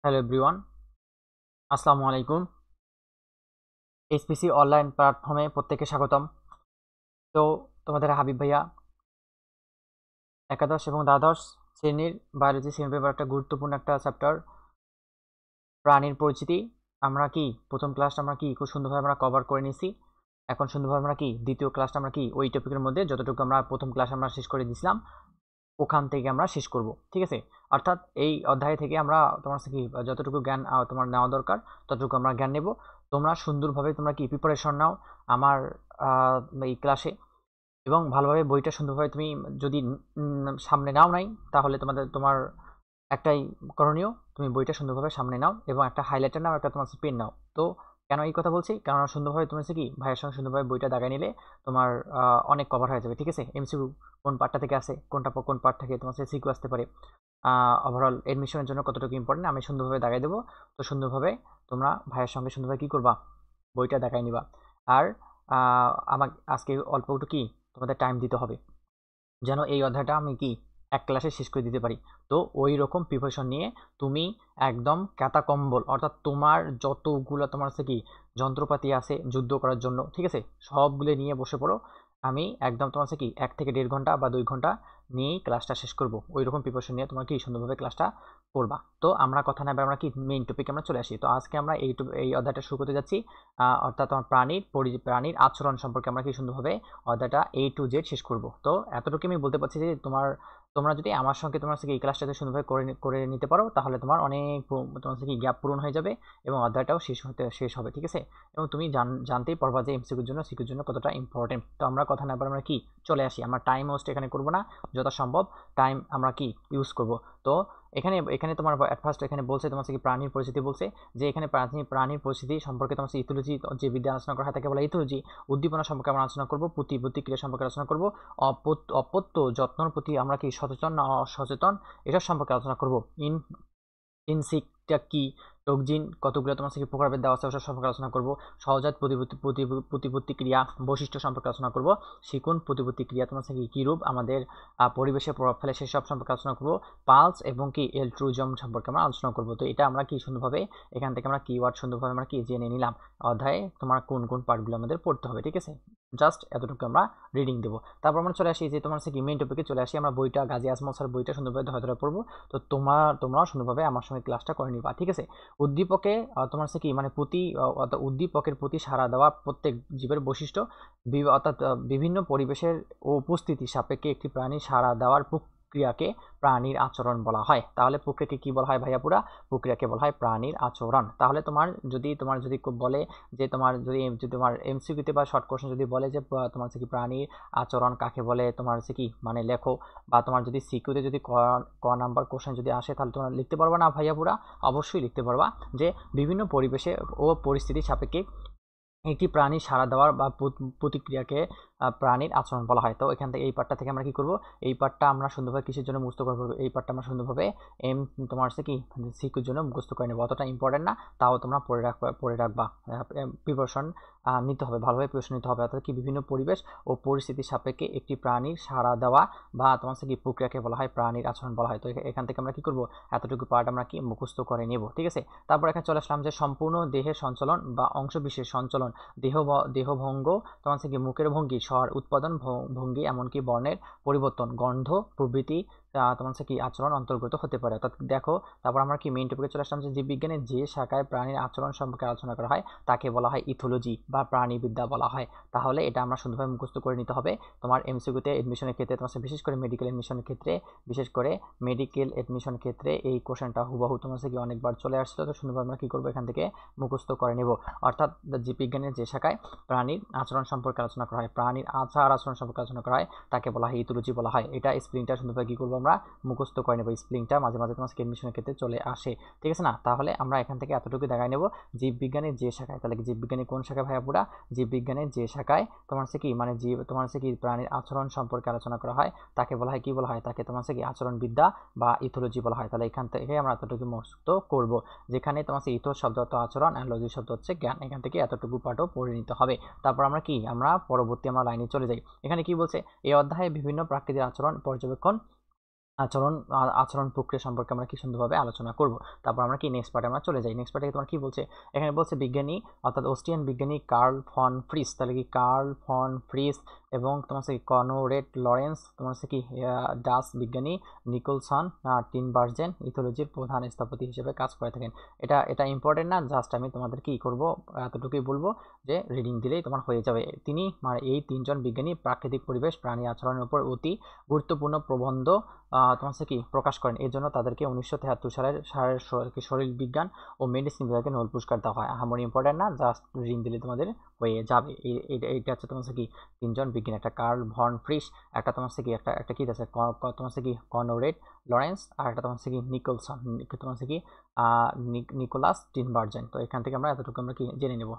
Hello everyone, আসসালামু আলাইকুম। HPC online প্ল্যাটফর্মে প্রত্যেককে স্বাগতম। তো তোমাদের হাবিব ভাইয়া একাদশ এবং দ্বাদশ শ্রেণীর বায়োলজি শ্রেণী পেপার একটা গুরুত্বপূর্ণ একটা চ্যাপ্টার প্রাণীর পরিচিতি। আমরা কি প্রথম ক্লাসটা আমরা কি খুব সুন্দরভাবে আমরা কভার করে নিয়েছি। এখন সুন্দরভাবে আমরা কি দ্বিতীয় ক্লাসটা আমরা কি ওই টপিকের মধ্যে যতটুকু আমরা প্রথম ক্লাস আমরা শেষ করে দিয়েছিলাম ওখান থেকে আমরা শেষ করব, ঠিক আছে। অর্থাৎ এই অধ্যায় থেকে আমরা তোমার কি যতটুকু জ্ঞান তোমার নেওয়া দরকার ততটুকু আমরা জ্ঞান নেব। তোমরা সুন্দরভাবে তোমরা কি প্রিপারেশন নাও আমার এই ক্লাসে, এবং ভালোভাবে বইটা সুন্দরভাবে তুমি যদি সামনে নাও নাই তাহলে তোমার একটাই করণীয়, তুমি বইটা সুন্দরভাবে সামনে নাও এবং একটা হাইলাইটার নাও, একটা তোমার পেন নাও। তো কেন এই কথা বলছি, কারণ সুন্দরভাবে তুমি কি ভাইয়ের সঙ্গে সুন্দরভাবে বইটা দাগায় নিলে তোমার অনেক কভার হয়ে যাবে, ঠিক আছে। এমসিকিউ কোন পার্টটা থেকে আসে, কোন পার্ট থেকে তোমার সিকিউ আসতে পারে, ওভারঅল এডমিশনের জন্য কতটুকু ইম্পর্টেন্ট আমি সুন্দরভাবে দাগাই দেবো। তো সুন্দরভাবে তোমরা ভাইয়ের সঙ্গে সুন্দরভাবে কি করবা, বইটা দেখাই নিবা। আর আমাকে আজকে অল্প একটু কি তোমাদের টাইম দিতে হবে যেন এই অধ্যায়টা আমি কি এক ক্লাসে শেষ করে দিতে পারি। তো ওই রকম প্রিপারেশন নিয়ে তুমি একদম কাতা কম্বল, অর্থাৎ তোমার যতগুলো তোমার হচ্ছে কি যন্ত্রপাতি আছে যুদ্ধ করার জন্য, ঠিক আছে, সবগুলো নিয়ে বসে পড়ো। আমি একদম তোমার হচ্ছে কি 1 থেকে 1.5 ঘন্টা বা 2 ঘন্টা নিয়েই ক্লাসটা শেষ করব। ওই রকম প্রিপারেশন নিয়ে তোমার কি সুন্দরভাবে ক্লাসটা করবা। তো আমরা কথা না বলে আমরা কি মেইন টপিকে আমরা চলে আসি। তো আজকে আমরা এই অধ্যায়টা শুরু করতে যাচ্ছি, অর্থাৎ আমার প্রাণীর আচরণ সম্পর্কে আমরা কি সুন্দরভাবে অধ্যায়টা A to Z শেষ করব। তো এতটুকু আমি বলতে পারছি যে তোমরা যদি আমার সঙ্গে তোমার এই ক্লাসটাতে সুন্দরভাবে করে নিতে পারো তাহলে তোমার অনেক তোমার কি গ্যাপ পূরণ হয়ে যাবে এবং অধ্যায়টাও শেষ হবে, ঠিক আছে। এবং তুমি জানতেই পারবা যে সিকিউর জন্য কতটা ইম্পর্টেন্ট। তো আমরা কথা না বলে আমরা কি চলে আসি, আমরা টাইম ওয়েস্ট এখানে করব না, যথাসম্ভব টাইম আমরা কি ইউজ করব। তো এখানে এখানে তোমার অ্যাট ফার্স্ট এখানে বলছে তোমার কি প্রাণীর পরিস্থিতি বলছে, যে এখানে প্রাণীর পরিস্থিতি সম্পর্কে তোমার ইথোলজি যে বিদ্যা আলোচনা করা হয় তাকে বলা ইথোলজি। উদ্দীপনা সম্পর্কে আমরা আলোচনা করব, প্রতিক্রিয়া সম্পর্কে আলোচনা করব, অপত্য যত্নর প্রতি আমরা কি সচেতন না অসচেতন এসব সম্পর্কে আলোচনা করব। ইনসেক্টটা কি, টক্সিন কতগুলো তোমার থেকে প্রকারভেদ দেওয়া আছে ওসব সম্পর্কে আলোচনা করব। সহজাত প্রতিপত্তি ক্রিয়া বৈশিষ্ট্য সম্পর্কে আলোচনা করব। শিকোন প্রতিপত্তি ক্রিয়া তোমার থেকে কী রূপ আমাদের পরিবেশে প্রভাব ফেলে সেসব সম্পর্কে আলোচনা করব। পালস এবং কি এলট্রুজম সম্পর্কে আমরা আলোচনা করব। তো এটা আমরা কি সুন্দরভাবে এখান থেকে আমরা কিওয়ার্ড সুন্দরভাবে আমরা কি জেনে নিলাম। অধ্যায়ে তোমার কোন কোন পার্টগুলো আমাদের পড়তে হবে, ঠিক আছে। জাস্ট এতটুকু আমরা রিডিং দেবো। তারপর আমরা চলে আসি যে তোমার কি মেইন টপিকে চলে আসি, আমরা বইটা গাজী আজমল স্যার বইটা সুন্দরভাবে ধরে ধরে পড়বো। তো তোমরাও সুন্দরভাবে আমার সঙ্গে ক্লাসটা করে নিবা, ঠিক আছে। উদ্দীপকে তোমার হচ্ছে কি মানে অর্থাৎ উদ্দীপকের প্রতি সাড়া দেওয়া প্রত্যেক জীবের বৈশিষ্ট্য, অর্থাৎ বিভিন্ন পরিবেশের উপস্থিতি সাপেক্ষে একটি প্রাণী সাড়া দেওয়ার প্রক্রিয়াকে প্রাণীর আচরণ বলা হয়। তাহলে প্রক্রিয়াকে কি বলা হয় ভাইয়া পুরা, প্রক্রিয়াকে বলা হয় প্রাণীর আচরণ। তাহলে তোমার যদি বলে যে তোমার এমসিকিউতে বা শর্ট কোশ্চেন যদি বলে যে তোমার হচ্ছে কি প্রাণীর আচরণ কাকে বলে, তোমার হচ্ছে কি মানে লেখো, বা তোমার যদি সিকিউতে যদি ক নাম্বার কোশ্চেন যদি আসে তাহলে তোমরা লিখতে পারবা না ভাইয়া পুরা, অবশ্যই লিখতে পারবা যে বিভিন্ন পরিবেশে ও পরিস্থিতির সাপেক্ষে একটি প্রাণী সাড়া দেওয়ার বা প্রতিক্রিয়াকে প্রাণীর আচরণ বলা হয়। তো এখান থেকে এই পার্টটা থেকে আমরা কি করব, এই পার্টটা আমরা সুন্দরভাবে কিসের জন্য মুখস্থ করবো, এই পার্টটা আমরা সুন্দরভাবে তোমার হচ্ছে কি সিকিউর জন্য মুখস্থ করে নেবো। অতটা ইম্পর্টেন্ট না, তাও তোমরা পড়ে রাখবা। প্রিপারেশন নিতে হবে, ভালোভাবে প্রিপারেশন নিতে হবে। অর্থাৎ কি বিভিন্ন পরিবেশ ও পরিস্থিতির সাপেক্ষে একটি প্রাণীর সাড়া দেওয়া বা তোমার হচ্ছে কি প্রক্রিয়াকে বলা হয় প্রাণীর আচরণ বলা হয়। তো এখান থেকে আমরা কি করব, এতটুকু পার্ট আমরা কি মুখস্থ করে নেব, ঠিক আছে। তারপর এখানে চলে আসলাম যে সম্পূর্ণ দেহের সঞ্চালন বা অংশবিশেষ সঞ্চালন, দেহভঙ্গ তোমার হচ্ছে কি মুখের ভঙ্গি, স্বর উৎপাদন ভঙ্গি, এমনকি বর্ণের পরিবর্তন, গন্ধ প্রভৃতি তোমার হচ্ছে কি আচরণ অন্তর্গত হতে পারে। অর্থাৎ দেখো, তারপর আমরা কি মেইন টপিকে চলে আসলাম যে জীববিজ্ঞানের যে শাখায় প্রাণীর আচরণ সম্পর্কে আলোচনা করা হয় তাকে বলা হয় ইথোলজি বা প্রাণীবিদ্যা বলা হয়। তাহলে এটা আমরা সুন্দরভাবে মুখস্থ করে নিতে হবে। তোমার এমসিকিউতে এডমিশনের ক্ষেত্রে তোমার বিশেষ করে মেডিকেল এডমিশনের ক্ষেত্রে এই কোশ্চেনটা হুবহু তোমার কি অনেকবার চলে আসছিল। তো সুন্দরভাবে আমরা কি করবো, এখান থেকে মুখস্থ করে নেব। অর্থাৎ জীববিজ্ঞানের যে শাখায় প্রাণীর আচরণ সম্পর্কে আলোচনা করা হয়, প্রাণীর আচরণ সম্পর্কে আলোচনা করা হয় তাকে বলা হয় ইথোলজি বলা হয়। এটা স্প্লিংটা সুন্দরভাবে কি করবো আমরা মুখস্থ করে নেব। স্প্লিংটা মাঝে মাঝে তোমার এডমিশনের ক্ষেত্রে চলে আসে, ঠিক আছে না। তাহলে আমরা এখান থেকে এতটুকু দেখাই নেব জীববিজ্ঞানের যে শাখায়, তাহলে জীববিজ্ঞানের কোন শাখায় ভাইয়া পুরা, জীববিজ্ঞানের যে শাখায় তোমার কি মানে তোমার কি প্রাণীর আচরণ সম্পর্কে আলোচনা করা হয় তাকে বলা হয় কি বলা হয়, তাকে তোমার কি আচরণবিদ্যা বা ইথোলজি বলা হয়। তাহলে এখান থেকে আমরা এতটুকু মুখস্থ করব, যেখানে তোমার ইথো শব্দ হচ্ছে আচরণ আর লজি শব্দ হচ্ছে জ্ঞান। এখান থেকে এতটুকু পাঠও পড়ে নিতে হবে। তারপর আমরা পরবর্তী লাইনে চলে যাই। এখানে কি বলছে, এই অধ্যায়ে বিভিন্ন প্রাকৃতিক আচরণ পর্যবেক্ষণ আচরণ প্রক্রিয়া সম্পর্কে আমরা কি সুন্দরভাবে আলোচনা করব। তারপর আমরা কি নেক্সট পার্টে আমরা চলে যাই। নেক্সট পার্টে তোমার কি বলছে, এখানে বলছে বিজ্ঞানী অর্থাৎ অস্ট্রিয়ান বিজ্ঞানী কার্ল ফন ফ্রিস, তাহলে কি কার্ল ফন ফ্রিস এবং তোমার হচ্ছে কনরেড লরেন্স, তোমার হচ্ছে কি ডাচ বিজ্ঞানী নিকোলসন টিনবার্জেন ইথোলজির প্রধান স্থপতি হিসেবে কাজ করে থাকেন। এটা ইম্পর্টেন্ট না, জাস্ট আমি তোমাদের কি করব এতটুকুই বলবো যে রিডিং দিলেই তোমার হয়ে যাবে। তিনি মানে এই তিনজন বিজ্ঞানী প্রাকৃতিক পরিবেশ প্রাণী আচরণের উপর অতি গুরুত্বপূর্ণ প্রবন্ধ তোমার হচ্ছে কি প্রকাশ করেন। এই জন্য তাদেরকে 1973 সালের শরীর বিজ্ঞান ও মেডিসিন বিভাগে নোবেল পুরস্কার দেওয়া হয়। আমার ইম্পর্টেন্ট না, জাস্ট রিডিং দিলে তোমাদের হয়ে যাবে। এইটা হচ্ছে তোমার হচ্ছে কি তিনজন বিজ্ঞানী, একটা কার্ল ভন ফ্রিস, একটা তোমার হচ্ছে কি একটা কি আছে তোমার হচ্ছে কি কনরেড লরেন্স, আর একটা তোমার হচ্ছে কি নিকোলসন, তোমার হচ্ছে কি নিকোলাস টিনবার্জেন। তো এখান থেকে আমরা এতটুকু আমরা কি জেনে নেব।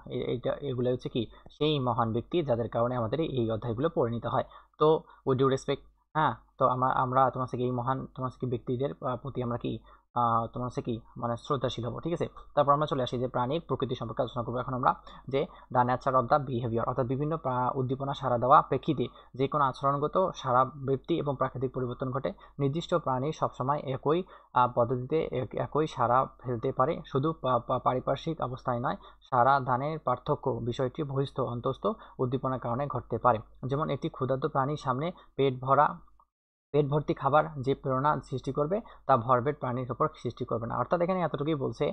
এগুলো হচ্ছে কি সেই মহান ব্যক্তি যাদের কারণে আমাদের এই অধ্যায়গুলো পড়ে নিতে হয়। তো উইথ ডিউ রেসপেক্ট, হ্যাঁ, তো আমরা তোমার হচ্ছে কি এই মহান তোমার হচ্ছে কি ব্যক্তিদের প্রতি আমরা কি তোমার হচ্ছে কি মানে শ্রদ্ধাশীল হবো, ঠিক আছে। তারপর আমরা চলে আসি যে প্রাণীর প্রকৃতি সম্পর্কে আলোচনা করবো এখন আমরা, যে the nature of the behaviour, অর্থাৎ বিভিন্ন উদ্দীপনা সাড়া দেওয়া প্রেক্ষিতে যে কোনো আচরণগত সারা ব্যক্তি এবং প্রাকৃতিক পরিবর্তন ঘটে। নির্দিষ্ট প্রাণী সবসময় একই পদ্ধতিতে একই সাড়া ফেলতে পারে, শুধু পারিপার্শ্বিক অবস্থায় নয়, সাড়া দানের পার্থক্য বিষয়টি বহিস্থ অন্তস্থ উদ্দীপনার কারণে ঘটতে পারে। যেমন একটি ক্ষুধার্ত প্রাণীর সামনে পেট ভর্তি খাবার যে প্রেরণা সৃষ্টি করবে তা ভরপেট প্রাণীর উপর সৃষ্টি করবে না। অর্থাৎ এখানে এতটুকুই বলছে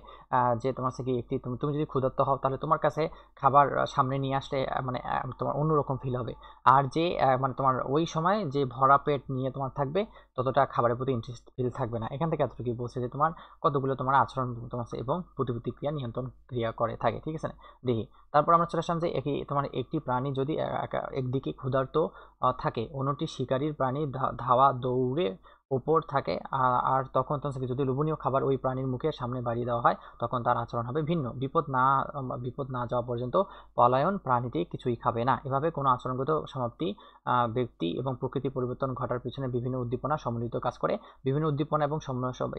যে তোমার থেকে একটি তুমি যদি ক্ষুধার্ত হও তাহলে তোমার কাছে খাবার সামনে নিয়ে আসলে মানে তোমার অন্যরকম ফিল হবে। আর যে মানে তোমার ওই সময় যে ভরা পেট নিয়ে তোমার থাকবে ততটা খাবারের প্রতি ইন্টারেস্ট ফিল থাকবে না। এখান থেকে এতটুকুই বলছে যে তোমার কতগুলো তোমার আচরণ তোমার এবং প্রতিক্রিয়া নিয়ন্ত্রণ ক্রিয়া করে থাকে, ঠিক আছে না। দেখি তারপর আমরা চলে আসলাম যে তোমার একটি প্রাণী যদি একদিকে ক্ষুধার্ত থাকে, অন্যটি শিকারীর প্রাণী ধাওয়া দৌড়ে ওপর থাকে, আর তখন তোমার যদি লোভনীয় খাবার ওই প্রাণীর মুখে সামনে বাড়িয়ে দেওয়া হয় তখন তার আচরণ হবে ভিন্ন। বিপদ না যাওয়া পর্যন্ত পলায়ন প্রাণীটি কিছুই খাবে না। এভাবে কোনো আচরণগত সমাপ্তি ব্যক্তি এবং প্রকৃতি পরিবর্তন ঘটার পিছনে বিভিন্ন উদ্দীপনা সম্মিলিত কাজ করে। বিভিন্ন উদ্দীপনা এবং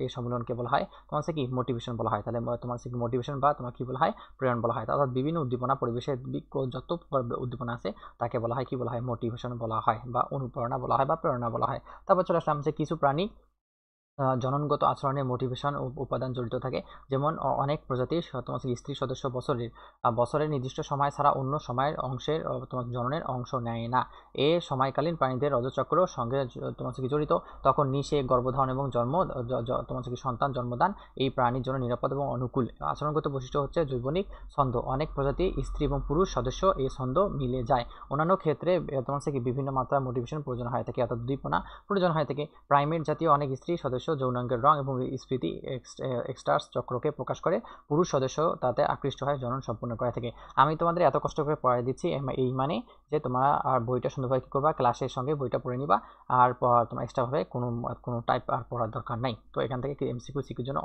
এই সম্মেলনকে বলা হয় তোমার কি মোটিভেশন বলা হয়। তাহলে তোমার কি মোটিভেশন বা তোমার কি বলা হয় প্রেরণ বলা হয়। অর্থাৎ বিভিন্ন উদ্দীপনা পরিবেশের যত উদ্দীপনা আছে তাকে বলা হয় কি বলা হয় মোটিভেশন বলা হয়, বা অনুপ্রেরণা বলা হয়, বা প্রেরণা বলা হয়। তারপর চলে আসলাম যে কিছু প্রাণী জননগত আচরণে মোটিভেশন উপাদান জড়িত থাকে। যেমন অনেক প্রজাতির তোমার স্ত্রী সদস্য বছরের নির্দিষ্ট সময় ছাড়া অন্য সময়ের অংশের তোমার জননের অংশ নেয় না। এ সময়কালীন প্রাণীদের রজচক্র সঙ্গে তোমার কি জড়িত। তখন নিষেক গর্ভধারণ এবং তোমার কি সন্তান জন্মদান এই প্রাণীর জন্য নিরাপদ এবং অনুকূল। আচরণগত বৈশিষ্ট্য হচ্ছে জৈবনিক ছন্দ। অনেক প্রজাতি স্ত্রী এবং পুরুষ সদস্য এই ছন্দ মিলে যায়। অন্যান্য ক্ষেত্রে তোমার কি বিভিন্ন মাত্রায় মোটিভেশন প্রয়োজন হয়ে থাকে, অর্থাৎ উদ্দীপনা প্রয়োজন হয়ে থাকে। প্রাইমেট জাতীয় অনেক স্ত্রী সদস্য যৌনাঙ্গের রং এবং স্মৃতি এক্সটার্স চক্রকে প্রকাশ করে, পুরুষ সদস্য তাতে আকৃষ্ট হয়ে জনন সম্পূর্ণ করে থাকে। আমি তোমাদের এত কষ্ট করে পড়াই দিচ্ছি এই মানে যে তোমরা আর বইটা সুন্দরভাবে কী করবা, ক্লাসের সঙ্গে বইটা পড়ে নিবা, আর তোমার এক্সট্রাভাবে কোনো টাইপ আর পড়ার দরকার নাই। তো এখান থেকে এমসিকিউ সিকিউর জন্য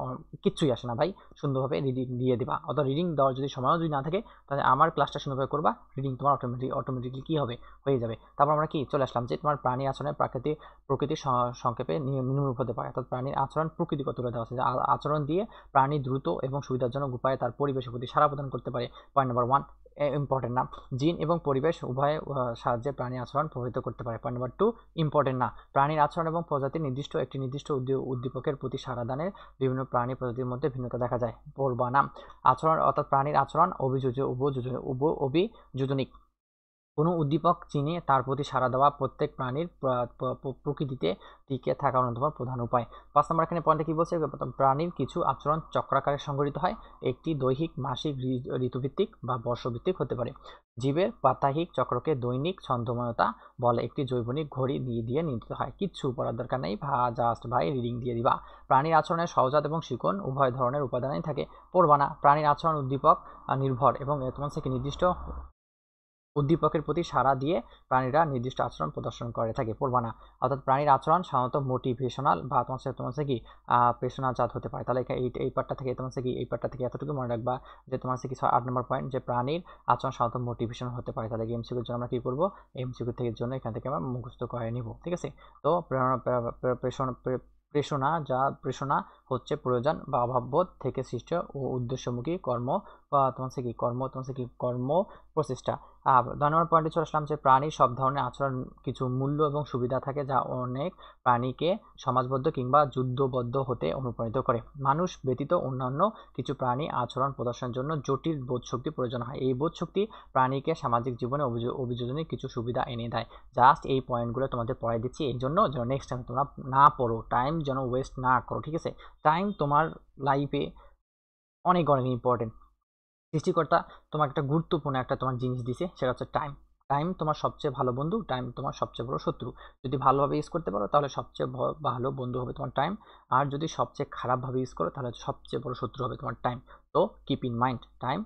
কিচ্ছুই আসে না ভাই, সুন্দরভাবে রিডিং দিয়ে দিবা। অথবা রিডিং দেওয়ার যদি সময়ও যদি না থাকে তাহলে আমার ক্লাসটা সুন্দরভাবে করবা, রিডিং তোমার অটোমেটিকলি কী হবে হয়ে যাবে। তারপর আমরা কি চলে আসলাম যে তোমার প্রাণী আচরণের প্রকৃতির সংক্ষেপে নিম্নরূপ হতে পারে। অর্থাৎ প্রাণীর আচরণ প্রকৃতিগত তুলে দেওয়া আছে, যে আচরণ দিয়ে প্রাণী দ্রুত এবং সুবিধাজনক উপায়ে তার পরিবেশের প্রতি সাড়া প্রদান করতে পারে। পয়েন্ট নাম্বার 1 ইম্পর্টেন্ট না। জিন এবং পরিবেশ উভয়ের সাহায্যে প্রাণী আচরণ প্রভাবিত করতে পারে। পয়েন্ট নাম্বার 2 ইম্পর্টেন্ট না। প্রাণীর আচরণ এবং প্রজাতির একটি নির্দিষ্ট উদ্দীপকের প্রতি সাড়া দানের বিভিন্ন প্রাণী প্রজাতির মধ্যে ভিন্নতা দেখা যায়। পড়বা না। আচরণ অর্থাৎ প্রাণীর আচরণ অভিযোজনিক। কোনো উদ্দীপক চিনে তার প্রতি সাড়া দেওয়া প্রত্যেক প্রাণীর প্রকৃতিতে টিকে থাকার অন্যতম প্রধান উপায়। 5 নম্বর এখানে পয়েন্টে কি বলছে, প্রাণীর কিছু আচরণ চক্রাকারে সংঘটিত হয়। একটি দৈহিক, মাসিক, ঋতুভিত্তিক বা বর্ষভিত্তিক হতে পারে। জীবের প্রাত্যহিক চক্রকে দৈনিক ছন্দময়তা বলে। একটি জৈবনিক ঘড়ি দিয়ে নির্ধারিত হয়। কিচ্ছু পড়ার দরকার নেই, জাস্ট ভাই রিডিং দিয়ে দিবা। প্রাণীর আচরণের সহজাত এবং শিকন উভয় ধরনের উপাদানই থাকে। পড়বা না। প্রাণীর আচরণ উদ্দীপক নির্ভর এবং তোমার থেকে নির্দিষ্ট উদ্দীপকের প্রতি সাড়া দিয়ে প্রাণীরা নির্দিষ্ট আচরণ প্রদর্শন করে থাকে। পড়বা না। অর্থাৎ প্রাণীর আচরণ সাধারণত মোটিভেশনাল বা তোমার কি প্রেষণাজাত হতে পারে। তাহলে এই পার্টটা থেকে এই পার্টটা থেকে এতটুকু মনে রাখবা যে তোমার কি 8 নম্বর পয়েন্ট, যে প্রাণীর আচরণ সাধারণত মোটিভেশনাল হতে পারে। তাহলে এমসিকিউর জন্য আমরা কি করবো, এমসিকিউ থেকে জন্য এখান থেকে আমরা মুখস্থ করে নিব, ঠিক আছে। তো প্রেষণা হচ্ছে প্রয়োজন বা অভাববোধ থেকে সৃষ্ট ও উদ্দেশ্যমুখী কর্ম বা তোমার কি কর্ম প্রচেষ্টা। 2 নম্বর পয়েন্টে চলে আসলাম যে প্রাণীর সব ধরনের আচরণ কিছু মূল্য এবং সুবিধা থাকে যা অনেক প্রাণীকে সমাজবদ্ধ কিংবা যুদ্ধবদ্ধ হতে অনুপ্রাণিত করে। মানুষ ব্যতীত অন্যান্য কিছু প্রাণী আচরণ প্রদর্শনের জন্য জটিল বোধশক্তি প্রয়োজন হয়। এই বোধশক্তি প্রাণীকে সামাজিক জীবনে অভিযোজনের কিছু সুবিধা এনে দেয়। জাস্ট এই পয়েন্টগুলো তোমাদের পড়াই দিচ্ছি এই জন্য যেন নেক্সট টাইম তোমরা না পড়ো, টাইম যেন ওয়েস্ট না করো, ঠিক আছে? টাইম তোমার লাইফে অনেক অনেক ইম্পর্টেন্ট। সৃষ্টিকর্তা তোমাকে একটা গুরুত্বপূর্ণ একটা তোমার জিনিস দিছে, সেটা হচ্ছে টাইম। টাইম তোমার সবচেয়ে ভালো বন্ধু, টাইম তোমার সবচেয়ে বড় শত্রু। যদি ভালোভাবে ইউজ করতে পারো তাহলে সবচেয়ে ভালো বন্ধু হবে তোমার টাইম, আর যদি সবচেয়ে খারাপভাবে ইউজ করো তাহলে সবচেয়ে বড় শত্রু হবে তোমার টাইম। তো keep in mind time,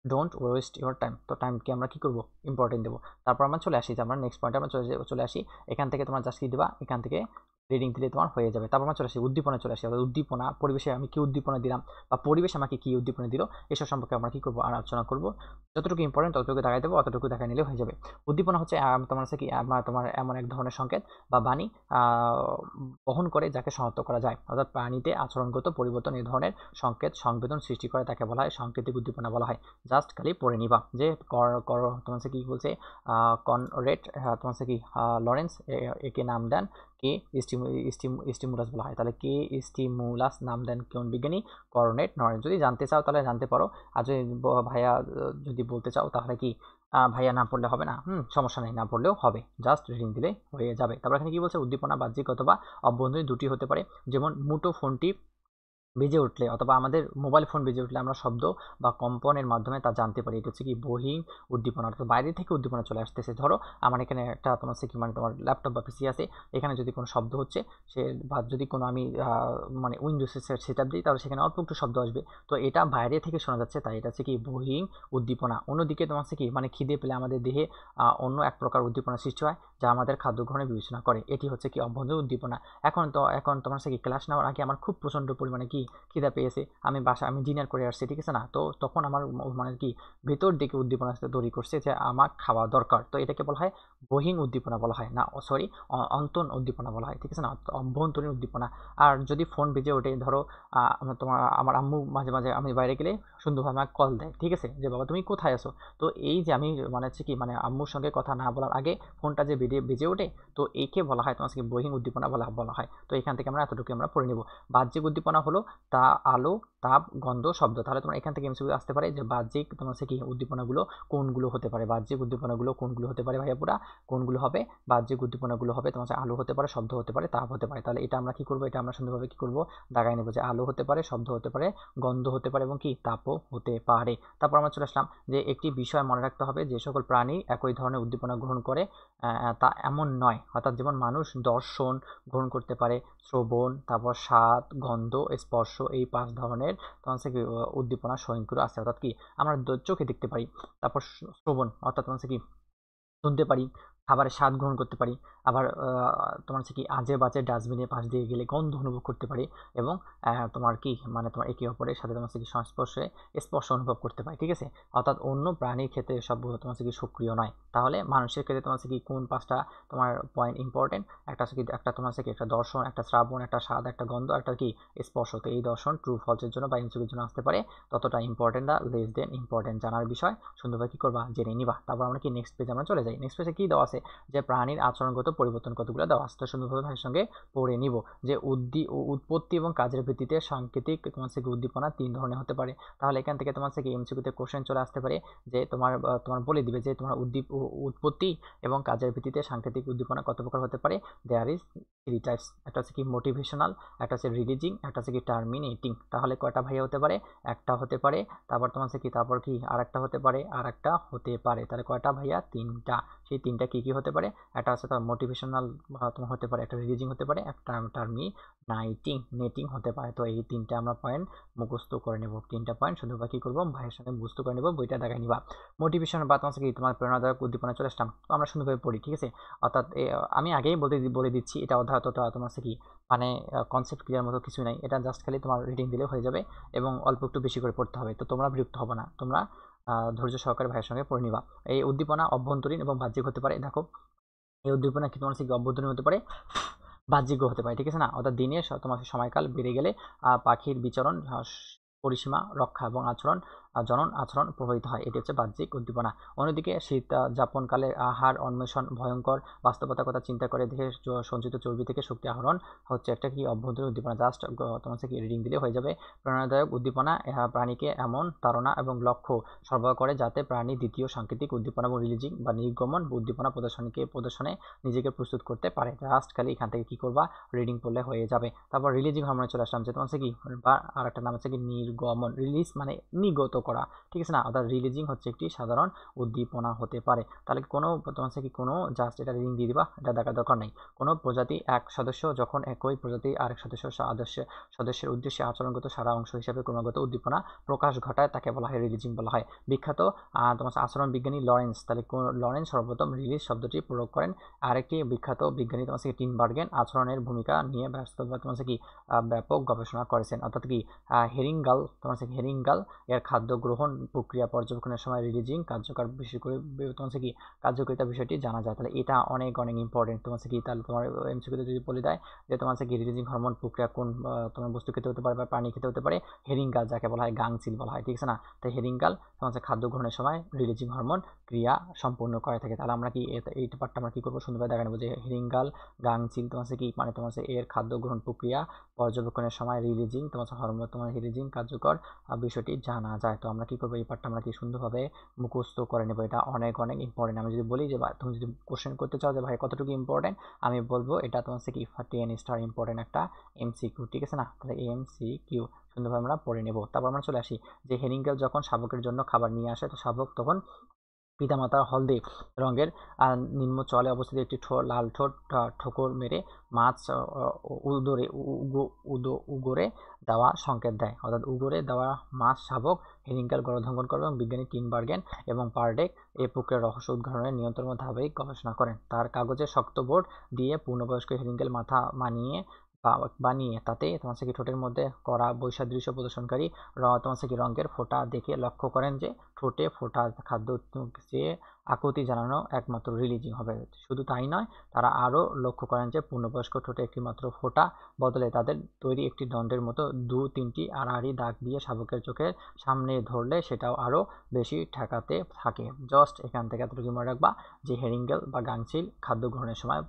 don't waste your time. তো টাইমকে আমরা কি করবো, ইম্পর্টেন্ট দেবো। তারপর আমরা চলে আসি যে আমরা নেক্সট পয়েন্টে আমরা চলে আসি। এখান থেকে তোমরা জাস্ট কি দিবা, এখান থেকে রিডিং দিলে তোমার হয়ে যাবে। তারপর আমরা চলে আসি উদ্দীপনা চলে আসি। উদ্দীপনা, পরিবেশে আমি কি উদ্দীপনা দিলাম বা পরিবেশ আমাকে কি উদ্দীপনা দিল, এসব সম্পর্কে আমরা কি করবো, আলোচনা করবো। যতটুকু ইম্পর্টেন্ট ততটুকু দেখাই দেবো, অতটুকু দেখাই নিলে হয়ে যাবে। উদ্দীপনা হচ্ছে তোমার হচ্ছে কি তোমার এমন এক ধরনের সংকেত বা বাণী বহন করে যাকে শনাক্ত করা যায়, অর্থাৎ প্রাণীতে আচরণগত পরিবর্তন এই ধরনের সংকেত সংবেদন সৃষ্টি করে তাকে বলা হয় সাংকেতিক উদ্দীপনা বলা হয়। জাস্ট খালি পড়ে নিবা যে তোমার কি বলছে কনরেড, তোমার কি লরেন্স একে নাম দেন কে স্টিমুলাস বলা হয়। তাহলে কে স্টিমুলাস নাম দেন কোন বিজ্ঞানী, কর্নেট লরেন্স। যদি জানতে চাও তাহলে জানতে পারো, আর যদি ভাইয়া যদি বলতে চাও তাহলে কি ভাইয়া না পড়লে হবে না, সমস্যা নেই, না পড়লেও হবে, জাস্ট রিডিং দিলে হয়ে যাবে। তারপর এখানে কি বলছে, উদ্দীপনা বাহ্যিক অথবা অভ্যন্তরীণ দুটি হতে পারে। যেমন মুঠো ফোনটি বেজে উঠলে অথবা আমাদের মোবাইল ফোন বেজে উঠলে আমরা শব্দ বা কম্পনের মাধ্যমে তা জানতে পারি। এটা হচ্ছে কি বহিঃ উদ্দীপনা, অর্থাৎ বাইরে থেকে উদ্দীপনা চলে আসতেছে। ধরো আমার এখানে একটা তোমার হচ্ছে কি মানে তোমার ল্যাপটপ বা পিসি আছে, এখানে যদি কোনো শব্দ হচ্ছে সে বা যদি কোনো আমি মানে উইন্ডোজের সেট আপ দিই তাহলে সেখানে অল্প একটু শব্দ আসবে, তো এটা বাইরে থেকে শোনা যাচ্ছে, তাই এটা হচ্ছে কি বহিঃ উদ্দীপনা। অন্যদিকে তোমার হচ্ছে কি মানে খিদে পেলে আমাদের দেহে অন্য এক প্রকার উদ্দীপনা সৃষ্টি হয় যা আমাদের খাদ্য গ্রহণে বিবেচনা করে, এটি হচ্ছে কি অভ্যন্তরীণ উদ্দীপনা। এখন তোমার হচ্ছে কি ক্লাস নেওয়ার আগে আমার খুব প্রচণ্ড পরিমাণে কি খিদা পেয়েছে, আমি ডিনার করে আসছি, ঠিক আছে না, তো তখন আমার মানে কি ভেতর দিকে উদ্দীপনা তৈরি করছে যে আমার খাওয়া দরকার, তো এটাকে বলা হয় বহিঃ উদ্দীপনা বলা হয় না, সরি অন্তন উদ্দীপনা বলা হয়, ঠিক আছে না, অভ্যন্তরীণ উদ্দীপনা। আর যদি ফোন বেজে ওঠে, ধরো আমার আম্মু মাঝে মাঝে আমি বাইরে গেলে সুন্দরভাবে আমাকে কল দেয়, ঠিক আছে, যে বাবা তুমি কোথায় আছো। তো এই যে আমি মানে হচ্ছে কি মানে আম্মুর সঙ্গে কথা না বলার আগে ফোনটা যে বেজে ওঠে, তো একে বলা হয় তোমার বহিঃ উদ্দীপনা বলা হয়। তো এখান থেকে আমরা এতটুকু আমরা পড়ে নেব। বাহ্যিক উদ্দীপনা হলো তা আলো, তাপ, গন্ধ, শব্দ। তাহলে তোমার এখান থেকে এমসিকিউ আসতে পারে যে বাহ্যিক তোমার হচ্ছে কি উদ্দীপনাগুলো কোনগুলো হতে পারে, বাহ্যিক উদ্দীপনাগুলো কোনগুলো হতে পারে ভাইয়া পুরা, কোনগুলো হবে বাহ্যিক উদ্দীপনাগুলো হবে তোমার আলো হতে পারে, শব্দ হতে পারে, তাপ হতে পারে। তাহলে এটা আমরা কি করবো, এটা আমরা সুন্দরভাবে কি করবো দাগাই নেবো যে আলো হতে পারে, শব্দ হতে পারে, গন্ধ হতে পারে এবং কি তাপও হতে পারে। তারপর আমরা চলে আসলাম যে একটি বিষয় মনে রাখতে হবে, যে সকল প্রাণী একই ধরনের উদ্দীপনা গ্রহণ করে তা এমন নয়, অর্থাৎ যেমন মানুষ দর্শন গ্রহণ করতে পারে, শ্রবণ, তারপর স্বাদ, গন্ধ, স্পর্শ, এই 5 ধরনের তোমার হচ্ছে কি উদ্দীপনা স্বয়ংক্রিয় আছে, অর্থাৎ কি আমরা চোখে দেখতে পারি। তারপর শ্রবণ অর্থাৎ তোমার হচ্ছে কি শুনতে পারি, খাবারের স্বাদ গ্রহণ করতে পারি, আবার তোমার হচ্ছে কি আজে বাজে ডাস্টবিনের পাশ দিয়ে গেলে গন্ধ অনুভব করতে পারি, এবং তোমার কি মানে তোমার একে অপরের সাথে তোমার হচ্ছে কি সংস্পর্শে স্পর্শ অনুভব করতে পারি, ঠিক আছে। অর্থাৎ অন্য প্রাণীর ক্ষেত্রে এসব তোমার হচ্ছে কি সক্রিয় নয়। তাহলে মানুষের ক্ষেত্রে তোমার হচ্ছে কি কোন 5টা তোমার পয়েন্ট ইম্পর্টেন্ট, একটা হচ্ছে কি একটা তোমার হচ্ছে কি একটা দর্শন, একটা শ্রাবণ, একটা স্বাদ, একটা গন্ধ, একটা কি স্পর্শ। তো এই দর্শন ট্রু ফলসের জন্য বা এমসিকিউর জন্য আসতে পারে, ততটা ইম্পর্টেন্ট না, লেস দেন ইম্পর্টেন্ট জানার বিষয়, সুন্দরভাবে কি করবা জেনে নিবা। তারপর আমরা কি নেক্সট পেজে আমরা চলে যাই। নেক্সট পেজে কি দেওয়া আছে, যে প্রাণীর আচরণগত পরিবর্তন কতগুলো দেওয়া আছে, সুন্দরভাবে ভাইয়ের সঙ্গে পড়ে নিব। যে উৎপত্তি এবং কাজের ভিত্তিতে সাংকেতিক তোমার থেকে উদ্দীপনা 3 ধরনের হতে পারে। তাহলে এখান থেকে তোমার থেকে এমসিকিউতে কোশ্চেন চলে আসতে পারে, যে তোমার বলে দিবে যে তোমার উৎপত্তি এবং কাজের ভিত্তিতে সাংকেতিক উদ্দীপনা কত প্রকার হতে পারে। দেয়ার ইজ 3 টাইপস, একটা হচ্ছে কি মোটিভেশনাল, একটা হচ্ছে রিলিজিং, একটা হচ্ছে কি টার্মিনেটিং। তাহলে কয়টা ভাইয়া হতে পারে, একটা হতে পারে, তারপর তোমার হচ্ছে কি তারপর কি আরেকটা হতে পারে, আরেকটা হতে পারে। তাহলে কয়টা ভাইয়া, 3টা। সেই 3টা কি কি হতে পারে, একটা আছে তোমার মোটিভেশনাল তোমার হতে পারে, একটা রিলিজিং হতে পারে, একটা নেটিং হতে পারে। তো এই 3টা আমরা পয়েন্ট মুখস্থ করে নেব, 3টা পয়েন্ট শুধু বাকি করবো ভাইয়ের সঙ্গে মুখস্থ করে নেব, বইটা দেখাই নিবা। মোটিভেশন বা তোমার কি তোমার প্রেরণাদায়ক উদ্দীপনা চলে আসলাম, তো আমরা সুন্দরভাবে পড়ি, ঠিক আছে। অর্থাৎ আমি আগেই বলে দিচ্ছি, এটা অধ্যায় তোমার কি মানে কনসেপ্ট ক্লিয়ার মতো কিছু নাই, এটা জাস্ট খালি তোমার রিডিং দিলে হয়ে যাবে, এবং অল্প একটু বেশি করে পড়তে হবে। তো তোমরা বিরক্ত হবে না, তোমরা ধৈর্য সহকারে ভাইয়ের সঙ্গে পড়ে নিবা। এই উদ্দীপনা অভ্যন্তরীণ এবং বাহ্যিক হতে পারে। দেখো এই উদ্দীপনা কি তোমার কি অভ্যন্তরীণ হতে পারে, বাহ্যিক হতে পারে, ঠিক আছে না। অর্থাৎ দিনে তোমার সময়কাল বেড়ে গেলে পাখির বিচরণ পরিসীমা রক্ষা এবং আচরণ জনন আচরণ প্রভাবিত হয়, এটি হচ্ছে বাহ্যিক উদ্দীপনা। অন্যদিকে শীত যাপনকালে আহার অন্বেষণ, ভয়ঙ্কর বাস্তবতার কথা চিন্তা করে দেহের সঞ্চিত চর্বি থেকে শক্তি আহরণ হচ্ছে একটা কি অভ্যন্তরীণ উদ্দীপনা। জাস্ট তোমার হচ্ছে কি রিডিং দিলে হয়ে যাবে। প্রেরণাদায়ক উদ্দীপনা প্রাণীকে এমন তাড়না এবং লক্ষ্য সরবরাহ করে যাতে প্রাণী দ্বিতীয় সাংকেতিক উদ্দীপনা এবং রিলিজিং বা নির্গমন উদ্দীপনা প্রদর্শনে নিজেকে প্রস্তুত করতে পারে। জাস্ট খালি এখান থেকে কি করবা, রিডিং পড়লে হয়ে যাবে। তারপর রিলিজিং হরমোনে চলে আসলাম, যে তোমার হচ্ছে কি বা আর একটা নাম হচ্ছে কি নির্গমন। রিলিজ মানে নির্গত করা, ঠিক আছে না? অর্থাৎ রিলিজিং হচ্ছে একটি সাধারণ উদ্দীপনা হতে পারে। তাহলে কোনো তোমার হচ্ছে কি কোনো জাস্ট এটা রিডিং দিয়ে দিবা, এটা দেখার দরকার নেই। কোনো প্রজাতি এক সদস্য যখন একই প্রজাতি আরেক সদস্যের উদ্দেশ্যে আচরণগত সারা অংশ হিসাবে ক্রমাগত উদ্দীপনা প্রকাশ ঘটায় তাকে বলা হয় রিলিজিং বলা হয়। বিখ্যাত তোমার আচরণ বিজ্ঞানী লরেন্স, তাহলে লরেন্স সর্বপ্রথম রিলিজ শব্দটি প্রয়োগ করেন। আরেকটি বিখ্যাত বিজ্ঞানী তোমার কি টিনবার্গেন আচরণের ভূমিকা নিয়ে তোমার কি ব্যাপক গবেষণা করেছেন। অর্থাৎ কি হেরিংগাল তোমার হেরিংগাল এর খাদ্য গ্রহণ প্রক্রিয়া পর্যবেক্ষণের সময় রিলিজিং কার্যকর বিশেষ করে তোমার কি কার্যকারিতা বিষয়টি জানা যায়। তাহলে এটা অনেক অনেক ইম্পর্টেন্ট তোমার কি। তাহলে তোমার এমসিকিউতে যদি বলে দেয় যে তোমার কি রিলিজিং হরমোন প্রক্রিয়া কোন তোমার বস্তু খেতে হতে পারে বা প্রাণী খেতে হতে পারে, হেরিংগাল যাকে বলা হয় গাংচিল বলা হয়, ঠিক আছে না? তাই হেরিংগাল তোমার খাদ্য গ্রহণের সময় রিলিজিং হরমোন ক্রিয়া সম্পূর্ণ করে থাকে। তাহলে আমরা কি এই পার্টটা আমরা কি করবো, সুন্দরভাবে দেখা নেবো যে হেরিংগাল গাংচিল তোমার কি মানে তোমার এর খাদ্য গ্রহণ প্রক্রিয়া পর্যবেক্ষণের সময় রিলিজিং তোমার হরমোন তোমার রিলিজিং কার্যকর বিষয়টি জানা যায়। তো আমরা কি করবো, এই পার্টটা আমরা কি সুন্দরভাবে মুখস্থ করে নেবো। এটা অনেক অনেক ইম্পর্টেন্ট। আমি যদি বলি যে তুমি যদি কোশ্চেন করতে চাও যে ভাই কতটুকু ইম্পর্টেন্ট, আমি বলবো এটা তোমার কি 10 স্টার ইম্পর্টেন্ট একটা এমসিকিউ, ঠিক আছে না? তাহলে এমসিকিউ সুন্দরভাবে আমরা পড়ে নেব। তারপর আমরা চলে আসি যে হেরিংগাল যখন শাবকের জন্য খাবার নিয়ে আসে, তো শাবক তখন পিতামাতার হলদে রঙের নিম্ন চলে অবস্থিত একটি লাল ঠোকর মেরে মাছ উগরে দেওয়া সংকেত দেয়। অর্থাৎ উগরে দেওয়া মাছ শাবক হেরিংগাল গণধঙ্গন করে এবং বিজ্ঞানী টিনবার্গেন এবং পারডেক এই প্রক্রিয়ার রহস্য উদ্ঘাটনের নিয়ন্ত্রণ ধারাবাহিক গবেষণা করেন। তার কাগজের শক্ত বোর্ড দিয়ে পূর্ণবয়স্ক হেরিংগাল মাথা বানিয়ে তাতে তোমার কি ঠোঁটের মধ্যে করা বৈসাদৃশ্য প্রদর্শনকারী তোমার কি রঙের ফোঁটা দেখে লক্ষ্য করেন যে ঠোঁটে ফোঁটা খাদ্য চেয়ে আকুতি জানানো একমাত্র রিলিজিং হবে। শুধু তাই নয়, তারা আরও লক্ষ্য করেন যে পূর্ণবয়স্ক ঠোঁটে একটি মাত্র ফোঁটা বদলে তাদের তৈরি একটি দণ্ডের মতো 2-3টি আড়াআড়ি দাগ দিয়ে শাবকের চোখের সামনে ধরলে সেটাও আরও বেশি ঠেকাতে থাকে। জাস্ট এখান থেকে এতটুকু মনে রাখবা যে হেরিংগেল বা গাংচিল খাদ্য গ্রহণের সময়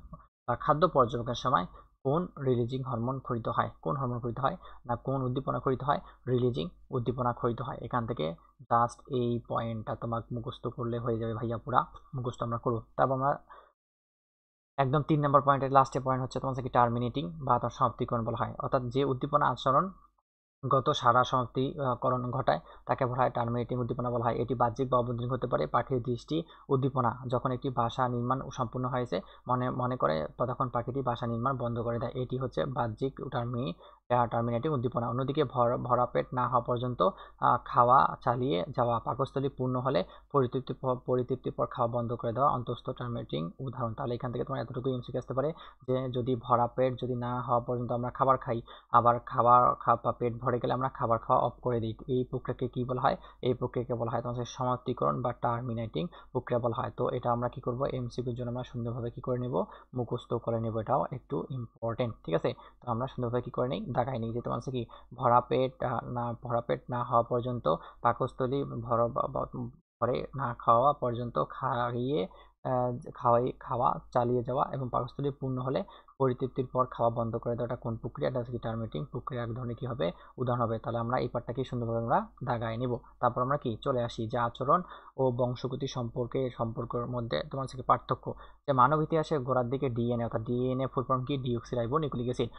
বা খাদ্য পর্যবেক্ষণের সময় কোন রিলিজিং হরমোন খরিত হয়, কোন হরমোন খরিত হয় না কোন উদ্দীপনা খরিত হয়, রিলিজিং উদ্দীপনা খরিত হয়। এখান থেকে জাস্ট এই পয়েন্টটা তোমাকে মুখস্থ করলে হয়ে যাবে ভাইয়া, পুরা মুখস্থ আমরা করবো। তারপর আমরা একদম 3 নম্বর পয়েন্টের লাস্টের পয়েন্ট হচ্ছে তোমার কি টার্মিনেটিং বা তোমার সমাপ্তিকরণ বলা হয়। অর্থাৎ যে উদ্দীপনা আচরণ গত সারা সমাপ্তিকরণ ঘটায় তাকে বলা হয় টার্মিনেটিং উদ্দীপনা বলা হয়। এটি বাহ্যিক বা অভ্যন্তরীণ হতে পারে। পাখির দৃষ্টি উদ্দীপনা যখন একটি বাসা নির্মাণ সম্পূর্ণ হয়েছে মনে করে তখন পাখিটি বাসা নির্মাণ বন্ধ করে দেয়, এটি হচ্ছে বাহ্যিক টার্মিনেটিং উদ্দীপনা। অন্যদিকে ভরা পেট না হওয়া পর্যন্ত খাওয়া চালিয়ে যাওয়া, পাকস্থলী পূর্ণ হলে পরিতৃপ্তির পর খাওয়া বন্ধ করে দেওয়া অন্তঃস্থ টার্মিনেটিং উদাহরণ। তাহলে এখান থেকে তোমার এতটুকু এমসিকিউ আসতে পারে যে যদি ভরা পেট যদি না হওয়া পর্যন্ত আমরা খাবার খাই, আবার পেট ভরে গেলে আমরা খাবার খাওয়া অফ করে দিই, এই প্রক্রিয়াকে কি বলা হয়, এই প্রক্রিয়াকে বলা হয় তোমাদের সমাপ্তিকরণ বা টার্মিনেটিং প্রক্রিয়া বলা হয়। তো এটা আমরা কি করব, এমসিকিউর জন্য আমরা সুন্দরভাবে কি করে নেব, মুখস্থ করে নেব। এটাও একটু ইম্পর্টেন্ট, ঠিক আছে? তো আমরা সুন্দরভাবে কি করে নিই, দাগাই নিই যে তোমার কি ভরা পেট না হওয়া পর্যন্ত পাকস্থলী ভরে না খাওয়া পর্যন্ত খাওয়া চালিয়ে যাওয়া এবং পাকস্থলী পূর্ণ হলে পরিতৃপ্তির পর খাওয়া বন্ধ করে দেওয়াটা কোন প্রক্রিয়া, এটা হচ্ছে টার্মিনেটিং প্রক্রিয়া এক ধরনের কি হবে, উদাহরণ হবে। তাহলে আমরা এই পার্টটাকে সুন্দরভাবে আমরা দাগায় নিব। তারপর আমরা কি চলে আসি যে আচরণ ও বংশগতি সম্পর্কের মধ্যে তোমার হচ্ছে পার্থক্য। যে মানব ইতিহাসে গোড়ার দিকে ডিএনএ অর্থাৎ ডিএনএ ফুল ফর্ম কি, ডিঅক্সিরাইবোনিউক্লিক অ্যাসিড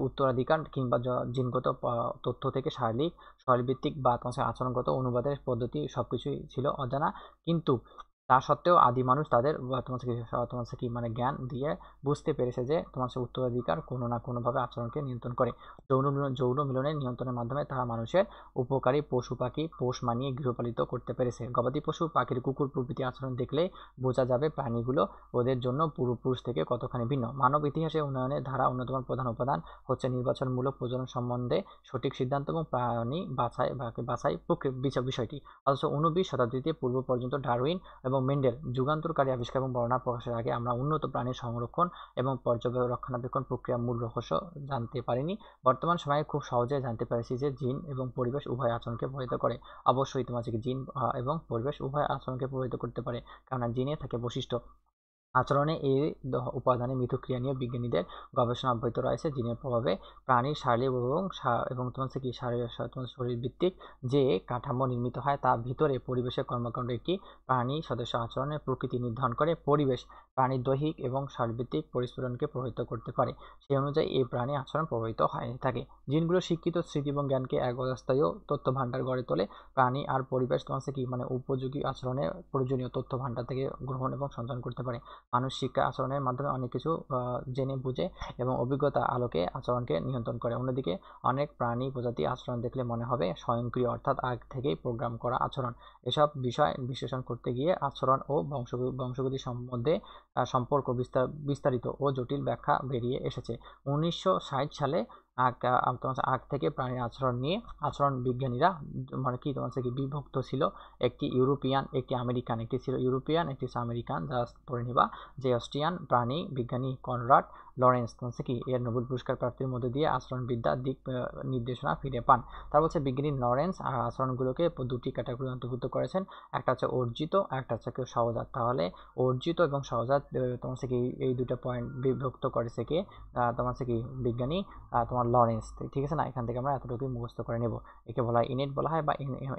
উত্তরাধিকার কিংবা জিনগত তথ্য থেকে শারীরভিত্তিক বা তোমার আচরণগত অনুবাদের পদ্ধতি সবকিছুই ছিল অজানা, কিন্তু তা সত্ত্বেও আদি মানুষ তাদের তোমার কি মানে জ্ঞান দিয়ে বুঝতে পেরেছে যে তোমার উত্তরাধিকার কোনো না কোনোভাবে আচরণকে নিয়ন্ত্রণ করে। যৌন মিলনের নিয়ন্ত্রণের মাধ্যমে তারা মানুষের উপকারী পশু পাখি পোষ মানিয়ে গৃহপালিত করতে পেরেছে। গবাদি পশু, পাখির, কুকুর প্রভৃতি আচরণ দেখলে বোঝা যাবে প্রাণীগুলো ওদের জন্য পূর্বপুরুষ থেকে কতখানি ভিন্ন। মানব ইতিহাসে উন্নয়নের ধারা অন্যতম প্রধান উপাদান হচ্ছে নির্বাচনমূলক প্রজনন সম্বন্ধে সঠিক সিদ্ধান্ত এবং প্রাণী বাছাই বিষয়টি। অথচ 19 শতাব্দীতে পূর্ব পর্যন্ত ডারউইন এবং এবং মেন্ডেল যুগান্তকারী আবিষ্কার এবং বর্ণনা প্রকাশের আগে আমরা উন্নত প্রাণীর সংরক্ষণ এবং রক্ষণাবেক্ষণ প্রক্রিয়ার মূল রহস্য জানতে পারিনি। বর্তমান সময়ে খুব সহজে জানতে পেরেছি যে জিন এবং পরিবেশ উভয় আচরণকে প্রভাবিত করে। অবশ্যই তোমার জিন এবং পরিবেশ উভয় আচরণকে প্রভাবিত করতে পারে, কারণ জিনে থাকে বৈশিষ্ট্য। আচরণে এই উপাদানে মিথস্ক্রিয়া নিয়ে বিজ্ঞানীদের গবেষণা অব্যাহত রয়েছে। জিনের প্রভাবে প্রাণীর শারীরিক এবং তোমার কি শরীরভিত্তিক যে কাঠামো নির্মিত হয় তার ভিতরে পরিবেশের কর্মকাণ্ড একটি প্রাণী সদস্য আচরণের প্রকৃতি নির্ধারণ করে। পরিবেশ প্রাণীর দৈহিক এবং শারীরভিত্তিক পরিস্ফুটনকে প্রভাবিত করতে পারে, সেই অনুযায়ী এই প্রাণী আচরণ প্রভাবিত হয়ে থাকে। জিনগুলো শিক্ষিত স্মৃতি এবং জ্ঞানকে এক অস্থায়ী তথ্য ভাণ্ডার গড়ে তোলে। প্রাণী আর পরিবেশ তোমার কি উপযোগী আচরণে প্রয়োজনীয় তথ্য ভাণ্ডার থেকে গ্রহণ এবং সঞ্চালন করতে পারে। মানুষ শিক্ষা আচরণের মাধ্যমে অনেক কিছু জেনে বুঝে এবং অভিজ্ঞতা আলোকে আচরণকে নিয়ন্ত্রণ করে। অন্যদিকে অনেক প্রাণী প্রজাতি আচরণ দেখলে মনে হবে স্বয়ংক্রিয়, অর্থাৎ আগ থেকেই প্রোগ্রাম করা আচরণ। এসব বিষয় বিশ্লেষণ করতে গিয়ে আচরণ ও বংশগতি সম্বন্ধে সম্পর্ক বিস্তারিত ও জটিল ব্যাখ্যা বেরিয়ে এসেছে। 1960 সালে আগ থেকে প্রাণীর আচরণ নিয়ে আচরণ বিজ্ঞানীরা কি বিভক্ত ছিল। একটি ইউরোপিয়ান, একটি আমেরিকান। একটি ছিল ইউরোপিয়ান, একটি আমেরিকান, যা পড়ে নিবা। যে অস্ট্রিয়ান প্রাণী বিজ্ঞানী কনরাড লরেন্স কি এর নোবেল পুরস্কার প্রাপ্তির মধ্যে দিয়ে আচরণবিদ্যার দিক নির্দেশনা ফিরে পান। তার বলছে বিজ্ঞানী লরেন্স আচরণগুলোকে দুটি ক্যাটাগরি অন্তর্ভুক্ত করেছেন, একটা হচ্ছে অর্জিত, একটা হচ্ছে সহজাত। তাহলে অর্জিত এবং সহজাত তোমার কি এই দুটো পয়েন্ট বিভক্ত করেছে কে? তোমার কি বিজ্ঞানী তোমার লরেন্স। ঠিক আছে না? এখান থেকে আমরা এতটুকুই মুখস্থ করে নেব। একে বলা হয় ইনেট বলা হয় বা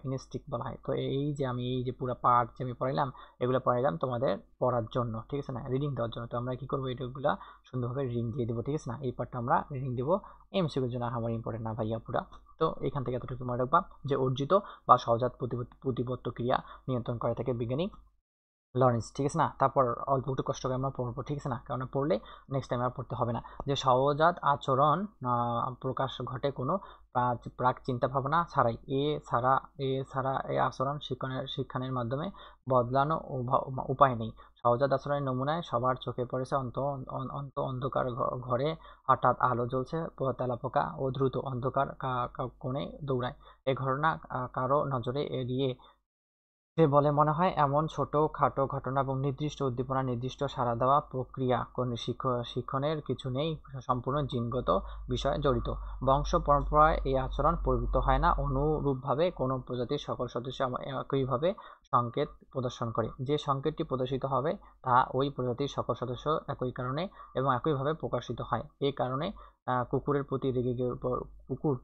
ইনস্টিক বলা হয়। তো এই যে আমি এই যে পুরো পার্ট যে আমি পড়াইলাম, এগুলো পড়াইলাম তোমাদের পড়ার জন্য, ঠিক আছে না? রিডিং দেওয়ার জন্য। তো আমরা কি করবো, এগুলো সুন্দরভাবে রিডিং দিয়ে দেবো, ঠিক আছে না? এই পার্টটা আমরা রিডিং দেবো, এমসিকিউর জন্য আমার ইম্পর্টেন্ট না ভাইয়া পুরা। তো এখান থেকে এতটুকু মনে রাখবা যে অর্জিত বা সহজাত প্রতিবর্ত ক্রিয়া নিয়ন্ত্রণ করে থাকে বিজ্ঞানী লরেন্স, ঠিক আছে না? তারপর অল্প একটু কষ্ট করে আমরা পড়বো, ঠিক আছে না? কারণ পড়লে নেক্সট টাইম আর পড়তে হবে না। যে সহজাত আচরণ প্রকাশ ঘটে কোনো প্রাক চিন্তা ভাবনা ছাড়াই। এছাড়া এই আচরণ শিক্ষণের মাধ্যমে বদলানো উপায় নেই। সহজাত আচরণের নমুনায় সবার চোখে পড়েছে অন্ধকার ঘরে হঠাৎ আলো জ্বলছে, তেলাপোকা ও দ্রুত অন্ধকার কোণে দৌড়ায়। এ ঘটনা কারো নজরে এড়িয়ে সে বলে মনে হয় এমন ছোটখাটো ঘটনা এবং নির্দিষ্ট উদ্দীপনা, নির্দিষ্ট সাড়া দেওয়া প্রক্রিয়া কোনো শিক্ষণের কিছু নেই, সম্পূর্ণ জিনগত বিষয়ে জড়িত। বংশ পরম্পরায় এই আচরণ পরিবর্তিত হয় না। অনুরূপভাবে কোনো প্রজাতির সকল সদস্য একইভাবে সংকেত প্রদর্শন করে। যে সংকেতটি প্রদর্শিত হবে তা ওই প্রজাতির সকল সদস্য একই কারণে এবং একইভাবে প্রকাশিত হয়। এই কারণে কুকুর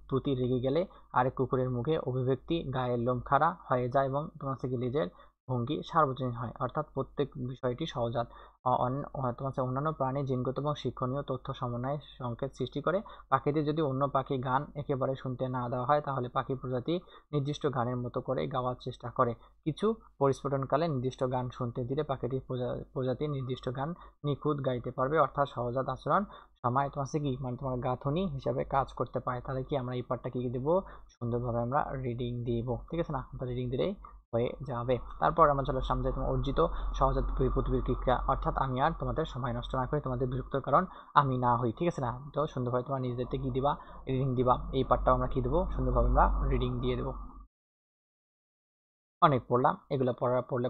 প্রতি রেগে গেলে আরেক কুকুরের মুখে অভিব্যক্তি, গায়ের লোম খাড়া হয়ে যায় এবং তোমার লেজের ভঙ্গি সার্বজনীন হয়। অর্থাৎ প্রত্যেক বিষয়টি সহজাত। তোমার অন্যান্য প্রাণী জিনগত এবং শিক্ষণীয় তথ্য সমন্বয়ে সংকেত সৃষ্টি করে। পাখিদের যদি অন্য পাখি গান একেবারে শুনতে না দেওয়া হয়, তাহলে পাখি প্রজাতি নির্দিষ্ট গানের মতো করে গাওয়ার চেষ্টা করে। কিছু পরিস্ফুটনকালে নির্দিষ্ট গান শুনতে দিলে পাখিটি প্রজাতি নির্দিষ্ট গান নিখুঁত গাইতে পারবে। অর্থাৎ সহজাত আচরণ সময় তোমার কি তোমার গাঁথনি হিসাবে কাজ করতে পারে। তাহলে কি আমরা এই পার্টটা কি দেবো, সুন্দরভাবে আমরা রিডিং দিব, ঠিক আছে না? রিডিং দিলেই হয়ে যাবে। তারপর আমরা চলে আসলাম যে তোমার অর্জিত সহজাত প্রতিক্রিয়া, অর্থাৎ আমি আর তোমাদের সময় নষ্ট না করে তোমাদের বিরক্ত কারণ আমি না হই, ঠিক আছে না? তো সুন্দরভাবে তোমার নিজেদেরকে কি দিবা, রিডিং দিবা। এই পার্টটাও আমরা কি দেবো, সুন্দরভাবে আমরা রিডিং দিয়ে দেবো। অনেক পড়লাম, এগুলো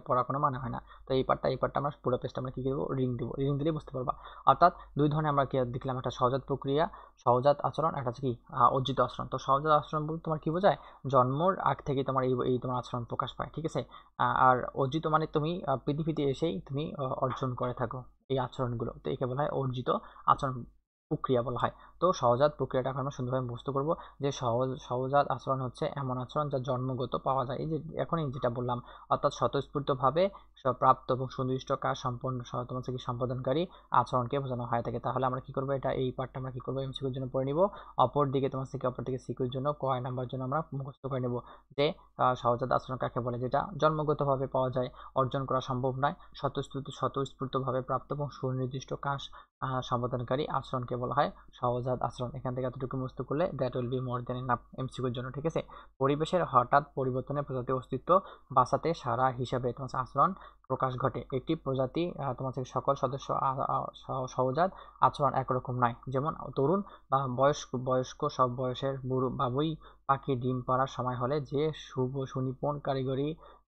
পড়া কোনো মানে হয় না। তো এই পার্টটা আমরা পুরো পেজটা আমরা কি দেবো, রিডিং দেবো। রিডিং দিলেই বুঝতে পারবা। অর্থাৎ দুই ধরনের আমরা কি দেখলাম, একটা সহজাত প্রক্রিয়া, সহজাত আচরণ, একটা হচ্ছে কি অর্জিত আচরণ। তো সহজাত আচরণ বলতে তোমার কি বোঝায়, জন্মর আগ থেকে তোমার এই তোমার আচরণ প্রকাশ পায়, ঠিক আছে? আর অর্জিত মানে তুমি পৃথিবীতে এসেই তুমি অর্জন করে থাকো এই আচরণগুলো। তো একে বলা হয় অর্জিত আচরণ প্রক্রিয়া বলা হয়। তো সহজাত প্রক্রিয়াটা আমরা সুন্দরভাবে বুঝতে পারবো যে সহজাত আচরণ হচ্ছে এমন আচরণ যা জন্মগত পাওয়া যায়। এই যে এখনই যেটা বললাম, অর্থাৎ স্বতঃস্ফূর্তভাবে প্রাপ্ত এবং সুনির্দিষ্ট কাজ সম্পাদনকারী আচরণকে বোঝানো হয়ে থাকে। তাহলে আমরা কি করবো, এই পার্টটা আমরা কি করবো, এমসিকিউর জন্য পড়ে নিব। অপর দিকে সিকিউর জন্য কয় নাম্বার জন্য আমরা মুখস্থ করে নেব যে সহজাত আচরণ কাকে বলে, যেটা জন্মগতভাবে পাওয়া যায়, অর্জন করা সম্ভব নয়, স্বতঃস্ফূর্তভাবে প্রাপ্ত এবং সুনির্দিষ্ট কাজ সম্পাদনকারী আচরণকে বলা হয় সহজাত আচরণ। এখান থেকে এতটুকু মুখস্থ করলে that will be more than enough এমসিকিউর জন্য, ঠিক আছে? পরিবেশের হঠাৎ পরিবর্তনে প্রজাতির অস্তিত্ব বাঁচাতে সারা হিসাবে তোমার আচরণ প্রকাশ ঘটে। একটি প্রজাতি তোমার সকল সদস্য সহজাত আচরণ একরকম নয়। যেমন তরুণ বা বয়স্ক সব বয়সের বুড়ো বাবুই পাখি ডিম পাড়ার সময় হলে যে সুনিপুণ কারিগরি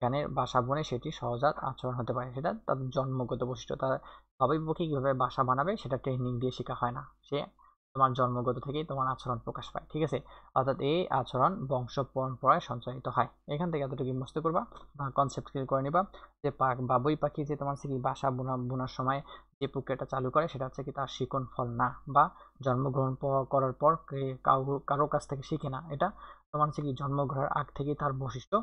যেখানে বাসা বনে সেটি সহজাত আচরণ হতে পারে, সেটা তাদের জন্মগত বৈশিষ্ট্য। তারা স্বাভাবিকভাবে কীভাবে বাসা বানাবে সেটা ট্রেনিং দিয়ে শেখা হয় না, সে তোমার জন্মগত থেকেই তোমার আচরণ প্রকাশ পায়, ঠিক আছে। অর্থাৎ এই আচরণ বংশ পরম্পরায় সঞ্চালিত হয়। এখান থেকে এতটুকু মুখস্থ করবা বা কনসেপ্ট ক্লিয়ার করে নিবা যে বাবুই পাখি যে তোমার হচ্ছে কি বাসা বোনার সময় যে প্রক্রিয়াটা চালু করে সেটা হচ্ছে কি তার শিকন ফল না, বা জন্মগ্রহণ করার পর কারো কাছ থেকে শিখে না, এটা তোমার হচ্ছে কি জন্মগ্রহণের আগ থেকেই তার বৈশিষ্ট্য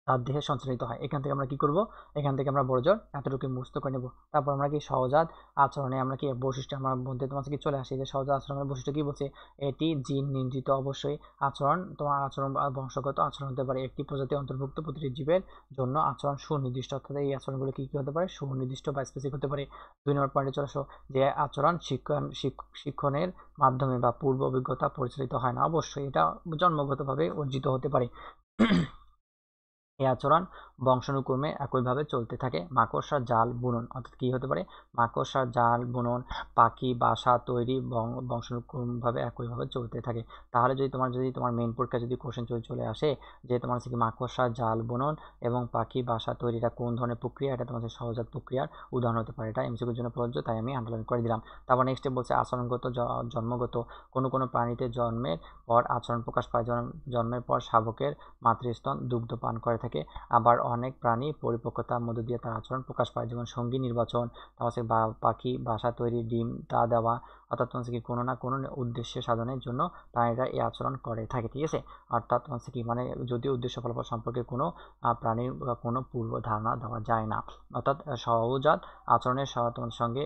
তার দেহে সঞ্চালিত হয়। এখান থেকে আমরা কি করব, এখান থেকে আমরা বড়জোর এতটুকু মুখস্থ করে নেব। তারপর আমরা কি সহজাত আচরণে আমরা কি বৈশিষ্ট্য আমার মধ্যে তোমার কি চলে আসে, যে সহজাত আচরণের বৈশিষ্ট্য কি বলছে, এটি জিন নির্দিষ্ট অবশ্যই আচরণ, তোমার আচরণ বংশগত আচরণ হতে পারে। একটি প্রজাতি অন্তর্ভুক্ত প্রতিটি জীবের জন্য আচরণ সুনির্দিষ্ট, অর্থাৎ এই আচরণগুলো কি কি হতে পারে, সুনির্দিষ্ট বা স্পেসিফিক হতে পারে। 2 নম্বর পয়েন্টে চলে আসো, যে আচরণ শিক্ষণের মাধ্যমে বা পূর্ব অভিজ্ঞতা পরিচালিত হয় না, অবশ্যই এটা জন্মগতভাবে অর্জিত হতে পারে। এই আচরণ বংশানুক্রমে একইভাবে চলতে থাকে। মাকড়সার জাল বুনন, অর্থাৎ কি হতে পারে, মাকড়সার জাল বুনন, পাখি বাসা তৈরি বংশানুক্রমভাবে একইভাবে চলতে থাকে। তাহলে যদি তোমার মেইন পরীক্ষা যদি কোশ্চেন চলে আসে যে তোমার হচ্ছে কি মাকড়সার জাল বুনন এবং পাখি বাসা তৈরিটা কোন ধরনের প্রক্রিয়া, এটা তোমার সহজাত প্রক্রিয়ার উদাহরণ হতে পারে। এটা এমসিকিউর জন্য প্রযোজ্য, তাই আমি আন্ডারলাইন করে দিলাম। তারপর নেক্সটে বলছে আচরণগত জন্মগত, কোনো প্রাণীতে জন্মের পর আচরণ প্রকাশ পায়। জন্মের পর শাবকের মাতৃস্তন দুগ্ধ পান করে থাকে। আবার অনেক প্রাণী পরিপক্কতার মধ্য দিয়ে তার আচরণ প্রকাশ পায়, যেমন সঙ্গী নির্বাচন, তারপর হচ্ছে পাখি বাসা তৈরি, ডিম তা দেওয়া, অর্থাৎ হচ্ছে কি কোনো না কোনো উদ্দেশ্য সাধনের জন্য প্রাণীরা এই আচরণ করে থাকে, ঠিক আছে। অর্থাৎ হচ্ছে কি মানে যদিও উদ্দেশ্য ফলাফল সম্পর্কে কোনো প্রাণীর কোনো পূর্ব ধারণা দেওয়া যায় না। অর্থাৎ সহজাত আচরণের তোমার সঙ্গে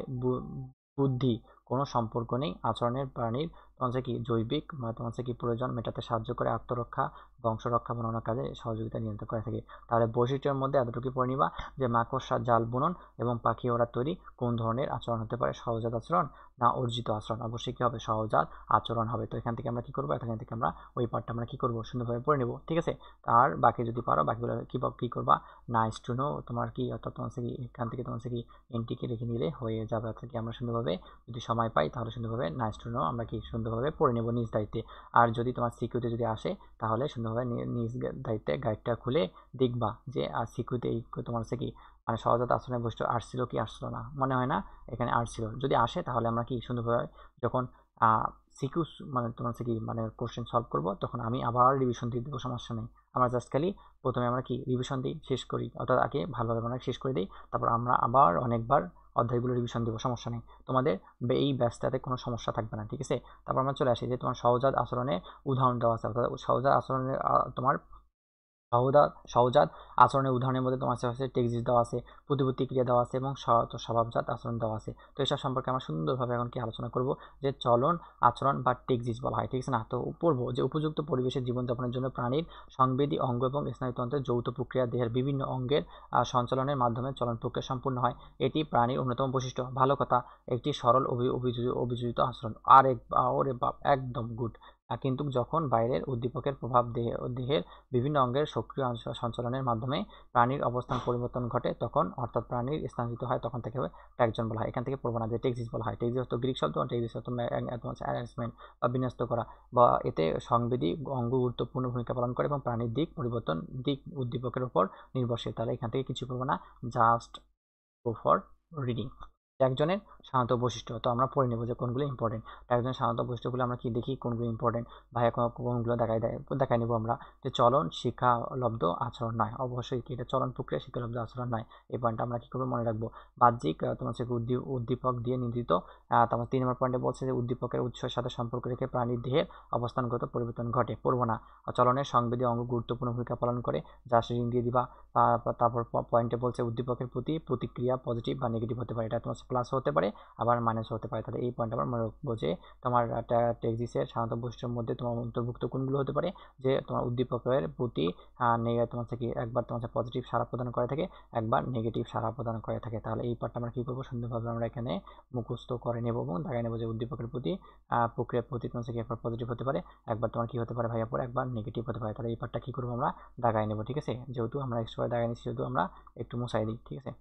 বুদ্ধি কোনো সম্পর্ক নেই। আচরণের প্রাণীর তোমার কি জৈবিক তোমার কি প্রয়োজন মেটাতে সাহায্য করে, আত্মরক্ষা বংশরক্ষা বানানোর কাজে সহযোগিতা নিয়ন্ত্রণ করে থাকে। তাহলে বৈশিষ্ট্যের মধ্যে এতটুকু পড়ে নিবা যে মাকড়সার জাল বুনন এবং পাখি ওড়া তৈরি কোন ধরনের আচরণ হতে পারে, সহজাত আচরণ না অর্জিত আচরণ, অবশ্যই কি হবে, সহজাত আচরণ হবে। তো এখান থেকে আমরা কি করবো, এখান থেকে আমরা ওই পার্টটা আমরা কি করবো, সুন্দরভাবে পড়ে নেবো, ঠিক আছে। আর বাকি যদি পারো বাকিগুলো কি করবা, নাইস টু নো তোমার কি, অর্থাৎ তোমার কি এখান থেকে তোমার কি এনটিকে রেখে নিলে হয়ে যাবে। অর্থাৎ কি আমরা সুন্দরভাবে যদি সময় পাই তাহলে সুন্দরভাবে নাইস টু নো আমরা কি সুন্দরভাবে পড়ে নেবো নিজ দায়িত্বে। আর যদি তোমার সিকিউতে যদি আসে তাহলে সুন্দরভাবে নিজ দায়িত্বে গাইডটা খুলে দেখবা যে সিকিউতে এই তোমার হচ্ছে কি মানে সহজাত আচরণের বৈশিষ্ট্য আসছিল কি আসছিল না, মনে হয় না এখানে আসছিল। যদি আসে তাহলে আমরা কি সুন্দরভাবে যখন সিকিউ মানে তোমার হচ্ছে কি মানে কোশ্চেন সলভ করবো তখন আমি আবার রিভিশন দিয়ে দেবো, সমস্যা নেই। আমরা জাস্ট খালি প্রথমে আমরা কি রিভিশন দিই, শেষ করি, অর্থাৎ আগে ভালোভাবে আমরা শেষ করে দিই, তারপর আমরা আবার অনেকবার অধ্যায়গুলো রিভিশন দেবো, সমস্যা নেই। তোমাদের এই ব্যাচটাতে কোনো সমস্যা থাকবে না, ঠিক আছে। তারপর আমরা চলে আসি যে তোমার সহজাত আচরণের উদাহরণ দেওয়া আছে, অর্থাৎ সহজাত আচরণের তোমার সহজাত আচরণের উদাহরণের মধ্যে তোমার হচ্ছে টেক্সট দেওয়া আছে, প্রতিপত্তি ক্রিয়া দেওয়া আছে এবং স্বভাবজাত আচরণ দেওয়া আছে। তো এসব সম্পর্কে আমরা সুন্দরভাবে এখন কি আলোচনা করব, যে চলন আচরণ বা টেক্সট বলা হয়, ঠিক আছে না। তো পড়বো যে উপযুক্ত পরিবেশে জীবনযাপনের জন্য প্রাণীর সংবেদী অঙ্গ এবং স্নায়ুতন্ত্রের যৌথ প্রক্রিয়া দেহের বিভিন্ন অঙ্গের সঞ্চালনের মাধ্যমে চলন প্রক্রিয়া সম্পূর্ণ হয়। এটি প্রাণীর অন্যতম বৈশিষ্ট্য। ভালো কথা, একটি সরল অভিযোজিত আচরণ। ওরে বাপ, একদম গুড। কিন্তু যখন বাইরের উদ্দীপকের প্রভাব দেহের বিভিন্ন অঙ্গের সক্রিয় সঞ্চালনের মাধ্যমে প্রাণীর অবস্থান পরিবর্তন ঘটে তখন, অর্থাৎ প্রাণীর স্থানান্তরিত হয়, তখন থেকে ট্যাক্সন বলা হয়। এখান থেকে পড়বো না যে টেক্সিস বলা হয়। টেক্সিস তো গ্রিক শব্দ, টেক্সিস অর্থ অ্যারেঞ্জমেন্ট বা বিন্যস্ত করা, বা এতে সংবেদী অঙ্গ গুরুত্বপূর্ণ ভূমিকা পালন করে এবং প্রাণীর দিক উদ্দীপকের উপর নির্ভরশীল। তাহলে এখান থেকে কিছু পড়বো না, জাস্ট গো ফর রিডিং। একজনের সাধারণত বৈশিষ্ট্য, তো আমরা পড়ে নেবো যে কোনগুলো ইম্পর্টেন্ট। একজনের সাধারণত বৈশিষ্ট্যগুলো আমরা কি দেখি কোনগুলো ইম্পর্টেন্ট, ভাইয়া কোনগুলো দেখাই নেবো আমরা। যে চলন শিক্ষালব্ধ আচরণ নয়, অবশ্যই কি এটা চলন প্রক্রিয়া শিক্ষালব্ধ আচরণ নয়, এই পয়েন্টটা আমরা কি করবো মনে রাখবো। বাহ্যিক তোমার হচ্ছে উদ্দীপক দিয়ে নির্দিত। তোমার 3 নম্বর পয়েন্টে বলছে যে উদ্দীপকের উৎসের সাথে সম্পর্ক রেখে প্রাণীর দেহের অবস্থানগত পরিবর্তন ঘটে, পড়বো না। চলনের সংবেদী অঙ্গ গুরুত্বপূর্ণ ভূমিকা পালন করে, যা রিং দিয়ে দিবা। তারপর পয়েন্টে বলছে উদ্দীপকের প্রতি প্রতিক্রিয়া পজিটিভ বা নেগেটিভ হতে পারে, এটা তোমার প্লাস হতে পারে আবার মাইনাস হতে পারে। তাহলে এই পয়েন্ট আবার মনে রাখবো যে তোমার টেক্সিসের সাধারণত বৈশিষ্ট্যের মধ্যে তোমার অন্তর্ভুক্ত কোনগুলো হতে পারে, যে তোমার উদ্দীপকের প্রতি তোমার থেকে একবার তোমার পজিটিভ সাড়া প্রদান করে থাকে, একবার নেগেটিভ সাড়া প্রদান করে থাকে। তাহলে এই পার্টটা আমরা কি করবো, সুন্দরভাবে আমরা এখানে মুখস্থ করে নেবো এবং দাগাই নেবো যে উদ্দীপকের প্রতি প্রক্রিয়ার প্রতি তোমার থেকে একবার পজিটিভ হতে পারে, একবার তোমার কি হতে পারে ভাইয়া পরে একবার নেগেটিভ হতে পারে। তাহলে এই পার্টটা কি করবো আমরা দাগাই নেবো, ঠিক আছে। যেহেতু আমরা এক্সট্রা দাগাই নিচ্ছি, যেহেতু আমরা একটু মশাই দিই, ঠিক আছে,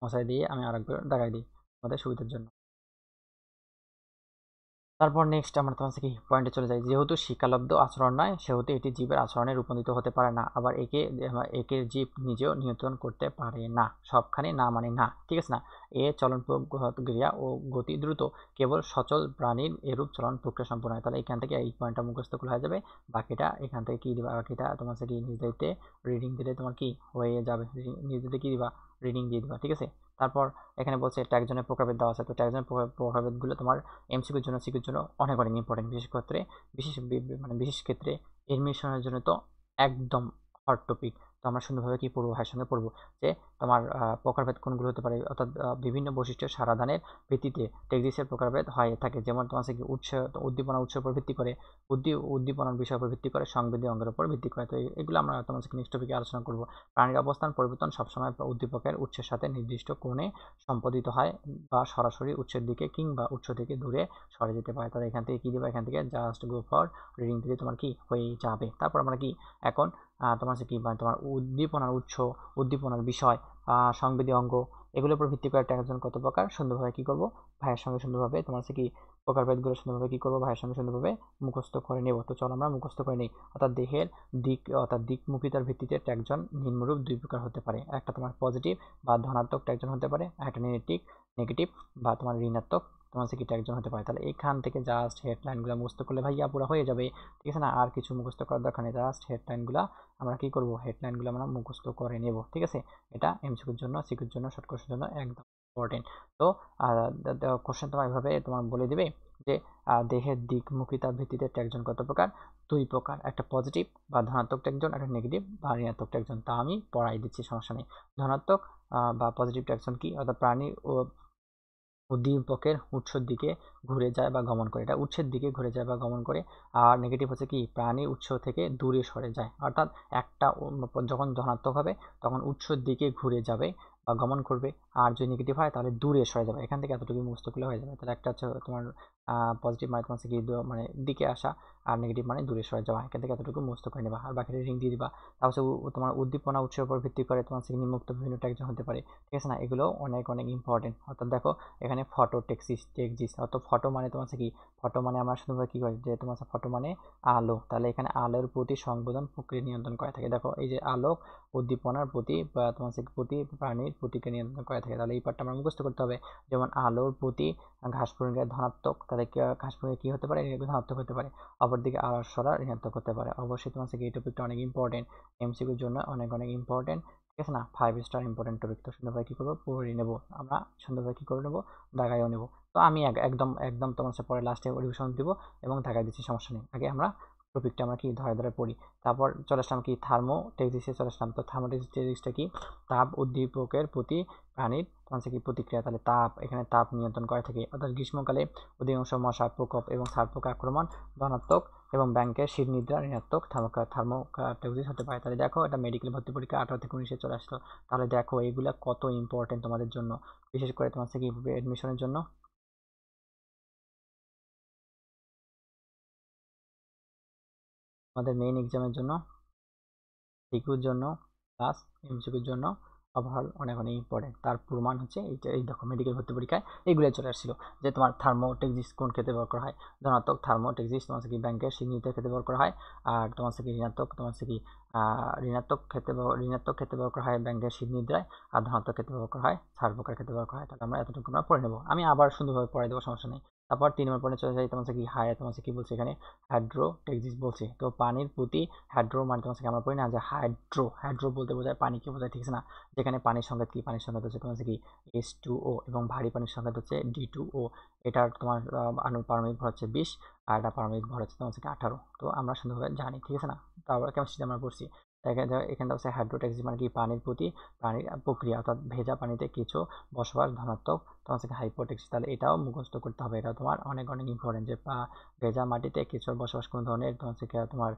মশাই দিয়ে আমি আরেকবার দাগাই দিই আমাদের সুবিধার জন্য। তারপর নেক্সট আমরা তোমার কি পয়েন্টে চলে যাই। যেহেতু শিকালব্ধ আচরণ নয়, সেহেতু এটি জীবের আচরণে রূপান্তরিত হতে পারে না। আবার একে জীব নিজেও নিয়ন্ত্রণ করতে পারে না। সবখানে না মানে না, ঠিক আছে না। চলন ক্রিয়া ও গতি দ্রুত, কেবল সচল প্রাণীর এরূপ চলন প্রক্রিয়া সম্পূর্ণ হয়। তাহলে এখান থেকে এই পয়েন্টটা মুখস্থ করলে হয়ে যাবে। বাকিটা এখান থেকে কি দিবা, বাকিটা তোমার কি নিজেতে রিডিং দিলে তোমার কি হয়ে যাবে, নিজেতে কি দিবা, রিডিং দিয়ে দিবা, ঠিক আছে। তারপর এখানে বলছে ট্যাগজনের প্রকারভেদ দেওয়া আছে। তো ট্যাগজনের প্রকারভেদগুলো তোমার এমসিকিউর জন্য, সিকিউর জন্য অনেক অনেক ইম্পর্টেন্ট। বিশেষ ক্ষেত্রে এডমিশনের জন্য তো একদম হট টপিক। তো আমরা সুন্দরভাবে কি পড়বো, ভাইয়ের সঙ্গে পড়বো যে তোমার প্রকারভেদ কোনগুলো হতে পারে, অর্থাৎ বিভিন্ন বৈশিষ্ট্য সারাদানের ভিত্তিতে টেক্সিসের প্রকারভেদ হয়ে থাকে। যেমন তোমার কি উদ্দীপনা উৎসের উপর ভিত্তি করে, উদ্দীপনার বিষয়ের উপর ভিত্তি করে, সংবেদী অঙ্গের উপর ভিত্তি করে। তো এগুলো আমরা তোমার নেক্সট টপিকে আলোচনা করবো। প্রাণীর অবস্থান পরিবর্তন সবসময় উদ্দীপকের উৎসের সাথে নির্দিষ্ট কোণে সম্পাদিত হয়, বা সরাসরি উৎসের দিকে কিংবা উৎস থেকে দূরে সরে যেতে পারে। তাহলে এখান থেকে কি দেবে, এখান থেকে জাস্ট গো ফর রিডিং দিলে তোমার কি হয়ে যাবে। তারপর আমরা কি এখন তোমার কি তোমার উদ্দীপনার উৎস, উদ্দীপনার বিষয়, সংবেদী অঙ্গ, এগুলোর উপর ভিত্তি করে ট্যাগজন কত প্রকার সুন্দরভাবে কি করব, ভাইয়ের সঙ্গে সুন্দরভাবে তোমার কি প্রকারভেদগুলো সুন্দরভাবে কি করবো, ভাইয়ের সঙ্গে সুন্দরভাবে মুখস্থ করে নেব। তো চলো আমরা মুখস্থ করে নিই। অর্থাৎ দেহের দিকমুখিতার ভিত্তিতে ট্যাগজন নিম্নরূপ দুই প্রকার হতে পারে। একটা তোমার পজিটিভ বা ধনাত্মক ট্যাগজন হতে পারে, একটা নেগেটিভ বা তোমার ঋণাত্মক তোমার কি ট্যাগজন হতে পারে। তাহলে এখান থেকে জাস্ট হেডলাইনগুলো মুখস্থ করলে ভাইয়া পুরো হয়ে যাবে, ঠিক আছে না। আর কিছু মুখস্থ করার দরকার নেই, জাস্ট হেডলাইনগুলো আমরা কি করব, হেডলাইনগুলো আমরা মুখস্থ করে নেব, ঠিক আছে। এটা এমসিকিউর জন্য, সিকিউর জন্য, শর্ট কোশ্চেনের জন্য একদম ইম্পর্টেন্ট। তো কোশ্চেন তোমার এভাবে তোমার বলে দিবে যে দেহের দিকমুখিতার ভিত্তিতে ট্যাগজন কত প্রকার, দুই প্রকার, একটা পজিটিভ বা ধনাত্মক ট্যাগজন, একটা নেগেটিভ বা ঋণাত্মক ট্যাগজন। তা আমি পড়াই দিচ্ছি, সমস্যা নেই। ধনাত্মক বা পজিটিভ ট্যাগজন কি, অর্থাৎ প্রাণী ও উদ্দীপকের উৎসের দিকে ঘুরে যায় বা গমন করে, এটা উৎসের দিকে ঘুরে যায় বা গমন করে। আর নেগেটিভ হচ্ছে কি, প্রাণী উৎস থেকে দূরে সরে যায়। অর্থাৎ একটা যখন ধনাত্মক হবে তখন উৎসের দিকে ঘুরে যাবে বা গমন করবে, আর যদি নেগেটিভ হয় তাহলে দূরে সরে যাবে। এখান থেকে এতটুকু মুখস্থ করলে হয়ে যাবে। তাহলে একটা হচ্ছে তোমার পজিটিভ মানে তোমার কি মানে দিকে আসা, আর নেগেটিভ মানে দূরে সরে যাওয়া। এখান থেকে এতটুকু মুখস্থ করে নেবা, আর বাকি রিডিং দিয়ে দিবা। তারপর তোমার উদ্দীপনা উৎসের উপর ভিত্তি করে তোমার নিম্নোক্ত বিভিন্ন ট্যাগজন হতে পারে, ঠিক আছে না। এগুলো অনেক অনেক ইম্পর্টেন্ট। অর্থাৎ দেখো এখানে ফটো টেক্সিস, অর্থাৎ ফটো মানে তোমার কি, ফটো মানে আমরা শুধু কি করি যে তোমার ফটো মানে আলো। তাহলে এখানে আলোর প্রতি সংবেদন প্রক্রিয়া নিয়ন্ত্রণ করে থাকে। দেখো এই যে আলোক উদ্দীপনার প্রতি বা তোমার প্রতি প্রাণীর প্রতিক্রিয়া নিয়ন্ত্রণ করে থাকে। তাহলে এই পার্টটা আমরা মুখস্থ করতে হবে। যেমন আলোর প্রতি ঘাসফড়িঙ্গের ধনাত্মক, তাহলে ঘাসফড়িঙ্গে কি হতে পারে, ধনাত্মক হতে পারে। অপরদিকে আলোর সরা ঋণাত্মক হতে পারে। অবশ্যই তোমার এই টপিকটা অনেক ইম্পর্টেন্ট, এমসিকিউর জন্য অনেক অনেক ইম্পর্টেন্ট, ঠিক আছে না। 5 স্টার ইম্পর্টেন্ট টপিক। তো সুন্দরভাবে কি করবো, পড়ে নেবো আমরা, সুন্দরভাবে কি করে নেবো, দাগাইও নেবো। তো আমি একদম একদম তোমার সাথে পরে লাস্টে রিভিশন দিব এবং দাগাই দিচ্ছি, সমস্যা নেই। আগে আমরা টপিকটা আমরা কি ধরে ধরে পড়ি। তারপর চলে আসলাম কি থার্মোটেক্সিসে চলে আসলাম। তো থার্মোটেক্সিসটা কি, তাপ উদ্দীপকের প্রতি প্রাণীর তোমার কি প্রতিক্রিয়া। তাহলে তাপ, এখানে তাপ নিয়ন্ত্রণ করে থাকে। অর্থাৎ গ্রীষ্মকালে অধিকাংশ মশা প্রকোপ এবং সার্পক আক্রমণ ধনাত্মক, এবং ব্যাংকের শীত নিদ্রা ঋণাত্মক থার্মোটেক্সিস হতে পারে। তাহলে দেখো এটা মেডিকেল ভর্তি পরীক্ষা 18 থেকে 19 চলে আসলো। তাহলে দেখো এইগুলা কত ইম্পর্টেন্ট তোমাদের জন্য, বিশেষ করে তোমার কি এডমিশনের জন্য, আমাদের মেইন এক্সামের জন্য, সিকিউর জন্য, প্লাস এমসিকিউর জন্য ওভারঅল অনেক অনেক ইম্পর্টেন্ট। তার প্রমাণ হচ্ছে এইটা, এই দেখো মেডিকেল ভর্তি পরীক্ষায় এইগুলোই চলে আসছিল যে তোমার থার্মোটেক্সিস কোন ক্ষেত্রে ব্যবহার করা হয়। ধনাত্মক থার্মোটেক্সিস তোমার কি ব্যাংকের সিগনিতে ক্ষেত্রে ব্যবহার করা হয়। আর তোমার কি ঋণাত্মক তোমার কি ঋণাত্মক ক্ষেত্রে ব্যবহার করা হয় ব্যাংকের সিগনিদ্রায়। আর ধনাত্মক ক্ষেত্রে ব্যবহার করা হয় সার্ভোকার ক্ষেত্রে ব্যবহার করা হয়। তাহলে আমরা এতটুকু আমরা পড়ে নেবো, আমি আবার সুন্দরভাবে পড়ে দেবো, সমস্যা নেই। তারপর 3 নম্বর পয়েন্টে চলে যাই। তোমার কি তোমার কি বলছে এখানে, হাইড্রোটেক্সিস বলছে। তো পানির প্রতি হাইড্রো মানে তোমার আমরা পড়ি না যে হাইড্রো বলতে বোঝায় পানিকে বোঝায়, ঠিক আছে না। যেখানে পানির সংকেত কি, পানির সংকেত হচ্ছে তোমার কি H2O, এবং ভারী পানির সংকেত হচ্ছে D2O। এটার তোমার পারমাণবিক ভর হচ্ছে 20, আর এটা পারমাণবিক ভর হচ্ছে তোমার 18। তো আমরা সুন্দরভাবে জানি, ঠিক আছে না। তারপর কেমিস্ট্রিতে আমরা পড়ছি। এখানটা হচ্ছে হাইড্রোটেক্সিস মানে কি, পানির প্রতি প্রাণীর প্রক্রিয়া। অর্থাৎ ভেজা পানিতে কিছু বসবাস ধনাত্মক তোমার হচ্ছে হাইপোটেক্সিস। তাহলে এটাও মুখস্থ করতে হবে, এটা তোমার অনেক অনেক ইম্পর্টেন্ট যে ভেজা মাটিতে কিছু বসবাস কোন ধরনের তোমার হচ্ছে তোমার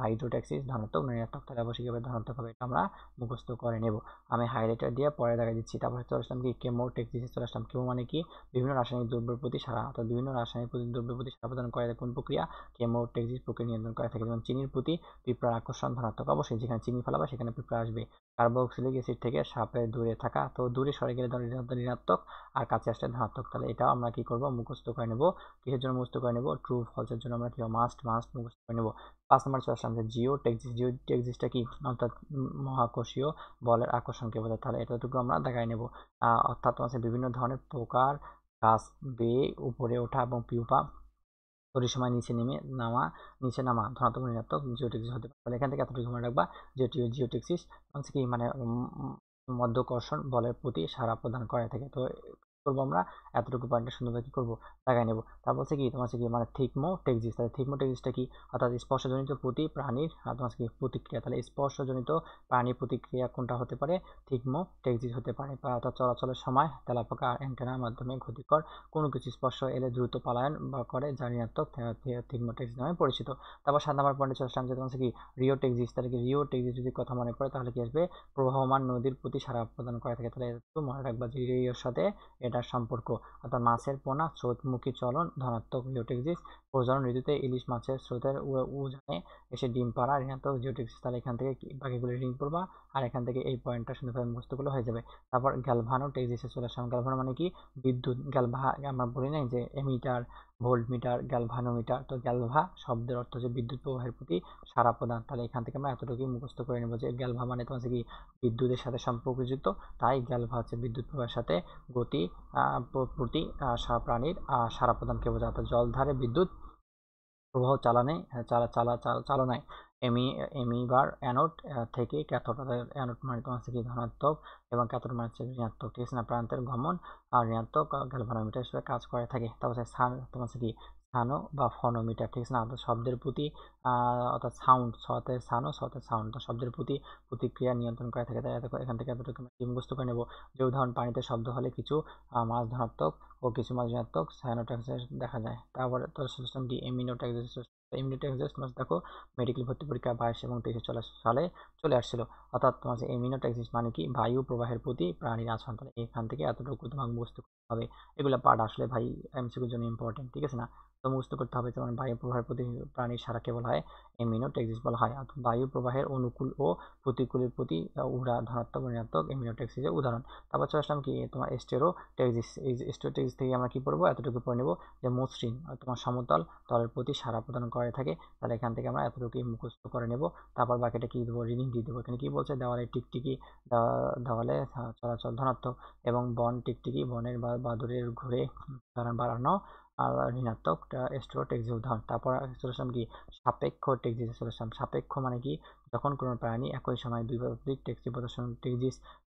হাইড্রোটেক্সিস ধনাত্মক ঋণাত্মক। তাহলে অবশ্যই কীভাবে ধনাত্মক হবে এটা আমরা মুখস্থ করে নেব। আমি হাইলাইটার দিয়ে পরে দেখা দিচ্ছি। তারপরে চলে আসলাম কি কেমোটেক্সিসে চলে আসলাম। কেমো মানে কি, বিভিন্ন রাসায়নিক দ্রব্যের প্রতি সারা, অর্থাৎ বিভিন্ন রাসায়নিক দ্রব্যের প্রতি সারা প্রদান করে কোন প্রক্রিয়া, কেমোটেক্সিস প্রক্রিয়া নিয়ন্ত্রণ করে থাকে। যেমন চিনির প্রতি পিঁপড়ার আকর্ষণ ধনাত্মক, অবশ্যই যেখানে চিনি ফেলাবে সেখানে পিঁপড়া আসবে। কার্বক্সিলিক অ্যাসিড থেকে সাপের দূরে থাকা, তো দূরে সরে গেলে ঋণাত্মক আর কাছে আসলে ধনাত্মক। তাহলে এটাও আমরা কি করব, মুখস্থ করে নেব। কিসের জন্য মুখস্থ করে নেব, ট্রু ফলসের জন্য আমরা কি মাস্ট মুখস্থ করে নেব। 5 নম্বর চলে আসলাম যে জিওটেক্সিসটা কি, অর্থাৎ মহাকর্ষীয় বলের আকর্ষণকে বোঝায়। তাহলে এতটুকু আমরা দেখাই নেব। অর্থাৎ তোমার বিভিন্ন ধরনের প্রকার, গাছ বেয়ে উপরে ওঠা এবং পিউপা তড়িৎ সময় নিচে নামা ধনাত্মক ঋণাত্মক জিওটেক্সিস হতে পারে। তাহলে এখান থেকে এতটুকু মনে রাখবা যে জিওটেক্সিস হচ্ছে কি মানে মধ্যাকর্ষণ বলের প্রতি সাড়া প্রদান করে থাকে। তো করবো আমরা এতটুকু পয়েন্টটা সুন্দরভাবে কি করবো, লাগাই নেব। তারপর হচ্ছে কি তোমার হচ্ছে কি মানে থিকমোটেক্সিস। তাহলে থিকমোটেক্সিসটা কি, অর্থাৎ স্পর্শজনিত প্রতি প্রাণীর তোমার কি প্রতিক্রিয়া। তাহলে স্পর্শজনিত প্রাণীর প্রতিক্রিয়া কোনটা হতে পারে, থিকমোটেক্সিস হতে পারে। বা অর্থাৎ চলাচলের সময় তেলাপোকা অ্যান্টেনার মাধ্যমে ক্ষতিকর কোনো কিছু স্পর্শ এলে দ্রুত পলায়ন বা করে, যা ঋণাত্মক থিকমোটেক্সিস নামে পরিচিত। তারপর 7 নম্বর পয়েন্টে চলে আসলাম যে তোমার হচ্ছে কি রিওটেক্সিস। তাহলে কি রিওটেক্সিস যদি কথা মনে পড়ে তাহলে কি আসবে, প্রবাহমান নদীর প্রতি সাড়া প্রদান করে থাকে। তাহলে একটু মনে রাখবা যে রিওর সাথে এটার সম্পর্ক। অর্থাৎ মাছের পোনা স্রোতমুখী চলন ধনাত্মক রিওটেক্সিস। প্রজনন ঋতুতে ইলিশ মাছের স্রোতের উজানে এসে ডিম পাড়া ঋণাত্মক জিওটেক্সিস। তাহলে এখান থেকে বাকিগুলো রিডিং করবা আর এখান থেকে এই পয়েন্টটা সুন্দরভাবে মুখস্থ করলে হয়ে যাবে। তারপর গ্যালভানোটেক্সিসে চলে আসলাম। গ্যালভানো মানে কি, বিদ্যুৎ। আমরা বলি নাই যে এমিটার, ভোল্টমিটার, গ্যালভানোমিটার। তো গ্যালভা শব্দের অর্থ হচ্ছে বিদ্যুৎ প্রবাহের প্রতি সাড়া প্রদান। তাহলে এখান থেকে আমরা এতটুকুই মুখস্থ করে নেব যে গ্যালভা মানে তোমার হচ্ছে কি বিদ্যুতের সাথে সম্পর্কযুক্ত, তাই গ্যালভা হচ্ছে বিদ্যুৎ প্রবাহের সাথে গতি প্রতি প্রাণীর সাড়া প্রদানকে বোঝায়। অর্থাৎ জলধারে বিদ্যুৎ প্রবাহ চালনায় এমি এমিবার অ্যানোড থেকে ক্যাথোড। অ্যানোড মানে তোমার হচ্ছে কি ধনাত্মক এবং ক্যাথোড মানে হচ্ছে ঋণাত্মক, ঠিক আছে না। প্রান্তের গমন আর ঋণাত্মক গ্যালভানোমিটার হিসেবে কাজ করে থাকে। তারপর তোমার হচ্ছে কি স্থানো বা ফনোমিটার, ঠিক আছে না। অর্থাৎ শব্দের প্রতি অর্থাৎ সাউন্ড, সাউন্ড তো শব্দের প্রতি প্রতিক্রিয়া নিয়ন্ত্রণ করে থাকে। তাই এখান থেকে এতটুকু মুখস্থ করে নেব যে উদাহরণ, পানিতে শব্দ হলে কিছু মাছ ধনাত্মক ও কিছু মাছ ঋণাত্মক সায়ানোটেক্সিস দেখা যায়। তারপরে তো সিস্টেম ডি এমিনোটেক্সিস। এমিনোটেক্সিস দেখো মেডিকেল ভর্তি পরীক্ষা 22 এবং 23 সালে চলে আসছিল। অর্থাৎ তোমার এমিনোটেক্সিস মানে কি, বায়ু প্রবাহের প্রতি প্রাণীর আচরণ। তাহলে এখান থেকে এতটুকু তোমাকে মুখস্থ করতে হবে। এগুলো পার্ট আসলে ভাই এমসিকিউর জন্য ইম্পর্টেন্ট, ঠিক আছে না। তো মুখস্থ করতে হবে যেমন বায়ু প্রবাহের প্রতি প্রাণীর সারাকে বলা হয় এমিনোটেক্সিস বলা হয়। অর্থাৎ বায়ু প্রবাহের অনুকূল ও প্রতিকূলের প্রতি উড়া ধনাত্মক ঋণাত্মক এমিনোটেক্সিসের উদাহরণ। তারপর চলে আসলাম কি তোমার স্টেরোটেক্সিস। এই স্টেরোটেক্সিস থেকে আমরা কি পড়বো, এতটুকু পড়ে নেবো যে মসৃণ তোমার সমতল তলের প্রতি সাড়া প্রদান করে থাকে। তাহলে এখান থেকে আমরা এতটুকুই মুখস্থ করে নেব। তারপর বাকিটা কি দেবো, রিডিং দিয়ে দেবো। এখানে কি বলছে, দেওয়ালে টিকটিকি দেওয়ালে চলাচল ধনাত্মক এবং টিকটিকি বনের বা বাদুড়ের ঘুরে বাড়ানো আর ঋণাত্মক স্টেরোটেক্সিস উদাহরণ। তারপর চলে আসলাম কি সাপেক্ষ টেক্সিসে চলে আসলাম। সাপেক্ষ মানে কি, যখন কোনো প্রাণী একই সময় দুই বাহ্যিক টেক্সিস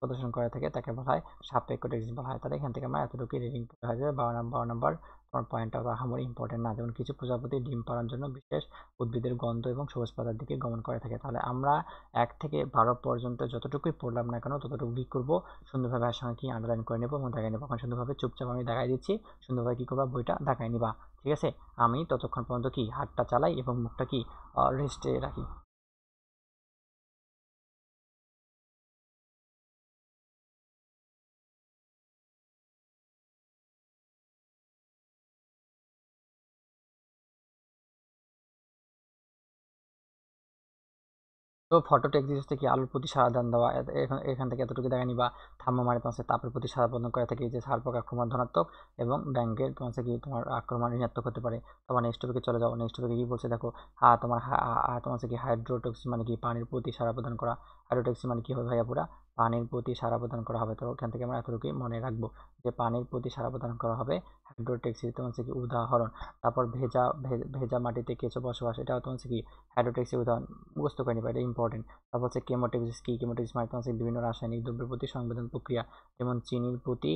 প্রদর্শন করে থাকে তাকে বলা হয় সাপেক্ষ টেক্সিস বলা হয়। তাহলে এখান থেকে আমরা এতটুকু রিডিং পড়ে হয়ে যাবে। 12 নম্বর তোমার পয়েন্টটা আহামরি ইম্পর্টেন্ট না। যেমন কিছু প্রজাপতি ডিম পাড়ার জন্য বিশেষ উদ্ভিদের গন্ধ এবং সবুজ পাতার দিকে গমন করে থাকে। তাহলে আমরা 1 থেকে 12 পর্যন্ত যতটুকুই পড়লাম না কেন ততটুকু কি করবো, সুন্দরভাবে এর সঙ্গে কি আন্ডারলাইন করে নেবো এবং দেখাই নেবো। এখন সুন্দরভাবে চুপচাপ আমি দেখাই দিচ্ছি, সুন্দরভাবে কি করবা, বইটা দেখাই নিবা, ঠিক আছে। আমি ততক্ষণ পর্যন্ত কি হাতটা চালাই এবং মুখটা কি রেস্টে রাখি। তো ফটোটেক্সিস হচ্ছে কি আলোর প্রতি সাড়া দান দেওয়া। এখান এখান থেকে এতটুকু দেখা নিবা। থার্মো মানে তোমার হচ্ছে তাপের প্রতি সাড়া প্রদান করে থাকে, যে সার্পক আক্রমণ ধনাত্মক এবং ব্যাঙ্গের তোমার হচ্ছে কি তোমার আক্রমণ ঋণাত্মক হতে পারে। তোমার নেক্সট টপিকে চলে যাও। নেক্সট টপিকে কি বলছে দেখো, তোমার হচ্ছে কি হাইড্রোটক্সি মানে কি পানির প্রতি সাড়া প্রদান করা। হাইড্রোটক্সি মানে কি হবে ভাইয়া, পুরা পানির প্রতি সাড়া প্রদান করা হবে। তো ওখান থেকে আমরা এতটুকুই মনে রাখবো যে পানির প্রতি সাড়া প্রদান করা হবে হাইড্রোটক্সি তোমার হচ্ছে কি উদাহরণ। তারপর ভেজা মাটিতে কেঁচো বসবাস, এটাও তোমার হচ্ছে কি হাইড্রোটক্সি উদাহরণ, মুখস্থ করে নিবা, এটা ইম্পর্টেন্ট। তারপর হচ্ছে কেমোটেক্সিস কি, কেমোটেক্সিস মানে হচ্ছে বিভিন্ন রাসায়নিক দ্রব্যের প্রতি সংবেদন প্রক্রিয়া। যেমন চিনির প্রতি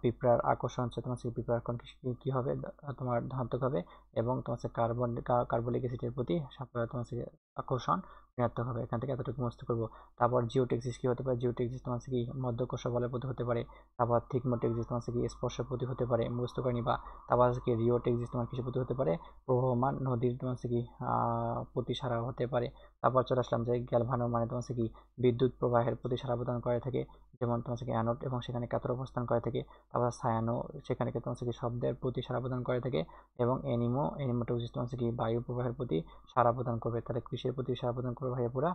পিঁপড়ার আকর্ষণ হচ্ছে তোমার হচ্ছে পিঁপড়ার আকর্ষণ কি হবে, তোমার ধনাত্মক হবে। এবং তোমার হচ্ছে কার্বলিক অ্যাসিডের প্রতি তোমার হচ্ছে আকর্ষণ ঋণাত্মক হবে। এখান থেকে এতটুকু মুখস্থ করবো। তারপর জিওটেক্সিস কি হতে পারে, জিওটেক্সিস তোমার হচ্ছে কি মধ্যকোষ বলের প্রতি হতে পারে। তারপর থিকমোটেক্সিস তোমার হচ্ছে কি স্পর্শের প্রতি হতে পারে, মুখস্থ করে নিবা। তারপর হচ্ছে কি রিওটেক্সিস তোমার কিছু প্রতি হতে পারে, প্রবহমান নদীর তোমার হচ্ছে কি প্রতি সারা হতে পারে। তারপর চলে আসলাম যে গ্যালভানো মানে তোমার হচ্ছে কি বিদ্যুৎ প্রবাহের প্রতি সাড়া প্রদান করে থাকে। যেমন তোমার হচ্ছে কি অ্যানোড এবং সেখানে ক্যাথোড অবস্থান করে থাকে। তারপর সায়ানো সেখানে তোমার হচ্ছে কি শব্দের প্রতি সাড়া প্রদান করে থাকে। এবং এনিমোটোক্সিস তোমার হচ্ছে কি বায়ু প্রবাহের প্রতি সাড়া প্রদান করবে। তাহলে কৃষির প্রতি সাড়া প্রদান করবে ভাইয়া পুরা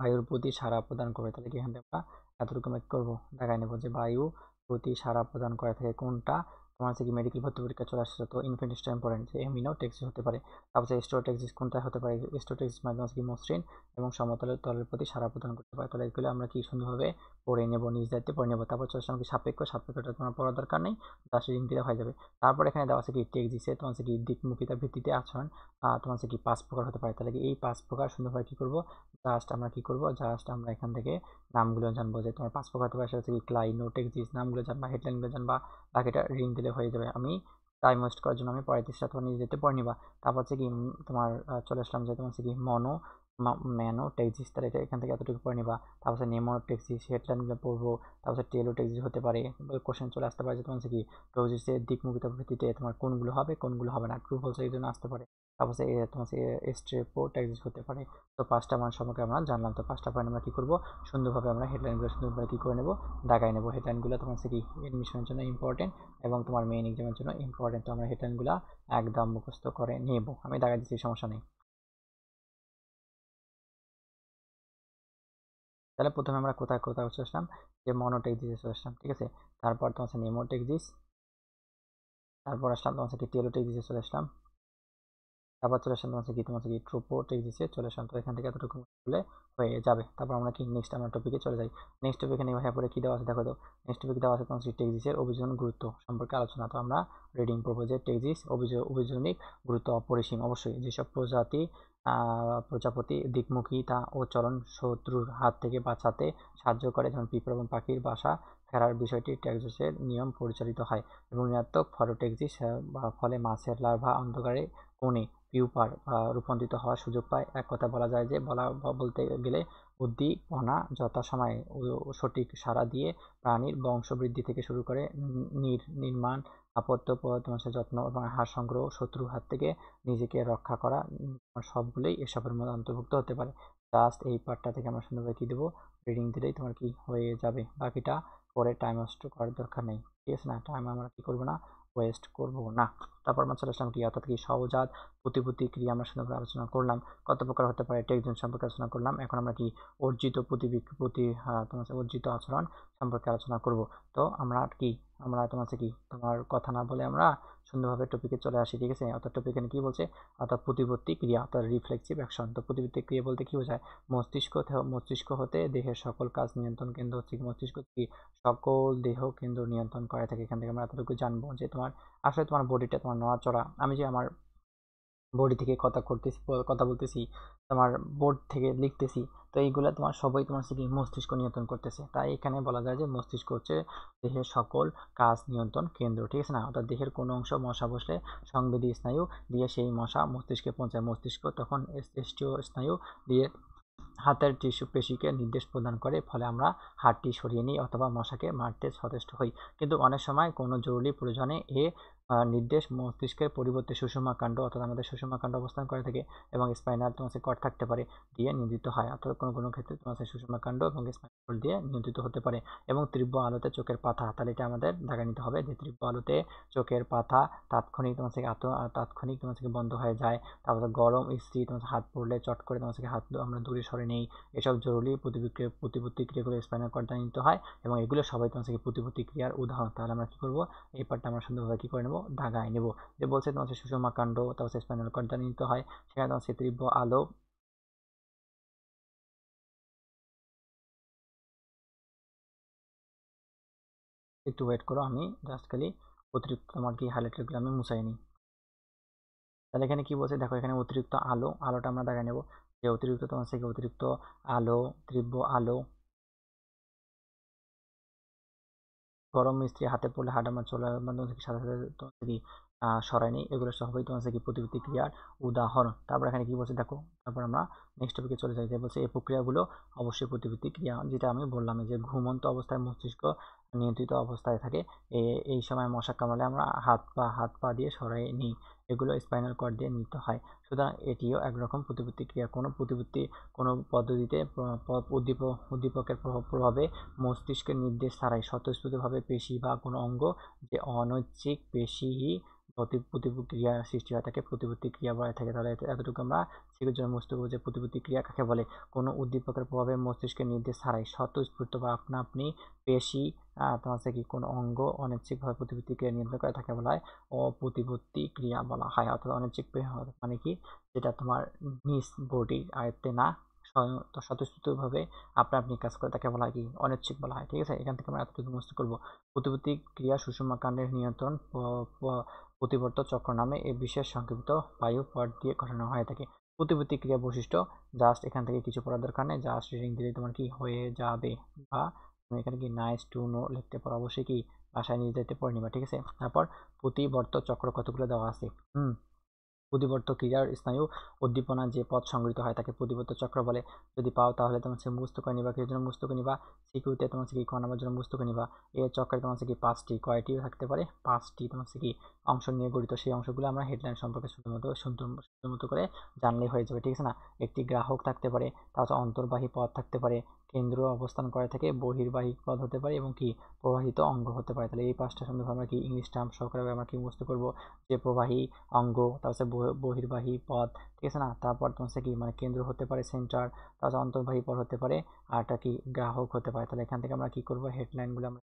বায়ুর প্রতি সাড়া প্রদান করে। তাহলে কি এখান থেকে আমরা এতটুকু আমরা কি করবো, দেখাই নেবো যে বায়ু প্রতি সাড়া প্রদান করে থাকে কোনটা। তোমার হচ্ছে কি মেডিকেল ভর্তি পরীক্ষা চলে আসছে, তো ইনফিনিটিভটা ইম্পর্টেন্ট, যে এমিনোটেক্সিস হতে পারে। তারপর স্টোটেক্সিস কোনটা হতে পারে, স্টোটেক্সিস মানে হচ্ছে কি মসৃণ এবং সমতলের তলের প্রতি সাড়া প্রদান করতে পারে। তাহলে এগুলো আমরা কি সুন্দরভাবে পড়ে নেব, নিজ দায়িত্বে পড়ে নেবো। তারপর চলে আসলাম কি সাপেক্ষটা তোমার পড়ার দরকার নেই, জাস্ট রিডিং দিলে হয়ে যাবে। তারপর এখানে দেওয়া আছে কি টেক্সিসে তোমার হচ্ছে কি দিকমুখিতার ভিত্তিতে আচরণ তোমার হচ্ছে কি 5 প্রকার হতে পারে। তাহলে কি এই 5 প্রকার সুন্দরভাবে কি করব, জাস্ট আমরা কি করব, জাস্ট আমরা এখান থেকে নামগুলো জানবো যে তোমার 5 প্রকার হতে পারে। সেটা হচ্ছে কি ক্লাইনোটেক্সিস, নামগুলো জানবা, হেডলাইনগুলো জানবা, বাকিটা রিডিং দিলে হয়ে যাবে। আমি টাইম ওয়েস্ট করার জন্য আমি পড়াইতেছি, তোমার নিজে যেতে পড়ে নিবা। তারপর হচ্ছে কি তোমার চলে আসলাম যে তোমার হচ্ছে কি ম্যানোটেক্সিস, তাহলে এটা এখান থেকে এতটুকু পড়ে নিবা। তারপর হচ্ছে নেমোটেক্সিস, হেডলাইনগুলো পড়বো। তারপর হচ্ছে টেলোটেক্সিস হতে পারে, কোশ্চেন চলে আসতে পারে যে তোমার হচ্ছে কি টেক্সিসের দিকমুখিতার ভিত্তিতে তোমার কোনগুলো হবে কোনগুলো হবে না, ট্রু ফলস এই জন্য আসতে পারে। তারপর হচ্ছে তোমার হচ্ছে স্ট্রেপোটেক্সিস হতে পারে। তো 5টা মান সম্পর্কে আমরা জানলাম। তো 5টা পয়েন্ট আমরা কি করবো, সুন্দরভাবে আমরা হেডলাইনগুলো সুন্দরভাবে কি করে নেবো, দাগাই নেবো। হেডলাইনগুলো তোমার হচ্ছে কি এডমিশনের জন্য ইম্পর্টেন্ট এবং তোমার মেইন এক্সামের জন্য ইম্পর্টেন্ট। তো আমরা হেডলাইনগুলো একদম মুখস্থ করে নেব, আমি দাগাই দিচ্ছি, সমস্যা নেই। তাহলে প্রথমে আমরা কোথায় কোথায় চলে আসলাম, যে মনোটেক্সিসে চলে আসলাম, ঠিক আছে। তারপর তোমার হচ্ছে নেমোটেক্সিস, তারপর আসলাম তোমার হচ্ছে কি টেলোটেক্সিসে চলে আসলাম, তারপর চলে আসলাম তোমার হচ্ছে কি ট্রোপোটেক্সিসে চলে আসলাম। তো এখান থেকে এতটুকু বলে হয়ে যাবে। তারপর আমরা কি নেক্সট আমরা টপিকে চলে যাই। নেক্সট টপিকে নিয়ে ভাইয়া পরে কি দেওয়া আছে দেখো। তো নেক্সট টপিক দেওয়া আছে তোমার হচ্ছে টেক্সিসের অভিযোজন গুরুত্ব সম্পর্কে আলোচনা। তো আমরা রিডিং পড়বো যে টেক্সিস অভিযোজনিক গুরুত্ব অপরিসীম। অবশ্যই যেসব প্রজাপতি দিকমুখিতা ও চলন শত্রুর হাত থেকে বাঁচাতে সাহায্য করে, যেমন পিঁপড়া এবং পাখির বাসা ফেরার বিষয়টি টেক্সিসের নিয়ম পরিচালিত হয়। এবং ঋণাত্মক ফটোটেক্সিস ফলে মাছের লার্ভা অন্ধকারে কোণে পিউপার রূপান্তরিত হওয়ার সুযোগ পায়। এক কথা বলা যায় যে বলতে গেলে উদ্দীপনা যথাসময়ে সঠিক সাড়া দিয়ে প্রাণীর বংশবৃদ্ধি থেকে শুরু করে নির্মাণ, আপত্য তোমার যত্ন এবং আহার সংগ্রহ, শত্রুর হাত থেকে নিজেকে রক্ষা করা, সবগুলোই এসবের মধ্যে অন্তর্ভুক্ত হতে পারে। জাস্ট এই পার্টটা থেকে আমরা সুন্দরভাবে কি দেবো, রিডিং দিলেই তোমার কি হয়ে যাবে। বাকিটা পরে টাইম ওয়েস্ট করার দরকার নেই, ঠিক আছে না, টাইম আমরা কি করবো না, ওয়েস্ট করবো না। তারপর আমরা চলে আসলাম কি, অর্থাৎ কি সহজাত প্রতিপত্তি ক্রিয়া আমরা সুন্দরভাবে আলোচনা করলাম, কত প্রকার হতে পারে টেকজন সম্পর্কে আলোচনা করলাম। এখন আমরা কি অর্জিত তোমার অর্জিত আচরণ সম্পর্কে আলোচনা করব। তো আমরা কি, আমরা তোমার কি তোমার কথা না বলে আমরা সুন্দরভাবে টপিকে চলে আসি, ঠিক আছে। অর্থাৎ টপিক কি বলছে, অর্থাৎ প্রতিপত্তি ক্রিয়া অর্থাৎ রিফ্লেক্সিভ অ্যাকশন। তো প্রতিপত্তি ক্রিয়া বলতে কি বোঝায়, মস্তিষ্ক হতে দেহের সকল কাজ নিয়ন্ত্রণ কেন্দ্র হচ্ছে কি মস্তিষ্ক, কি সকল দেহ কেন্দ্র নিয়ন্ত্রণ করে থাকে। এখান থেকে আমরা এতটুকু জানবো যে তোমার আসলে তোমার বডিটা তোমার নড়াচড়া, আমি যে আমার বডি থেকে কথা বলতেছি, তোমার বোর্ড থেকে লিখতেছি, তো এইগুলো তোমার সবই তোমার হচ্ছে কি মস্তিষ্ক নিয়ন্ত্রণ করতেছে। তাই এখানে বলা যায় যে মস্তিষ্ক হচ্ছে দেহের সকল কাজ নিয়ন্ত্রণ কেন্দ্র, ঠিক আছে না। অর্থাৎ দেহের কোনো অংশ মশা বসলে সংবেদী স্নায়ু দিয়ে সেই মশা মস্তিষ্কে পৌঁছায়। মস্তিষ্ক তখন স্নায়ু দিয়ে হাতের টিস্যু পেশিকে নির্দেশ প্রদান করে, ফলে আমরা হাতটি সরিয়ে নিই অথবা মশাকে মারতে সচেষ্ট হই। কিন্তু অনেক সময় কোনো জরুরি প্রয়োজনে এ নির্দেশ মস্তিষ্কের পরিবর্তে সুষুম্না কাণ্ড অর্থাৎ আমাদের সুষুম্না কাণ্ড অবস্থান করে থাকে এবং স্পাইনাল তোমার কর্ড থাকতে পারে দিয়ে নিয়ন্ত্রিত হয়। অর্থাৎ কোনো কোনো ক্ষেত্রে তোমার সুষুম্না কাণ্ড এবং স্পাইনাল কর্ড দিয়ে নিয়ন্ত্রিত হতে পারে। এবং তীব্র আলোতে চোখের পাতা, তাহলে এটা আমাদের দেখা নিতে হবে যে তীব্র আলোতে চোখের পাতা তাৎক্ষণিক তোমার বন্ধ হয়ে যায়। তারপরে গরম ইস্ত্রি তোমার হাত পড়লে চট করে তোমার হাত আমরা দূরে সরে নেই। এসব জরুরি প্রতিক্রিয়াগুলো স্পাইনাল কর্ড দ্বারা নিতে হয় এবং এগুলো সবাই তোমার প্রতিক্রিয়ার উদাহরণ। তাহলে আমরা কি করব, এই পার্টটা আমরা সুন্দরভাবে কি করে নেব, দাগায় নেব। যে বলছে তোমার সুষুম্না কাণ্ড তারপর স্পাইনাল কর্ড দ্বারা নিতে হয়, সেখানে তোমার তীব্র আলো, একটু ওয়েট করো, আমি জাস্ট খালি অতিরিক্ত তোমার কি হাইলাইটারগুলো আমি মুছাই নিই। তাহলে এখানে কি বলছে দেখো, এখানে অতিরিক্ত আলোটা আমরা দাগায় নেব। যে অতিরিক্ত তোমার অতিরিক্ত আলো, তীব্র আলো, গরম মিস্ত্রি হাতে পড়লে হাট আমার চলার মাধ্যমে থেকে সাথে সাথে তোমার কি সরায়নি, এগুলো সবই তোমার কি প্রতিবৃত্তি ক্রিয়ার উদাহরণ। তারপর এখানে কি বলছে দেখো, তারপর আমরা নেক্সট টপিকে চলে যাই। যে বলছে এই প্রক্রিয়াগুলো অবশ্যই প্রতিবৃত্তি ক্রিয়া, যেটা আমি বললাম যে ঘুমন্ত অবস্থায় মস্তিষ্ক নিয়ন্ত্রিত অবস্থায় থাকে। এই সময় মশা কামড়ালে আমরা হাত পা দিয়ে সরাই নিই, এগুলো স্পাইনাল কর্ড দিয়ে নিতে হয়। সুতরাং এটিও একরকম প্রতিবৃত্তি ক্রিয়া। কোনো পদ্ধতিতে উদ্দীপকের প্রভাবে মস্তিষ্কের নির্দেশ ছাড়াই স্বতঃস্ফূর্তভাবে পেশি বা কোনো অঙ্গ যে অনৈচ্ছিক পেশি প্রতিক্রিয়া সৃষ্টি হয়ে থাকে, প্রতিবর্তী ক্রিয়া বলা থাকে। তাহলে এতটুকু আমরা শিখার জন্য বুঝতে পারবো যে প্রতিবর্তী ক্রিয়া কাকে বলে। কোনো উদ্দীপকের প্রভাবে মস্তিষ্কের নির্দেশ ছাড়াই স্বতঃস্ফূর্ত বা আপনা আপনি পেশি তোমার হচ্ছে কি কোনো অঙ্গ অনিচ্ছাকৃতভাবে প্রতিবর্তী ক্রিয়া নিয়ন্ত্রণ করে থাকে বলা হয় অপ্রতিবর্তী ক্রিয়া বলা হয়। অর্থাৎ অনিচ্ছাকৃত মানে কি, যেটা তোমার নিজ বডির আয়ত্তে না স্বতঃস্ফূর্তভাবে আপনা আপনি কাজ করে তাকে বলা হয় কি অনিচ্ছুক বলা হয়। ঠিক আছে, এখান থেকে আমরা এতটুকু মুক্ত করবো। প্রতিবর্তী ক্রিয়া সুষম কাণ্ডের নিয়ন্ত্রণ প্রতিবর্ত চক্র নামে এই বিশেষ সংক্ষিপ্ত বায়ু পথ দিয়ে ঘটানো হয়ে থাকে। প্রতিবর্তী ক্রিয়া বৈশিষ্ট্য জাস্ট এখান থেকে কিছু পড়ার দরকার নেই, জাস্ট রিডিং দিলে তোমার কি হয়ে যাবে। বা তুমি এখানে কি নাইস টু নো লিখতে পারো, অবশ্যই কি বাসায় নিজে যেতে পড়ে নিবা। ঠিক আছে, তারপর প্রতিবর্ত চক্র কতগুলো দেওয়া আছে। প্রতিবর্ত ক্রিয়ার স্নায়ু উদ্দীপনা যে পথ সংগৃহীত হয় তাকে প্রতিবর্ত চক্র বলে। যদি পাও তাহলে তোমার হচ্ছে মুখস্থ করে নিবা, কিসের জন্য মুখস্থ করে নিবা, সিকিউতে তোমার হচ্ছে কি ক নাম্বার জন্য মুখস্থ করে নিবা। এই চক্রে তোমার হচ্ছে কি 5টি, কয়টি থাকতে পারে 5টি তোমার হচ্ছে কি অংশ নিয়ে গঠিত। সেই অংশগুলো আমরা হেডলাইন সম্পর্কে শুধুমাত্র করে জানলেই হয়ে যাবে। ঠিক আছে না, একটি গ্রাহক থাকতে পারে, তাছাড়া অন্তর্বাহী পথ থাকতে পারে, কেন্দ্র অবস্থান করে থাকে, বহির্বাহী পদ হতে পারে এবং কি প্রবাহিত অঙ্গ হতে পারে। তাহলে এই 5টা সম্বন্ধে আমরা কি ইংলিশ টার্ম সহকারে আমরা কি মুখস্থ করবো, যে প্রবাহী অঙ্গ, তারপর বহির্বাহী পথ। ঠিক আছে না, তারপর তোমার কি মানে কেন্দ্র হতে পারে সেন্টার, তারপর অন্তর্বাহী পথ হতে পারে, আরটা কি গ্রাহক হতে পারে। তাহলে এখান থেকে আমরা কি করবো, হেডলাইনগুলো আমরা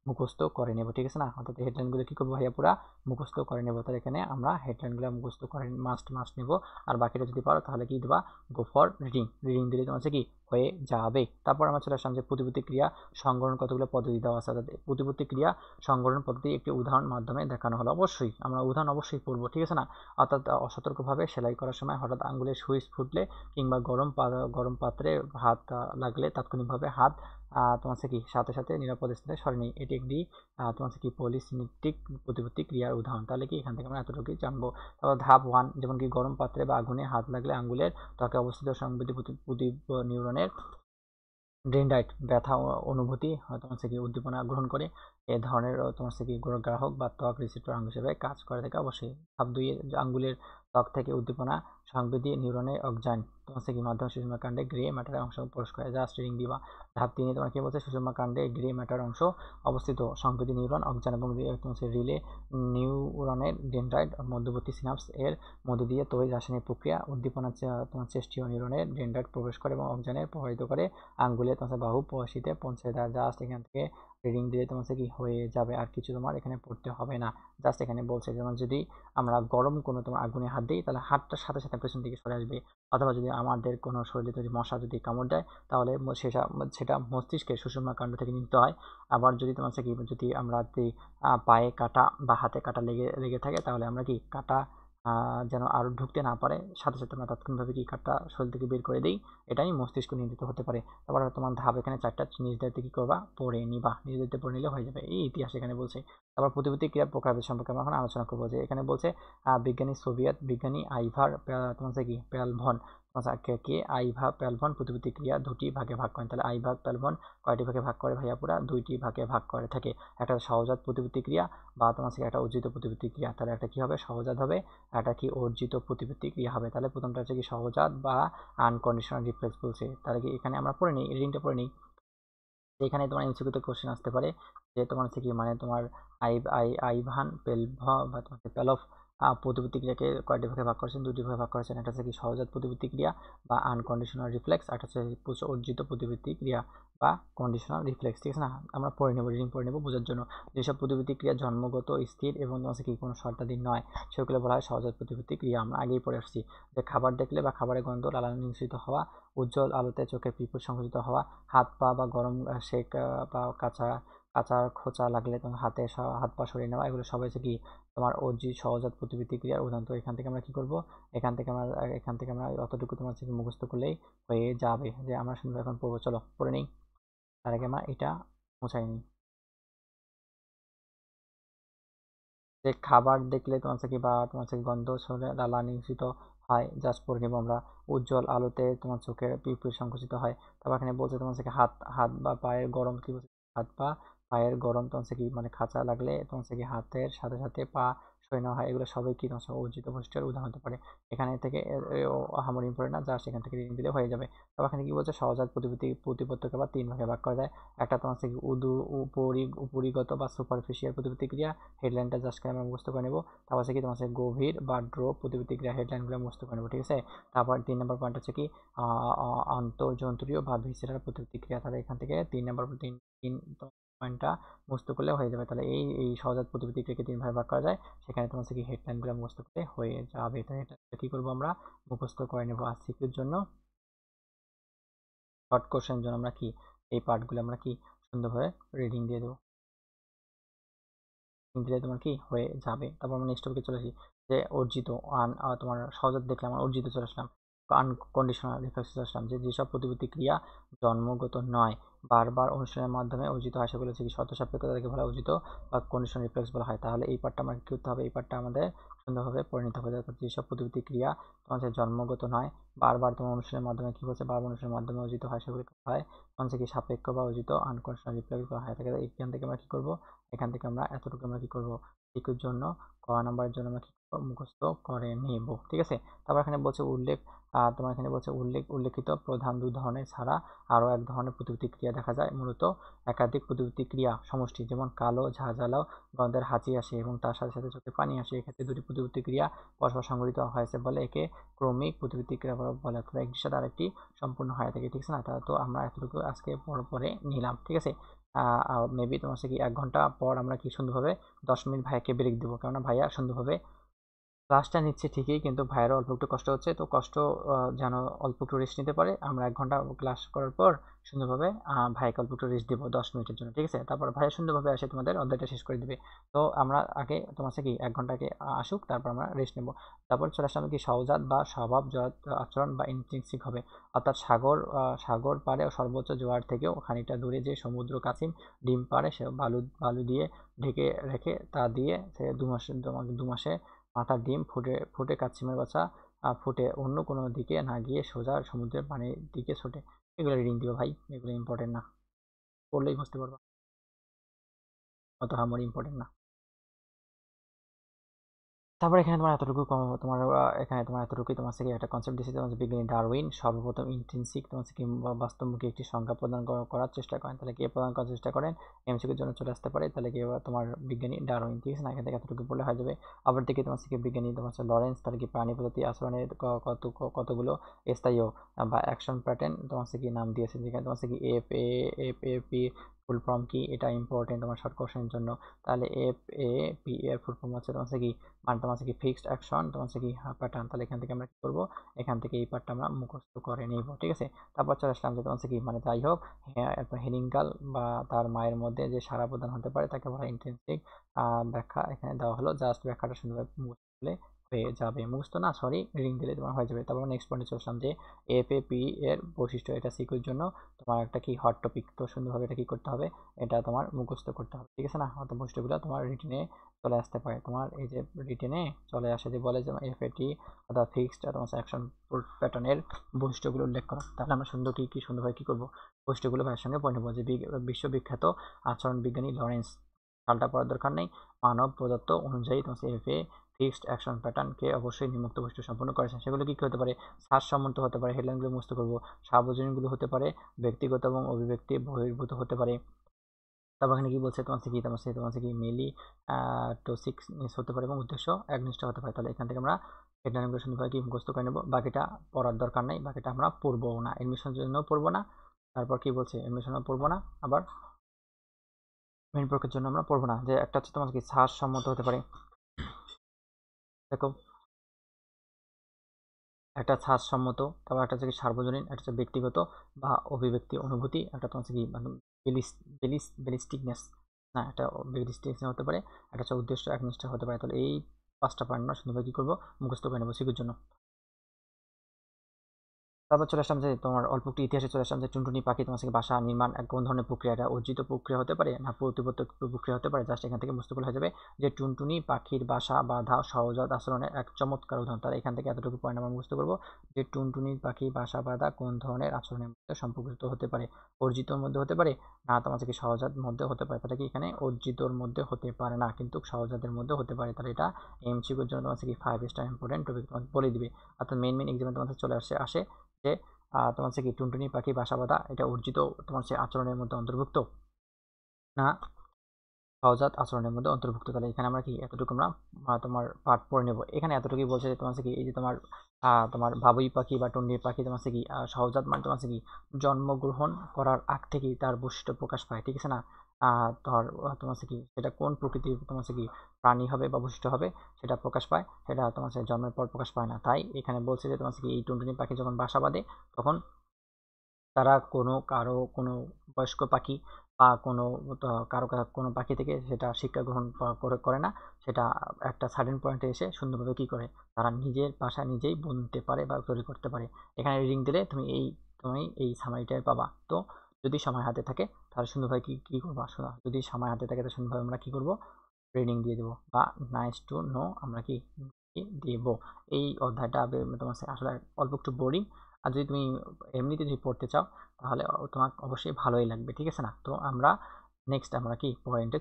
মুখস্থ করে নেব। ঠিক আছে না, অর্থাৎ হেডলাইনগুলো কি করবো ভাইয়া পুরা মুখস্থ করে নেব। তাহলে এখানে আমরা হেডলাইনগুলো মুখস্থ করে মাস্ট নেব। আর বাকিটা যদি পারো তাহলে কি দেবা, গো ফর রিডিং দিলে তোমার কি হয়ে যাবে। তারপর আমরা চলে আসলাম যে প্রতিবর্তী ক্রিয়া সংগঠন কতগুলো পদ্ধতি দেওয়া আছে। অর্থাৎ প্রতিবর্তী ক্রিয়া সংগঠন পদ্ধতি একটি উদাহরণ মাধ্যমে দেখানো হলো। অবশ্যই আমরা উদাহরণ অবশ্যই পড়বো। ঠিক আছে না, অর্থাৎ অসতর্কভাবে সেলাই করার সময় হঠাৎ আঙ্গুলের সুইচ ফুটলে কিংবা গরম পাত্রে হাত লাগলে তাৎক্ষণিকভাবে হাত তোমার কি সাথে সাথে নিরাপদ স্থানে সরে নেই। এটি একটি তোমার কি পলিসিনেপ্টিক প্রতিবর্তী ক্রিয়ার উদাহরণ। তাহলে কি এখান থেকে আমরা এতটুকুই জানবো। তারপর ধাপ 1, যেমন কি গরম পাত্রে বা আগুনে হাত লাগলে আঙ্গুলের ত্বকে অবস্থিত সংবেদী নিউরনের ডেনড্রাইট ব্যথা অনুভূতি তোমার কি উদ্দীপনা গ্রহণ করে এ ধরনের তোমার কি গ্রাহক বা ত্বক রিসেপ্টর অঙ্গ হিসেবে কাজ করে থাকে। অবশ্যই ধাপ 2 আঙ্গুলের ত্বক থেকে উদ্দীপনা সংবেদী নিউরনে অক্সাইন তোমার কি মাধ্যমে সুষমা কাণ্ডে গ্রে ম্যাটারের অংশ প্রবেশ করে। জাস্ট রিডিং দিবা। ধাপ 3 তোমার কি বলছে, সুষমা কাণ্ডে গ্রে ম্যাটার অংশ অবস্থিত সংবেদী নিউরন অক্সাইন এবং তোমার রিলে নিউরনের ডেনড্রাইট মধ্যবর্তী সিনাপস এর মধ্য দিয়ে তৈরি রাসায়নিক প্রক্রিয়া উদ্দীপনা তোমার চেষ্টীয় নিউরনের ডেনড্রাইট প্রবেশ করে এবং অক্সাইনের প্রভাবিত করে আঙ্গুলে তোমার বাহু পশিতে পৌঁছে দেয়। জাস্ট এখান থেকে রিডিং দিলে তোমার কি হয়ে যাবে, আর কিছু তোমার এখানে পড়তে হবে না। জাস্ট এখানে বলছে যেমন যদি আমরা গরম কোনো তোমার আগুনে হাত দিই তাহলে হাতটার সাথে সাথে পেছন দিকে সরে আসবে, অথবা যদি আমাদের কোনো শরীরে যদি মশা যদি কামড় দেয় তাহলে সেটা মস্তিষ্কের সুষুম্না কাণ্ড থেকে নিতে হয়। আবার যদি তোমার কি যদি আমরা পায়ে কাটা বা হাতে কাটা লেগে থাকে তাহলে আমরা কি কাটা যেন আরো ঢুকতে না পারে, সাথে সাথে আমরা তাৎক্ষণিকভাবে কি কাটা শরীর থেকে বের করে দিই। এটাই মস্তিষ্ক নিয়ন্ত্রিত হতে পারে। তারপর তোমার ধাপ এখানে 4টা, নিজ দায়িত্বে কি করবা, পড়ে নিবা, নিজ দায়িত্বে পড়ে নিলে হয়ে যাবে। এই ইতিহাস এখানে বলছে। তারপর প্রতিবর্তী ক্রিয়ার প্রকারভেদ সম্পর্কে আমরা এখন আলোচনা করবো। যে এখানে বলছে সোভিয়েত বিজ্ঞানী আইভার তোমার কি পেলভন কে আইভা পেলভন প্রতিবর্তী ক্রিয়া দুটি ভাগে ভাগ করেন। তাহলে আইভা পেলভন কয়টি ভাগে ভাগ করে ভাইয়া, পুরা 2টি ভাগে ভাগ করে থাকে। একটা সহজাত প্রতিবর্তী ক্রিয়া বা তোমার একটা অর্জিত প্রতিবর্তী ক্রিয়া। তাহলে একটা কি হবে, সহজাত হবে, একটা কি অর্জিত প্রতিবর্তী ক্রিয়া হবে। তাহলে প্রথমটা হচ্ছে কি সহজাত বা আনকন্ডিশনাল রিফ্লেক্স বলছে। তাহলে কি এখানে আমরা পড়ে নিই, রিডিংটা পড়ে নিই। এখানে তোমার এমসিকিউতে কোশ্চেন আসতে পারে যে তোমার হচ্ছে কি মানে তোমার আইভান বা তোমার পেলভ প্রতিবর্তী ক্রিয়াকে কয়টি ভাগে ভাগ করেছেন, 2টি ভাগে ভাগ করেছেন। একটা হচ্ছে কি সহজাত প্রতিবর্তী ক্রিয়া বা আনকন্ডিশনাল রিফ্লেক্স, একটা হচ্ছে অর্জিত প্রতিবর্তী ক্রিয়া বা কন্ডিশনাল রিফ্লেক্স। ঠিক আছে না, আমরা পড়ে নেব, রিডিং পড়ে নেব বোঝার জন্য। যেসব প্রতিবর্তী ক্রিয়া জন্মগত স্থির এবং তোমার কি কোনো শর্তাধীন নয় সেগুলো বলা হয় সহজাত প্রতিবর্তী ক্রিয়া। আমরা আগেই পড়ে আসছি যে খাবার দেখলে বা খাবারের গন্ধ লালানি নিঃসৃত হওয়া, উজ্জ্বল আলোতে চোখের পিপুল সংকুচিত হওয়া, হাত পা বা গরম শেক বা কাঁচা কাঁচা খোঁচা লাগলে তোমার হাত পা সরিয়ে নেওয়া, এগুলো সবাই হচ্ছে কি তোমার অর্জিত সহজাত প্রতিবর্তী ক্রিয়ার উদাহরণ। তো এখান থেকে আমরা কি করব, এখান থেকে আমরা অতটুকু তোমার হচ্ছে মুখস্থ করলেই হয়ে যাবে। যে আমরা সুন্দর এখন পড়বো, চলো পড়ে নিই। তার আগে আমরা এটা মুছাই নিই। যে খাবার দেখলে তোমার হচ্ছে কি বা তোমার হচ্ছে গন্ধ শুঁকে লালা নিঃসৃত হয়, জাস্ট পড়ে নিব আমরা। উজ্জ্বল আলোতে তোমার চোখের পিউপিল সংকুচিত হয়। তারপর এখানে বলছে তোমার হচ্ছে কি হাত হাত বা পায়ের গরম, কি বলছে, হাত বা পায়ের গরম তোমার হচ্ছে কি মানে খাঁচা লাগলে তোমার হচ্ছে কি হাতের সাথে সাথে পা সই নেওয়া হয়, এগুলো সবই কি তোমার অর্জিত বৈশিষ্ট্যের উদাহরণ হতে পারে। এখানে থেকে আহামরি ইম্পর্টেন্ট না, জাস্ট এখান থেকে রিডিং দিলে হয়ে যাবে। তবে এখানে কি বলছে, সহজাত প্রতিপত্তিকে আবার 3 ভাগে ভাগ করা যায়। একটা তোমার হচ্ছে কি উপরিগত বা সুপারফিশিয়াল প্রতিক্রিয়া, হেডলাইনটা জাস্ট আমরা মুখস্থ করে নেব। তারপর হচ্ছে কি তোমার হচ্ছে গভীর বা ড্রপ প্রতিক্রিয়া, হেডলাইনগুলো মুখস্থ করে নেব, ঠিক আছে। তারপর 3 নম্বর পয়েন্ট হচ্ছে কি আন্তঃজন্ত্রীয় বা ভিসেরাল প্রতিক্রিয়া। তাহলে এখান থেকে 3 নম্বর তিন পয়েন্টটা মুখস্থ করলে হয়ে যাবে। তাহলে এই সহজাত প্রতিক্রিয়াকে 3 ভাগে ভাগ করা যায়। সেখানে তোমার হচ্ছে কি হেডলাইনগুলো মুখস্থ করতে হয়ে যাবে। তাই এটা কি করবো, আমরা মুখস্থ করে নেব। আর সিকিউর জন্য, শর্ট কোশ্চেনের জন্য আমরা কি এই পার্টগুলো আমরা কি সুন্দরভাবে রিডিং দিয়ে দেবো, দিলে তোমার কি হয়ে যাবে। তারপর আমরা নেক্সট টপিকে চলে আসি, যে অর্জিত তোমার সহজাত দেখলাম, আমরা অর্জিত চলে আসলাম, আনকন্ডিশনাল রিফ্লেক্স চলে আসলাম, যে যেসব প্রতিক্রিয়া জন্মগত নয়, বারবার অনুষ্ঠানের মাধ্যমে অর্জিত হয়, সেগুলো হচ্ছে কি শর্ত সাপেক্ষ, তাদেরকে বলা অর্জিত বা কন্ডিশনাল রিফ্লেক্স বলা হয়। তাহলে এই পার্টটা আমাকে কি করতে হবে, এই পার্টটা আমাদের সুন্দরভাবে পড়ে নিতে হবে। যেসব প্রতিক্রিয়া তোমার হচ্ছে জন্মগত নয়, বারবার তোমার অনুষ্ঠানের মাধ্যমে কি হচ্ছে, বারবার অনুষ্ঠানের মাধ্যমে অর্জিত হয়, সেগুলো হয় হচ্ছে কি সাপেক্ষ বা অর্জিত আনকন্ডিশনাল রিফ্লেক্স বলা হয়। এখান থেকে আমরা কি করবো, এখান থেকে আমরা এতটুকু আমরা কি করব, টিকুর জন্য ক নাম্বারের জন্য আমরা কি মুখস্থ করে নেব, ঠিক আছে। তারপর এখানে বলছে তোমার এখানে বলছে উল্লেখিত প্রধান 2 ধরনের ছাড়া আরও এক ধরনের প্রতিক্রিয়া দেখা যায়, মূলত একাধিক প্রতিক্রিয়া সমষ্টি, যেমন কালো ঝাঁঝালো গন্ধের হাঁচি আসে এবং তার সাথে সাথে চোখে পানি আসে। এক্ষেত্রে 2টি প্রতিক্রিয়া পরস্পর সংঘটিত হয়েছে বলে একে ক্রমিক প্রতিক্রিয়া বলে, অর্থাৎ একটির সাথে আরেকটি সম্পূর্ণ হয়ে থাকে, ঠিক আছে না। তো আমরা এতটুকু আজকে পরে নিলাম, ঠিক আছে। মেবি তোমার হচ্ছে কি 1 ঘন্টা পর আমরা কি সুন্দরভাবে 10 মিনিট ভাইয়াকে ব্রেক দেবো, কেননা ভাইয়া সুন্দরভাবে ক্লাসটা নিচ্ছে ঠিকই, কিন্তু ভাইয়েরও অল্প একটু কষ্ট হচ্ছে, তো কষ্ট যেন অল্প একটু রেস্ট নিতে পারে। আমরা 1 ঘন্টা ক্লাস করার পর সুন্দরভাবে ভাইকে অল্প একটু রেস্ট দেবো 10 মিনিটের জন্য, ঠিক আছে। তারপর ভাইয়া সুন্দরভাবে এসে তোমাদের অধ্যায়টা শেষ করে দিবে। তো আমরা আগে তোমার হচ্ছে কি 1 ঘন্টাকে আসুক, তারপর আমরা রেস্ট নেবো। তারপর চলে আসলাম কি সহজাত বা স্বভাবজাত আচরণ বা ইন্ট্রিনসিক হবে, অর্থাৎ সাগর পাড়ে সর্বোচ্চ জোয়ার থেকেও খানিকটা দূরে যে সমুদ্র কাছিম ডিম পাড়ে, সে বালু দিয়ে ঢেকে রেখে তা দিয়ে সে 2 মাসে মাথার ডিম ফুটে কাচ্চিমের বাচ্চা ফুটে অন্য কোনো দিকে না গিয়ে সোজা সমুদ্রের পানির দিকে ছোটে। এগুলো রিডিং দিও ভাই, এগুলো ইম্পর্টেন্ট না, পড়লেই বুঝতে পারবা, অত আমার ইম্পর্টেন্ট না। তারপর এখানে তোমার এতটুকু তোমার এখানে তোমার এতটুকুই তোমার থেকে একটা কনসেপ্ট দিয়েছে, তোমার বিজ্ঞানী ডারউইন সর্বপ্রথম ইন্ট্রিনসিক তোমার কি বাস্তবমুখী একটি সংখ্যা প্রদান করার চেষ্টা করেন। তাহলে কে প্রদান করার চেষ্টা করেন, এমসিকিউর জন্য চলে আসতে পারে, তাহলে কি তোমার বিজ্ঞানী ডারউইন, ঠিক আছে না। এখান থেকে এতটুকু পড়লে হয়ে যাবে। আবার দেখি তোমার থেকে বিজ্ঞানী তোমার লরেন্স, তাহলে কি প্রাণী প্রজাতি আচরণের কতগুলো স্থায়ী বা অ্যাকশন প্যাটার্ন তোমার কি নাম দিয়েছে, যেখানে তোমার কি F A P full form কি, এটা ইম্পর্টেন্ট তোমার শর্ট কোশ্চেনের জন্য। তাহলে এফ এ পি এর ফুল ফর্ম হচ্ছে তোমার কি, মানে তোমার কি ফিক্সড অ্যাকশন তোমার কি প্যাটার্ন। তাহলে এখান থেকে আমরা কি করবো, এখান থেকে এই পার্টটা আমরা মুখস্থ করে নিব, ঠিক আছে। তারপর চলে আসলাম যে তোমার কি, মানে যাই হোক, হেনিঙ্গাল বা তার মায়ের মধ্যে যে সারা প্রদান হতে পারে তাকে বলা ইন্টেন্সিক ব্যাখ্যা এখানে দেওয়া হলো, জাস্ট ব্যাখ্যাটা সুন্দরভাবে মুখস্থ করলে হয়ে যাবে, মুখস্থ না সরি রিডিং দিলে তোমার হয়ে যাবে। তারপর নেক্সট পয়েন্টে চলে আসলাম যে এফ এ পি এর বৈশিষ্ট্য, এটা সিকিউর জন্য তোমার একটা কি হট টপিক, তো সুন্দরভাবে এটা কি করতে হবে, এটা তোমার মুখস্থ করতে হবে, ঠিক আছে না। অত বৈশিষ্ট্যগুলো তোমার রিটিনে চলে আসতে পারে। তোমার এই যে রিটেনে চলে আসে, যে বলে যে এফ এ টি অর্থাৎ ফিক্সড তোমার অ্যাকশন প্যাটার্নের বৈশিষ্ট্যগুলো উল্লেখ করা। তাহলে আমরা সুন্দর কি সুন্দরভাবে কি করবো, বৈশিষ্ট্যগুলো ভাইয়ের সঙ্গে পড়ে নেবো। যে বিশ্ববিখ্যাত আচরণ বিজ্ঞানী লরেন্স, সালটা পড়ার দরকার নেই, মানব প্রদত্ত অনুযায়ী তোমার এফ এ ফিক্সড অ্যাকশন প্যাটার্নকে অবশ্যই নিম্নোক্ত বৈশিষ্ট্য সম্পন্ন করেছেন। সেগুলো কি হতে পারে, শ্বাসমূর্ত হতে পারে, হেডলাইনগুলো মুখস্থ করবো, সার্বজনীনগুলো হতে পারে, ব্যক্তিগত এবং অভিব্যক্তি বহির্ভূত হতে পারে। তারপর এখানে কি বলছে, তোমার কি মেলি টোসিকনেস হতে পারে এবং উদ্দেশ্য একনিষ্ঠ হতে পারে। তাহলে এখান থেকে আমরা হেডলাইনগুলো সুন্দরভাবে কি মুখস্থ করে নেবো, বাকিটা পড়ার দরকার নেই, বাকিটা আমরা পড়বো না, এডমিশনের জন্য পড়বো না। তারপর কি বলছে, এডমিশনও পড়বো না, আবার মেইন পরীক্ষার জন্য আমরা পড়বো না। যে একটা হচ্ছে তোমার কি শ্বাসমূত হতে পারে, দেখো একটা শ্বাসমূত, তারপর একটা হচ্ছে কি সার্বজনীন, একটা হচ্ছে ব্যক্তিগত বা অভিব্যক্তি অনুভূতি, একটা তোমার কি মানে বেলিস্টিকনেস, না এটা বেলিস্টিকনেস হতে পারে, একটা হচ্ছে উদ্দেশ্য একনিষ্ঠ হতে পারে। তাহলে এই 5টা পয়েন্ট আমরা সুন্দরভাবে কি করবো, মুখস্থ করে নেবো সিকিউর জন্য। তারপর চলে আসলাম যে তোমার অল্প একটু ইতিহাসে চলে আসলাম যে টুনটুনি পাখি তোমার থেকে বাসা নির্মাণ কোন ধরনের প্রক্রিয়া, এটা অর্জিত প্রক্রিয়া হতে পারে না প্রতিবর্ত প্রক্রিয়া হতে পারে। জাস্ট এখান থেকে বুঝতে হয়ে যাবে যে টুনটুনি পাখির বাসা বাঁধা সহজাত আচরণের এক চমৎকার উদাহরণ। তাহলে এখান থেকে এতটুকু পয়েন্ট আমরা বুঝতে পারবো যে টুনটুনি পাখি বাসা বাঁধা কোন ধরনের আচরণের মধ্যে সম্পর্কিত হতে পারে, অর্জিতর মধ্যে হতে পারে না তোমার থেকে সহজাত মধ্যে হতে পারে। তাহলে কি এখানে অর্জিতর মধ্যে হতে পারে না, কিন্তু সহজাতের মধ্যে হতে পারে। তাহলে এটা এমসিকিউর জন্য তোমার থেকে 5 স্টার ইম্পর্টেন্ট টপিক তোমাকে বলে দিবে। অর্থাৎ মেইন এক্সামে তোমাদের চলে আসে যে তোমার হচ্ছে কি টুনটুনি পাখি বাসা বাঁধা এটা অর্জিত তোমার হচ্ছে আচরণের মধ্যে অন্তর্ভুক্ত না সহজাত আচরণের মধ্যে অন্তর্ভুক্ত। তাহলে এখানে আমরা কি এতটুকু আমরা তোমার পাঠ পড়ে নেব। এখানে এতটুকুই বলছে যে তোমার হচ্ছে কি এই যে তোমার বাবুই পাখি বা টুনটুনি পাখি তোমার হচ্ছে কি সহজাত মানে তোমার হচ্ছে কি জন্মগ্রহণ করার আগ থেকেই তার বৈশিষ্ট্য প্রকাশ পায়, ঠিক আছে না। তোমার হচ্ছে কি সেটা কোন প্রকৃতির তোমার হচ্ছে কি প্রাণী হবে বা বৈশিষ্ট্য হবে সেটা প্রকাশ পায়, সেটা তোমার হচ্ছে জন্মের পর প্রকাশ পায় না। তাই এখানে বলছে যে তোমার হচ্ছে কি এই টুনটুনি পাখি যখন বাসা বাঁধে তখন তারা কোনো বয়স্ক পাখি বা কোনো পাখি থেকে সেটা শিক্ষা গ্রহণ করে না। সেটা একটা সার্টেন পয়েন্টে এসে সুন্দরভাবে কি করে তারা নিজের বাসা নিজেই বুনতে পারে বা তৈরি করতে পারে। এখানে রিডিং দিলে তুমি এই সামারিটাই পাবা। তো যদি সময় হাতে থাকে তাহলে সুন্দরভাবে কি করবা শোনা, যদি সময় হাতে থাকে তাহলে সুন্দরভাবে আমরা কি করব রিডিং দিয়ে দেবো বা নাইস টু নো আমরা কি দেব। এই অধ্যায়টা তোমার আসলে অল্প একটু বোরিং, আর যদি তুমি এমনিতে যদি পড়তে চাও তাহলে তোমার অবশ্যই ভালোই লাগবে, ঠিক আছে না। তো আমরা কি পয়েন্টে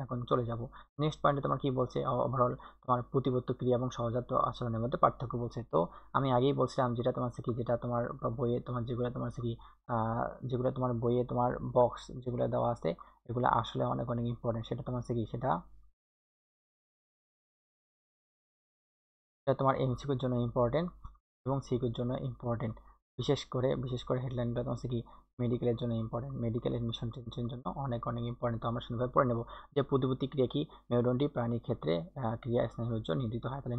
এখন চলে যাব। নেক্সট পয়েন্টে তোমার কি বলছে ওভারঅল তোমার প্রতিবর্ত ক্রিয়া এবং সহজাত আচরণের মধ্যে পার্থক্য বলছে। তো আমি আগেই বলছিলাম যেটা তোমার বইয়ে তোমার যেগুলো তোমার বইয়ে তোমার বক্স যেগুলো দেওয়া আছে এগুলো আসলে অনেক অনেক ইম্পর্টেন্ট। সেটা তোমার এমসিকিউর জন্য ইম্পর্টেন্ট এবং সিকিউর জন্য ইম্পর্টেন্ট। বিশেষ করে হেডলাইনগুলো তোমার কি মেডিকেলের জন্য ইম্পর্টেন্ট, মেডিকেল এডমিশন টেনশনের জন্য অনেক অনেক ইম্পর্টেন্ট। তো আমরা সুন্দরভাবে পড়ে নেব যে প্রতিবর্তী ক্রিয়া কি মেরুদণ্ডী প্রাণীর ক্ষেত্রে ক্রিয়া স্নায়ুরজ্জ নির্দিত হয়। তাহলে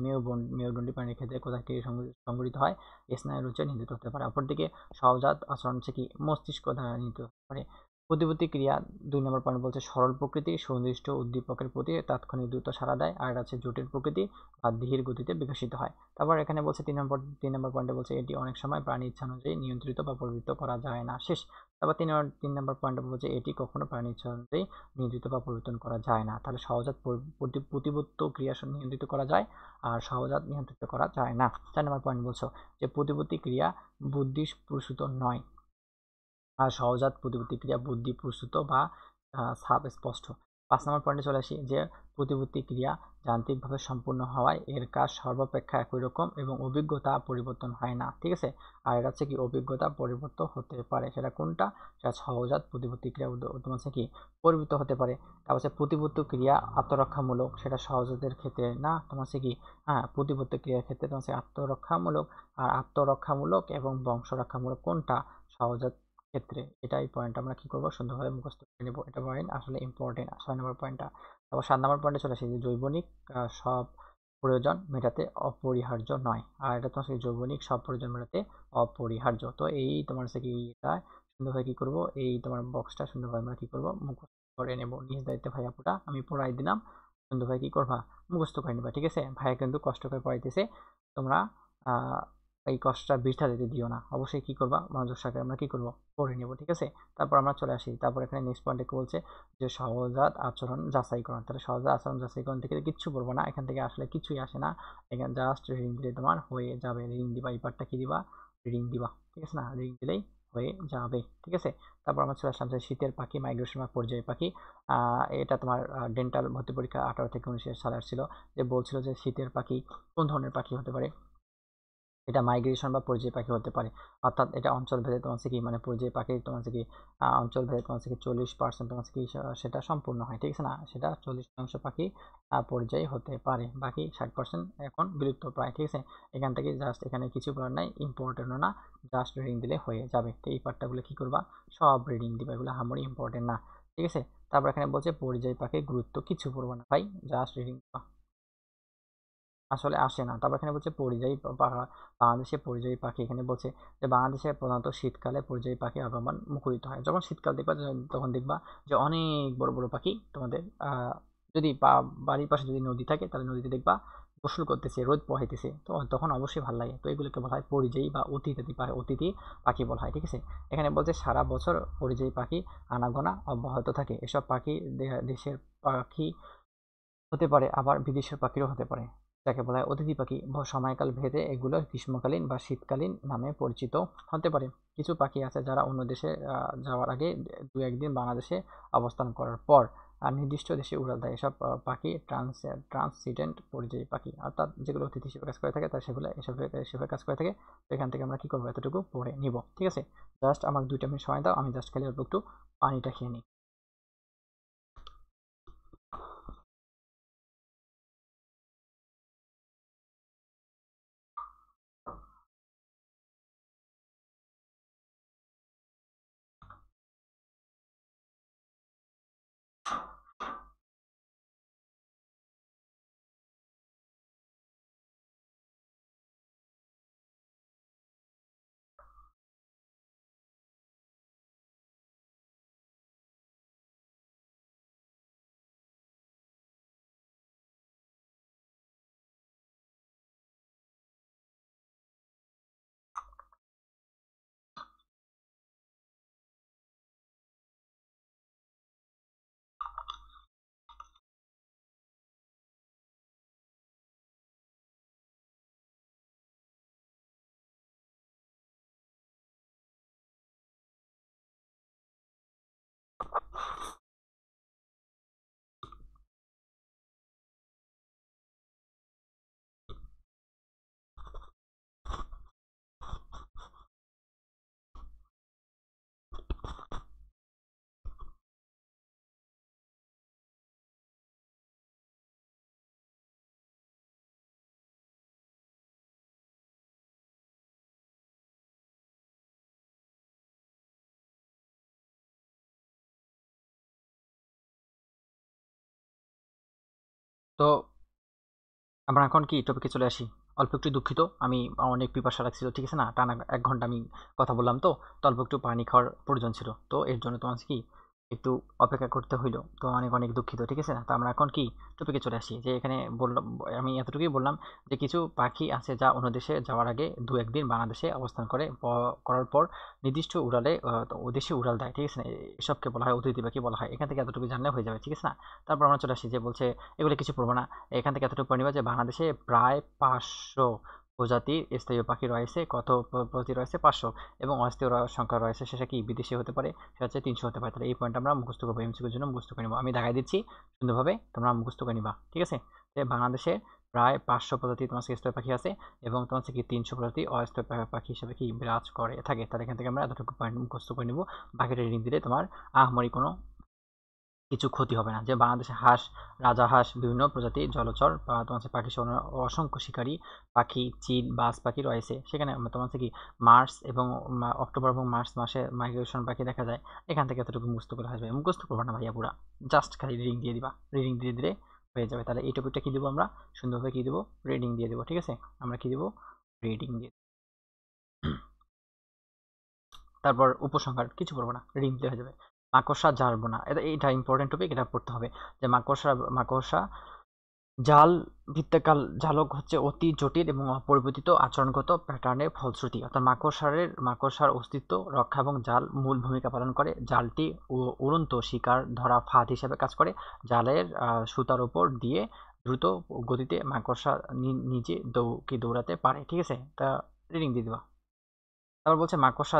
মেরুদণ্ডী প্রাণীর ক্ষেত্রে কোথায় ক্রিয়া সংঘটিত হয়, স্নায়ুরজ্জে নির্দিত হতে পারে। অপরদিকে সহজাত আচরণ হচ্ছে কি মস্তিষ্ক দ্বারা নির্দিত হতে পারে। প্রতিবর্তী ক্রিয়া 2 নম্বর পয়েন্ট বলছে সরল প্রকৃতি সুনির্দিষ্ট উদ্দীপকের প্রতি তাৎক্ষণিক দ্রুত সাড়া দেয়, আর আছে জটিল প্রকৃতি বা ধীর গতিতে বিকশিত হয়। তারপর এখানে বলছে 3 নম্বর পয়েন্টে বলছে এটি অনেক সময় প্রাণী ইচ্ছা অনুযায়ী নিয়ন্ত্রিত বা পরিবর্তিত করা যায় না। শেষ। তারপর 3 নম্বর পয়েন্টে বলছে এটি কখনো প্রাণী ইচ্ছা অনুযায়ী নিয়ন্ত্রিত বা পরিবর্তন করা যায় না। তাহলে সহজাত প্রতিবর্ত ক্রিয়া নিয়ন্ত্রিত করা যায় আর সহজাত নিয়ন্ত্রিত করা যায় না। 4 নম্বর পয়েন্ট বলছো যে প্রতিবর্তী ক্রিয়া বুদ্ধি প্রসূত নয় আর সহজাত প্রতিবর্তী ক্রিয়া বুদ্ধি প্রসূত বা স্পষ্ট। 5 নম্বর পয়েন্টে চলে আসি যে প্রতিবর্তী ক্রিয়া যান্ত্রিকভাবে সম্পূর্ণ হওয়ায় এর কাজ সর্বাপেক্ষা একই রকম এবং অভিজ্ঞতা পরিবর্তন হয় না, ঠিক আছে। আর এটা হচ্ছে কি অভিজ্ঞতা পরিবর্তন হতে পারে, সেটা কোনটা, সেটা সহজাত প্রতিবর্তী ক্রিয়া তোমার হচ্ছে কি পরিবর্তিত হতে পারে। তারপর হচ্ছে প্রতিবর্তী ক্রিয়া আত্মরক্ষামূলক, সেটা সহজাতের ক্ষেত্রে না তোমার হচ্ছে কি প্রতিবর্তী ক্রিয়ার ক্ষেত্রে তোমার হচ্ছে আত্মরক্ষামূলক। আর আত্মরক্ষামূলক এবং বংশরক্ষামূলক কোনটা, সহজাত ক্ষেত্রে। এটাই পয়েন্ট আমরা কি করবো সুন্দরভাবে মুখস্থ করে নেব। এটা পয়েন্ট আসলে ইম্পর্টেন্ট 6 নম্বর পয়েন্টটা। তারপর 7 নম্বর পয়েন্টে চলে আসে যে জৈবনিক সব প্রয়োজন মেটাতে অপরিহার্য নয়, আর এটা তোমার জৈবনিক সব প্রয়োজন মেটাতে অপরিহার্য। তো এই তোমার হচ্ছে কি এটা সুন্দরভাবে কি করব এই তোমার বক্সটা সুন্দরভাবে আমরা কি করব মুখস্থ করে নেব। নিজ দায়িত্বে ভাই আপুটা আমি পড়াই দিলাম, সুন্দরভাবে কি করবা মুখস্থ করে নেবা, ঠিক আছে। ভাইয়া কিন্তু কষ্ট করে পড়াইতেছে, তোমরা আহ এই কষ্টটা বৃথা যেতে দিও না। অবশ্যই কি করবা মনোযোগ সহকারে আমরা কি করব পড়ে নেব, ঠিক আছে। তারপর আমরা চলে আসি, তারপর এখানে নেক্সট পয়েন্টে বলছে যে সহজাত আচরণ যাচাইকরণ। তাহলে সহজাত আচরণ যাচাইকরণ থেকে কিচ্ছু বলবো না, এখান থেকে আসলে কিছুই আসে না। এখানে জাস্ট রিডিং দিলে তোমার হয়ে যাবে। রিডিং দিবা, এই পার্টটা কি দিবা রিডিং দিবা, ঠিক আছে না, রিডিং দিলেই হয়ে যাবে, ঠিক আছে। তারপর আমরা চলে আসলাম যে শীতের পাখি মাইগ্রেশন বা পর্যায়ী পাখি। এটা তোমার ডেন্টাল ভর্তি পরীক্ষা 18 থেকে 19 সালে আসছিল, যে বলছিল যে শীতের পাখি কোন ধরনের পাখি হতে পারে, এটা মাইগ্রেশন বা পরিযায়ী পাখি হতে পারে। অর্থাৎ এটা অঞ্চল ভেদে তোমার কি মানে পরিযায়ী পাখি তোমার কি অঞ্চল ভেদে তোমার কি 40% তোমার কি সেটা সম্পূর্ণ হয়, ঠিক আছে না। সেটা 40% পাখি পরিযায়ী হতে পারে, বাকি 60% এখন বিলুপ্ত প্রায়, ঠিক আছে। এখান থেকে জাস্ট এখানে কিছু বলার নাই, ইম্পর্টেন্টও না, জাস্ট রিডিং দিলে হয়ে যাবে। তো এই পার্টটাগুলো কি করবা সব রিডিং দিবা, এগুলো হামরি ইম্পর্টেন্ট না, ঠিক আছে। তারপর এখানে বলছে পরিযায়ী পাখির গুরুত্ব কিছু পড়বো না ভাই, জাস্ট রিডিং আসলে আসে না। তারপর এখানে বলছে পরিযায়ী বাংলাদেশে পরিযায়ী পাখি। এখানে বলছে যে বাংলাদেশে প্রধানত শীতকালে পরিযায়ী পাখি আগমন মুখরিত হয়। যখন শীতকাল দেখবা তখন দেখবা যে অনেক বড় বড় পাখি তোমাদের যদি বাড়ির পাশে যদি নদী থাকে তাহলে নদীতে দেখবা গোসল করতেছে, রোদ পোহাইতেছে, তো তখন অবশ্যই ভালো লাগে। তো এগুলোকে বলা হয় পরিযায়ী বা অতিথি পাখি বলা হয়, ঠিক আছে। এখানে বলছে সারা বছর পরিযায়ী পাখি আনাগোনা অব্যাহত থাকে। এসব পাখি দেশের পাখি হতে পারে, আবার বিদেশের পাখিও হতে পারে, যাকে বলা হয় অতিথি পাখি। সময়কাল ভেদে এগুলো গ্রীষ্মকালীন বা শীতকালীন নামে পরিচিত হতে পারে। কিছু পাখি আছে যারা অন্য দেশে যাওয়ার আগে দু একদিন বাংলাদেশে অবস্থান করার পর আর নির্দিষ্ট দেশে উড়াল দেয়। এসব পাখি ট্রান্সিডেন্ট পরিযায়ী পাখি, অর্থাৎ যেগুলো অতিথি হিসেবে কাজ করে থাকে তার সেগুলো এসবে কাজ করে থাকে। তো এখান থেকে আমরা কি করবো, এতটুকু পড়ে নিব, ঠিক আছে। জাস্ট আমাকে 2 মিনিট সময় দাও, আমি জাস্ট খালি অল্প একটু পানিটা খেয়ে নিই। তো আমরা এখন কি টপিকে চলে আসি। অল্প একটু দুঃখিত, আমি অনেক পিপাসা লাগছিল, ঠিক আছে না, টানা 1 ঘন্টা আমি কথা বললাম, তো তো অল্প একটু পানি খাওয়ার প্রয়োজন ছিল, তো এর জন্য তোমার কি একটু অপেক্ষা করতে হইলো, তো অনেক অনেক দুঃখিত, ঠিক আছে না। তো আমরা এখন কি টপিকে চলে আসি, যে এখানে বললাম, আমি এতটুকুই বললাম যে কিছু পাখি আছে যা অন্য দেশে যাওয়ার আগে দু একদিন বাংলাদেশে অবস্থান করে, করার পর নির্দিষ্ট উড়ালে তো ও দেশে উড়াল দেয়, ঠিক আছে না। এসবকে বলা হয় অতিথি পাখি বলা হয়। এখান থেকে এতটুকু জানলে হয়ে যাবে, ঠিক আছে না। তারপর আমরা চলে আসি, যে বলছে এগুলো কিছু পড়বো না। এখান থেকে এতটুকু পড়ে নিবা যে বাংলাদেশে প্রায় 500 প্রজাতির স্থায়ী পাখি রয়েছে। কত প্রজাতি রয়েছে? 500। এবং অস্থায়ী সংখ্যা রয়েছে, সেটা কি বিদেশি হতে পারে, সেটা হচ্ছে 300 হতে পারে। তাহলে এই পয়েন্ট আমরা মুখস্থ করবো, এমসিকিউর জন্য মুখস্থ করে নিবো। আমি দেখাই দিচ্ছি সুন্দরভাবে, তোমরা মুখস্থ করে নিবা, ঠিক আছে। যে বাংলাদেশে প্রায় 500 প্রজাতি তোমার স্থায়ী পাখি আছে, এবং তোমার কি 300 প্রজাতি অস্থায়ী পাখি হিসেবে কি বিরাজ করে থাকে। তাহলে এখান থেকে আমরা এতটুকু পয়েন্ট মুখস্থ করে নিবো। বাকিটা রিডিং দিলে তোমার আহামরি কোনো কিছু ক্ষতি হবে না। যে বাংলাদেশে হাঁস, রাজাহাঁস, বিভিন্ন প্রজাতির জলচর বা তোমার হচ্ছে পাখি সহ অসংখ্য শিকারী পাখি, চিল, বাজ পাখি রয়েছে। সেখানে তোমার হচ্ছে কি মার্চ এবং অক্টোবর এবং মার্চ মাসে মাইগ্রেশন পাখি দেখা যায়। এখান থেকে এতটুকু মুখস্থ করে আসবে, মুখস্থ করবো না ভাইয়া পুরা, জাস্ট খালি রিডিং দিয়ে দিবা, রিডিং দিয়ে দিলে হয়ে যাবে। তাহলে এই টপিকটা কি দেবো আমরা, সুন্দরভাবে কি দেবো, রিডিং দিয়ে দেবো, ঠিক আছে। আমরা কি দেবো, রিডিং দিয়ে। তারপর উপসংহার কিছু পড়বো না, রিডিং দিলে হয়ে যাবে। মাকড়সা জালবো না, এটা ইম্পর্টেন্ট টপিক, এটা পড়তে হবে। যে মাকড়সা জাল বৃত্তাকার জালক হচ্ছে অতি জটিল এবং অপরিবর্তিত আচরণগত প্যাটার্নের ফলশ্রুতি। অর্থাৎ মাকড়সার অস্তিত্ব রক্ষা এবং জাল মূল ভূমিকা পালন করে। জালটি উড়ন্ত শিকার ধরা ফাঁদ হিসেবে কাজ করে। জালের সুতার উপর দিয়ে দ্রুত গতিতে মাকড়সা নিজে দৌড়াতে পারে, ঠিক আছে। তা রিডিং দিয়ে দিবা। তারপর বলছে মাকড়সা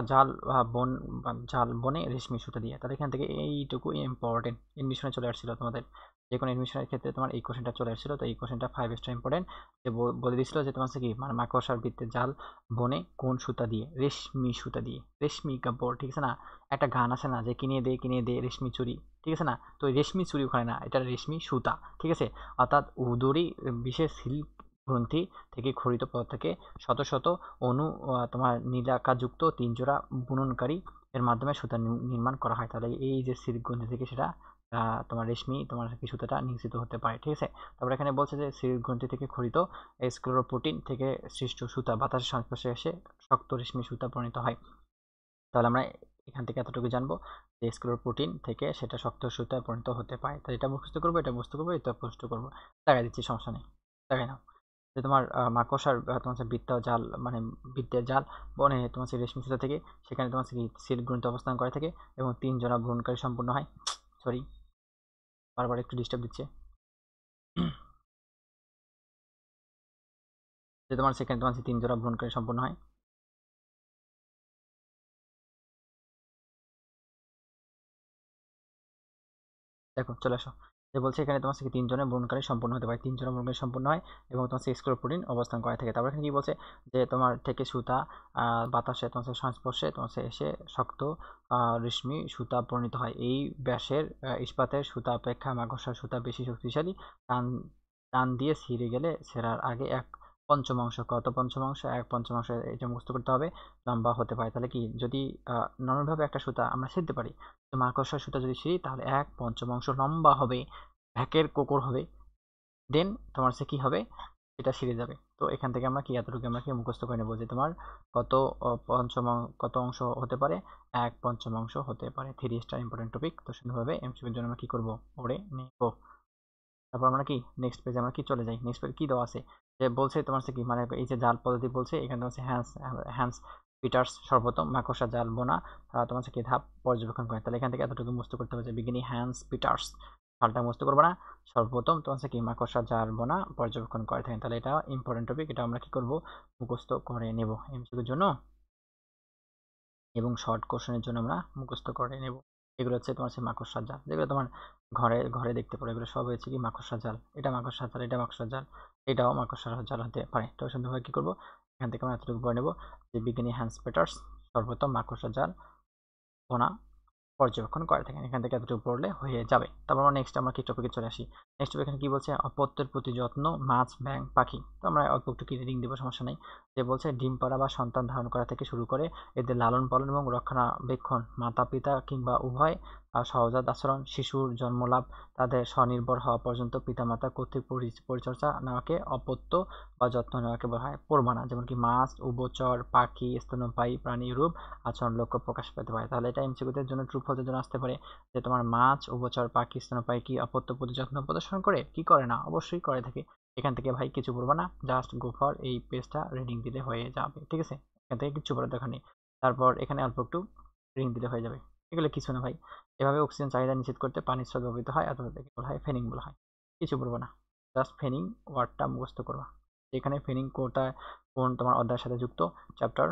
জাল বনে রেশমি সুতা দিয়ে। তাহলে এখান থেকে এইটুকু ইম্পর্টেন্ট, এডমিশনে চলে আসছিল তোমাদের, যে কোনো এডমিশনের ক্ষেত্রে তোমার এই কোশ্চেনটা চলে আসছিল। তো এই কোশ্চেনটা 5 স্টার ইম্পর্টেন্ট। যে বলে দিছিল যে তোমার কি মানে মাকড়সার বৃত্তের জাল বনে কোন সুতা দিয়ে, রেশমি সুতা দিয়ে, রেশমি কাপড়, ঠিক আছে না। একটা গান আছে না, যে কিনে দে রেশমি চুড়ি, ঠিক আছে না। তো রেশমি চুড়ি ওখানে না, এটা রেশমি সুতা, ঠিক আছে। অর্থাৎ উদরি বিশেষ সিল্ক গ্রন্থি থেকে খরিত পদার্থকে শত শত তোমার নীলাকাযুক্ত 3 জোড়া বুননকারী এর মাধ্যমে সুতা নির্মাণ করা হয়। তাহলে এই যে সিল্ক গ্রন্থি থেকে সেটা তোমার রেশমি তোমার কি সুতাটা নিঃসৃত হতে পারে, ঠিক আছে। তারপর এখানে বলছে যে সিল্ক গ্রন্থি থেকে খরিত স্ক্লেরোপ্রোটিন থেকে সৃষ্ট সুতা বাতাসের সংস্পর্শে এসে শক্ত রেশমি সুতা পরিণত হয়। তাহলে আমরা এখান থেকে এতটুকু জানবো যে স্ক্লেরোপ্রোটিন থেকে সেটা শক্ত সুতায় পরিণত হতে পারে। তাহলে এটা মুখস্থ করবো, এটা মুখস্থ করবো, এটা মুখস্থ করবো। দেখাই দিচ্ছি, সমস্যা নেই, দেখাই নাও। যে তোমার মাকড়সার তোমার হচ্ছে বৃত্ত জাল মানে বৃত্তের জাল বনে তোমার হচ্ছে রেশমি সুতা থেকে, সেখানে তোমার হচ্ছে সিল্ক গ্রন্থি অবস্থান করে থাকে এবং 3 জোড়া ভ্রূণকারী সম্পূর্ণ হয়। সরি, বারবার একটু ডিস্টার্ব দিচ্ছে। যে তোমার সেখানে তোমার হচ্ছে 3 জোড়া ভ্রূণকারী সম্পূর্ণ হয়। দেখো চলে আসো, যে বলছে এখানে তোমার থেকে 3 জনের ভ্রূণকারী সম্পূর্ণ হতে পারে, 3 জনের ভ্রূণকারী সম্পূর্ণ হয় এবং তোমার স্ক্রো প্রোটিন অবস্থান করে থাকে। তারপর এখানে কি বলছে যে তোমার থেকে সুতা বাতাসে তোমার সংস্পর্শে তোমার এসে শক্ত রেশমি সুতা পরিণত হয়। এই ব্যাসের ইস্পাতের সুতা অপেক্ষা মাকড়সার সুতা বেশি শক্তিশালী। টান টান দিয়ে ছিঁড়ে গেলে ছেঁড়ার আগে 1/5 কত পঞ্চমাংশ, 1/5 এটা মুখস্থ করতে হবে, লম্বা হতে পারে। তাহলে কি যদি নর্মালভাবে একটা সুতা আমরা ছিঁড়তে পারি, তো মাকড়সার সুতা যদি ছিঁড়ি তাহলে 1/5 লম্বা হবে, ভ্যাকের কোকর হবে, দেন তোমার সে কি হবে, এটা ছিঁড়ে যাবে। তো এখান থেকে আমরা কি এতটুকু আমরা কি মুখস্থ করে নেবো যে তোমার কত কত অংশ হতে পারে, 1/5 হতে পারে। 3 স্টার ইম্পর্টেন্ট টপিক। তো সুন্দরভাবে এমসিকিউর জন্য আমরা কি করবো, পড়ে নেব। তারপর আমরা কি নেক্সট পেজে আমরা কি চলে যাই। নেক্সট পেজে কি দেওয়া আছে, যে বলছে তোমার কি মানে এই যে জাল পদ্ধতি বলছে, এখানে তোমার হ্যান্স হ্যান্স পিটার্স সর্বপ্রথম মাকড়সা জাল বোনা তোমার কি ধাপ পর্যবেক্ষণ করে। তাহলে এখান থেকে এতটুকু মুস্ত করতে হবে যে বিজ্ঞানী হ্যান্স পিটার্স, সালটা মুস্ত করবো না, সর্বপ্রথম তোমার কি মাকড়সা জাল বোনা পর্যবেক্ষণ করে থাকেন। তাহলে এটা ইম্পর্টেন্ট টপিক, এটা আমরা কি করব, মুখস্থ করে নেব এমসিকিউর জন্য এবং শর্ট কোশ্চেনের জন্য আমরা মুখস্থ করে নেব। এগুলো হচ্ছে তোমার সেই মাকড়সার জাল, যেগুলো তোমার ঘরে ঘরে দেখতে পারো, এগুলো সব হয়েছে কি মাকড়সার জাল। এটা মাকড়সার জাল, এটা মাকড়সার জাল, এটাও মাকড়সার জাল হতে পারে। তো সুন্দরভাবে কি করবো, এখান থেকে আমরা এতটুকু পড়ে নেব যে বিজ্ঞানী হ্যান্স পেটার্স সর্বপ্রথম মাকড়সার জাল বোনা পর্যবেক্ষণ করে থাকেন। এখান থেকে এতটুকু পড়লে হয়ে যাবে। তারপর আমরা নেক্সট আমরা কি টপিকে চলে আসি। নেক্সট টপিক এখানে কি বলছে, অপত্যের প্রতি যত্ন মাছ ব্যাঙ পাখি। তো আমরা অল্প একটু কি রিডিং দেবো, সমস্যা নেই। যে বলছে ডিম পাড়া বা সন্তান ধারণ করা থেকে শুরু করে এদের লালন পালন এবং রক্ষণাবেক্ষণ মাতা পিতা কিংবা উভয় সহজাত আচরণ, শিশুর জন্মলাভ, তাদের স্বনির্ভর হওয়া পর্যন্ত পিতামাতা কর্তৃক পরিচর্যা নেওয়াকে অপত্য বা যত্ন নেওয়াকে বলা হয় প্রমাণা। যেমন কি মাছ, উভচর, পাখি, স্তন্যপায়ী প্রাণী রূপ আচরণ লক্ষ্য প্রকাশ পেতে পারে। তাহলে এটা এমসিকিউদের জন্য ট্রু ফলসের জন্য আসতে পারে যে তোমার মাছ, উভচর, পাখি, স্তন্যপায়ী কি অপত্য প্রতি যত্ন প্রদর্শন করে, কি করে না, অবশ্যই করে থাকে। এখান থেকে ভাই কিছু পড়বা না, জাস্ট গো ফর এই পেজটা রিডিং দিলে হয়ে যাবে, ঠিক আছে। এখান থেকে কিছু পড়ার দরকার নেই। তারপর এখানে অল্প একটু রিডিং দিলে হয়ে যাবে, এগুলো কিছু না ভাই। এভাবে অক্সিজেন চাহিদা নিশ্চিত করতে পানির স্রোত ব্যবহৃত হয়, অথবা একে বলা হয় ফেনিং বলা হয়। কিছু পড়বো না, জাস্ট ফেনিং ওয়ার্ডটা মুখস্থ করবা। এখানে ফেনিং কোটা কোন তোমার অধ্যায়ের সাথে যুক্ত, চ্যাপ্টার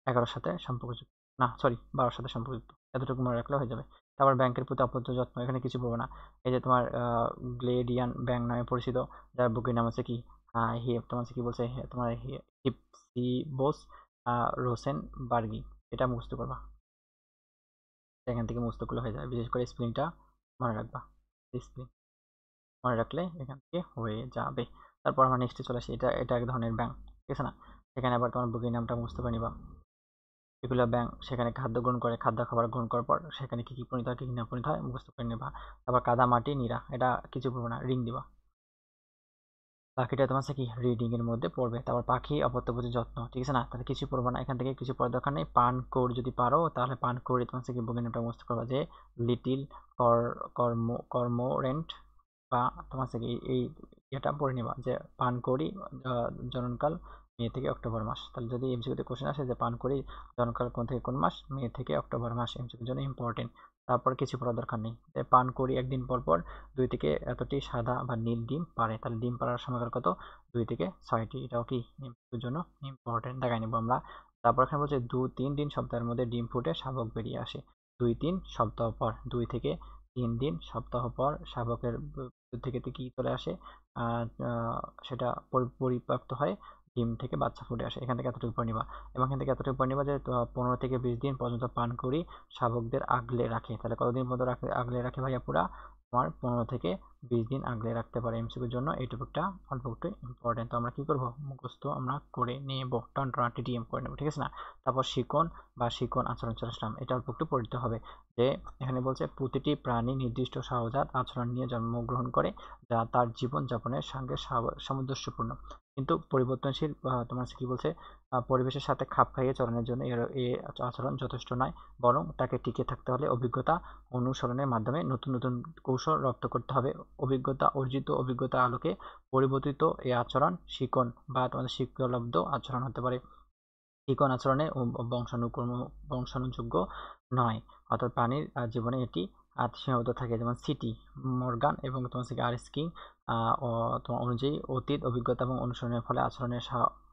11 সাথে সম্পর্কযুক্ত, না সরি 12 সাথে সম্পর্কযুক্ত, এতটুকু মনে রাখলে হয়ে যাবে। তারপর ব্যাংকের প্রতি অপত্য যত্ন, এখানে কিছু পড়বো না। এই যে তোমার গ্লেডিয়ান ব্যাংক নামে পরিচিত, যার বুকের নাম হচ্ছে কি তোমার হচ্ছে কি বলছে তোমার হিপসিবোস রোসেন বার্গি, এটা মুখস্থ করবা। এখান থেকে মুখস্থ করলে হয়ে যাবে, বিশেষ করে স্প্লিংটা মনে রাখবা, স্প্লিং মনে রাখলে এখান থেকে হয়ে যাবে। তারপর আমরা নেক্সটে চলে আসি, এটা এটা এক ধরনের ব্যাংক, ঠিক আছে না। সেখানে আবার তোমার বুকের নামটা মুখস্থ করে নিবা। এগুলো ব্যাঙ সেখানে খাদ্য গ্রহণ করে, খাদ্য খাবার গ্রহণ করার পর সেখানে কি কি পরিণত হয়, কি কি না পরিণত হয় মুখস্থ করে নেবা। তারপর কাদা মাটি নীরা, এটা কিছু পড়বো না, রিং দিবা। বাকিটা তোমার কি রিডিং এর মধ্যে পড়বে। তারপর পাখি অপত্যপ্রতি যত্ন, ঠিক আছে না, তাহলে কিছু পড়বো না, এখান থেকে কিছু পড়ার দরকার নেই। পান কোর যদি পারো তাহলে পান কোরে তোমার কি বগির নামটা মুখস্থ করবা, যে লিটিল কর্মোরেন্ট বা তোমার কি এই এটা পড়ে নিবা যে পান করি জননকাল মে থেকে অক্টোবর মাস। তাহলে যদি এমসিকিউতে কোশ্চেন আসে যে পান করি জননকাল কোন থেকে কোন মাস, মে থেকে অক্টোবর মাস, এমসিকিউর জন্য ইম্পর্টেন্ট। তারপর কিছু পড়ার দরকার নেই, যে পান করি একদিন পর পর 2 থেকে এতটি সাদা বা নীল ডিম পারে, তাহলে ডিম পাড়ার সময়কাল কত, 2 থেকে 6টি, এটাও কি এমসিকিউর জন্য ইম্পর্টেন্ট, দেখাই নেবো আমরা। তারপর এখানে বলছে 2-3 দিন সপ্তাহের মধ্যে ডিম ফুটে শাবক বেরিয়ে আসে। 2-3 সপ্তাহ পর, 2 থেকে 3 দিন সপ্তাহ পর শাবকের থেকে কি চলে আসে, সেটা পরিপ্রাপ্ত হয়, ডিম থেকে বাচ্চা ফুটে আসে। এখান থেকে এতটুকু পড়ে নিবা এবং এখান থেকে এতটুকু পড়ে নিবা যে 15 থেকে 20 দিন পর্যন্ত পান করি শাবকদের আগলে রাখে। তাহলে কতদিন পর্যন্ত আগলে রাখে ভাইয়া, পুরা তোমার 15 থেকে 20 দিন আগলে রাখতে পারে। এমসিকিউর জন্য এই টপিকটা অল্প একটু ইম্পর্টেন্ট। তো আমরা কি করবো, মুখস্থ আমরা করে নেব, টন টিটিএম করে নেবো, ঠিক আছে না। তারপর শিকন বা শিকন আচরণ চলে আসলাম, এটা অল্প একটু পড়তে হবে। যে এখানে বলছে প্রতিটি প্রাণী নির্দিষ্ট সহজাত আচরণ নিয়ে জন্মগ্রহণ করে, যা তার জীবন যাপনের সঙ্গে সামঞ্জস্যপূর্ণ। কিন্তু পরিবর্তনশীল তোমার কি বলছে পরিবেশের সাথে খাপ খাইয়ে চলানোর জন্য এ আচরণ যথেষ্ট নয়, বরং তাকে টিকে থাকতে হলে অভিজ্ঞতা অনুসরণের মাধ্যমে নতুন নতুন কৌশল রপ্ত করতে হবে। অর্জিত অভিজ্ঞতার আলোকে পরিবর্তিত এই আচরণ শিকন বা তোমাদের শিক্ষালব্ধ আচরণ হতে পারে। শিকন আচরণে বংশানুযোগ্য নয়, অর্থাৎ প্রাণীর জীবনে এটি সীমাবদ্ধ থাকে। যেমন সিটি মর্গান এবং তোমার আর স্কিং তোমার অনুযায়ী অতীত অভিজ্ঞতা এবং অনুসরণের ফলে আচরণের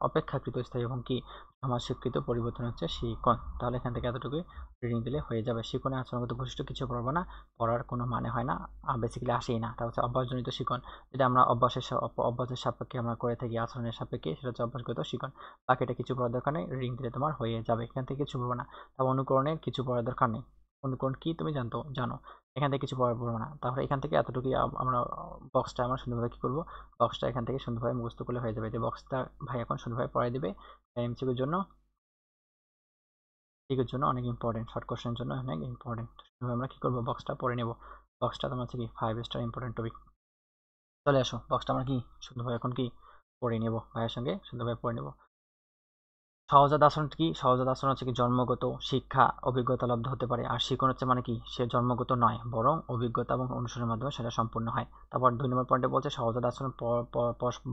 অপেক্ষাকৃত স্থায়ী এবং কি সমাজ স্বীকৃত পরিবর্তন হচ্ছে শিকন। তাহলে এখান থেকে এতটুকু রিডিং দিলে হয়ে যাবে। শিকনের আচরণগত বৈশিষ্ট্য কিছু পড়বো না, পড়ার কোনো মানে হয় না, বেসিক্যালি আসেই না। তা হচ্ছে অভ্যাসজনিত শিকন, যেটা আমরা অভ্যাসের সাপেক্ষে আমরা করে থাকি, আচরণের সাপেক্ষে, সেটা হচ্ছে অভ্যাসগত শিকন। বাকিটা কিছু পড়ার দরকার নেই, রিডিং দিলে তোমার হয়ে যাবে। এখান থেকে কিছু পড়বো না। তারপর অনুকরণের কিছু পড়ার দরকার নেই। অনুকরণ কি তুমি জানো, এখান থেকে কিছু পড়বো না। তাহলে এখান থেকে এতটুকুই আমরা বক্সটা আমরা সুন্দরভাবে কি করবো, বক্সটা এখান থেকে সুন্দরভাবে মুখস্থ করলে হয়ে যাবে। যে বক্সটা ভাই এখন সুন্দরভাবে পড়াই দিবে এমসিকিউর জন্য, এর জন্য অনেক ইম্পর্টেন্ট, শর্ট কোশ্চেনের জন্য অনেক ইম্পর্টেন্ট। আমরা কি করবো, বক্সটা পড়ে নেব। বক্সটা তোমার হচ্ছে কি 5 স্টার ইম্পর্টেন্ট টপিক। চলে আসো, বক্সটা আমরা কি সুন্দরভাবে এখন কি পড়ে নেব, ভাইয়ের সঙ্গে সুন্দরভাবে পড়ে নেব। সহজাত আচরণ কি? সহজাত আচরণ হচ্ছে কি জন্মগত শিক্ষা অভিজ্ঞতা লব্ধ হতে পারে। আর শিখন হচ্ছে মানে কি সে জন্মগত নয়, বরং অভিজ্ঞতা এবং অনুশীলনের মাধ্যমে সেটা সম্পূর্ণ হয়। তারপর 2 নম্বর পয়েন্টে বলছে সহজাত আচরণ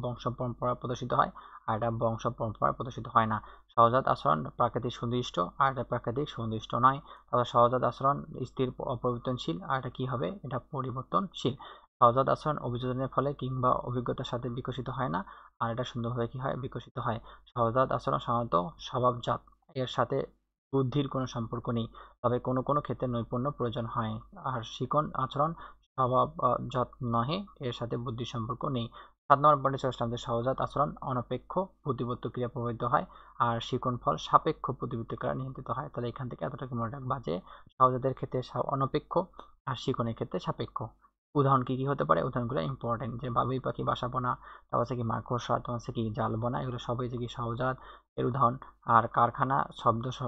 বংশ পরম্পরা প্রদর্শিত হয়, আর এটা বংশ পরম্পরা প্রদর্শিত হয় না। সহজাত আচরণ প্রাকৃতিক সুনির্দিষ্ট, আর এটা প্রাকৃতিক সুনির্দিষ্ট নয়। তারপর সহজাত আচরণ স্থির অপরিবর্তনশীল, আর এটা কি হবে, এটা পরিবর্তনশীল। সহজাত আচরণ অভিযোজনের ফলে কিংবা অভিজ্ঞতার সাথে বিকশিত হয় না, আর এটা সুন্দরভাবে কি হয়, বিকশিত হয়। সহজাত আচরণ সাধারণত স্বভাবজাত, এর সাথে বুদ্ধির কোনো সম্পর্ক নেই, তবে কোনো কোনো ক্ষেত্রে নৈপুণ্য প্রয়োজন হয়। আর শিকন আচরণ স্বভাবজাত নহে, এর সাথে বুদ্ধির সম্পর্ক নেই। 7 নম্বর পয়েন্টে চলে আসলাম যে সহজাত আচরণ অনপেক্ষ প্রতিবর্ত ক্রিয়া প্রভাবিত হয়, আর শিকন ফল সাপেক্ষ প্রতিবর্ত ক্রিয়া নিয়ন্ত্রিত হয়। তাহলে এখান থেকে এতটাকে মনে রাখবা যে সহজাতের ক্ষেত্রে অনপেক্ষ, আর শিকনের ক্ষেত্রে সাপেক্ষ। উদাহরণ কি কি হতে পারে, উদাহরণগুলো ইম্পর্টেন্ট, যে বাবুই পাখি বাসা বোনা, তারপর হচ্ছে কি মাকড়সা, তোমার হচ্ছে কি জাল বোনা, এগুলো সবই হচ্ছে কি সহজাত এর উদাহরণ। আর কারখানা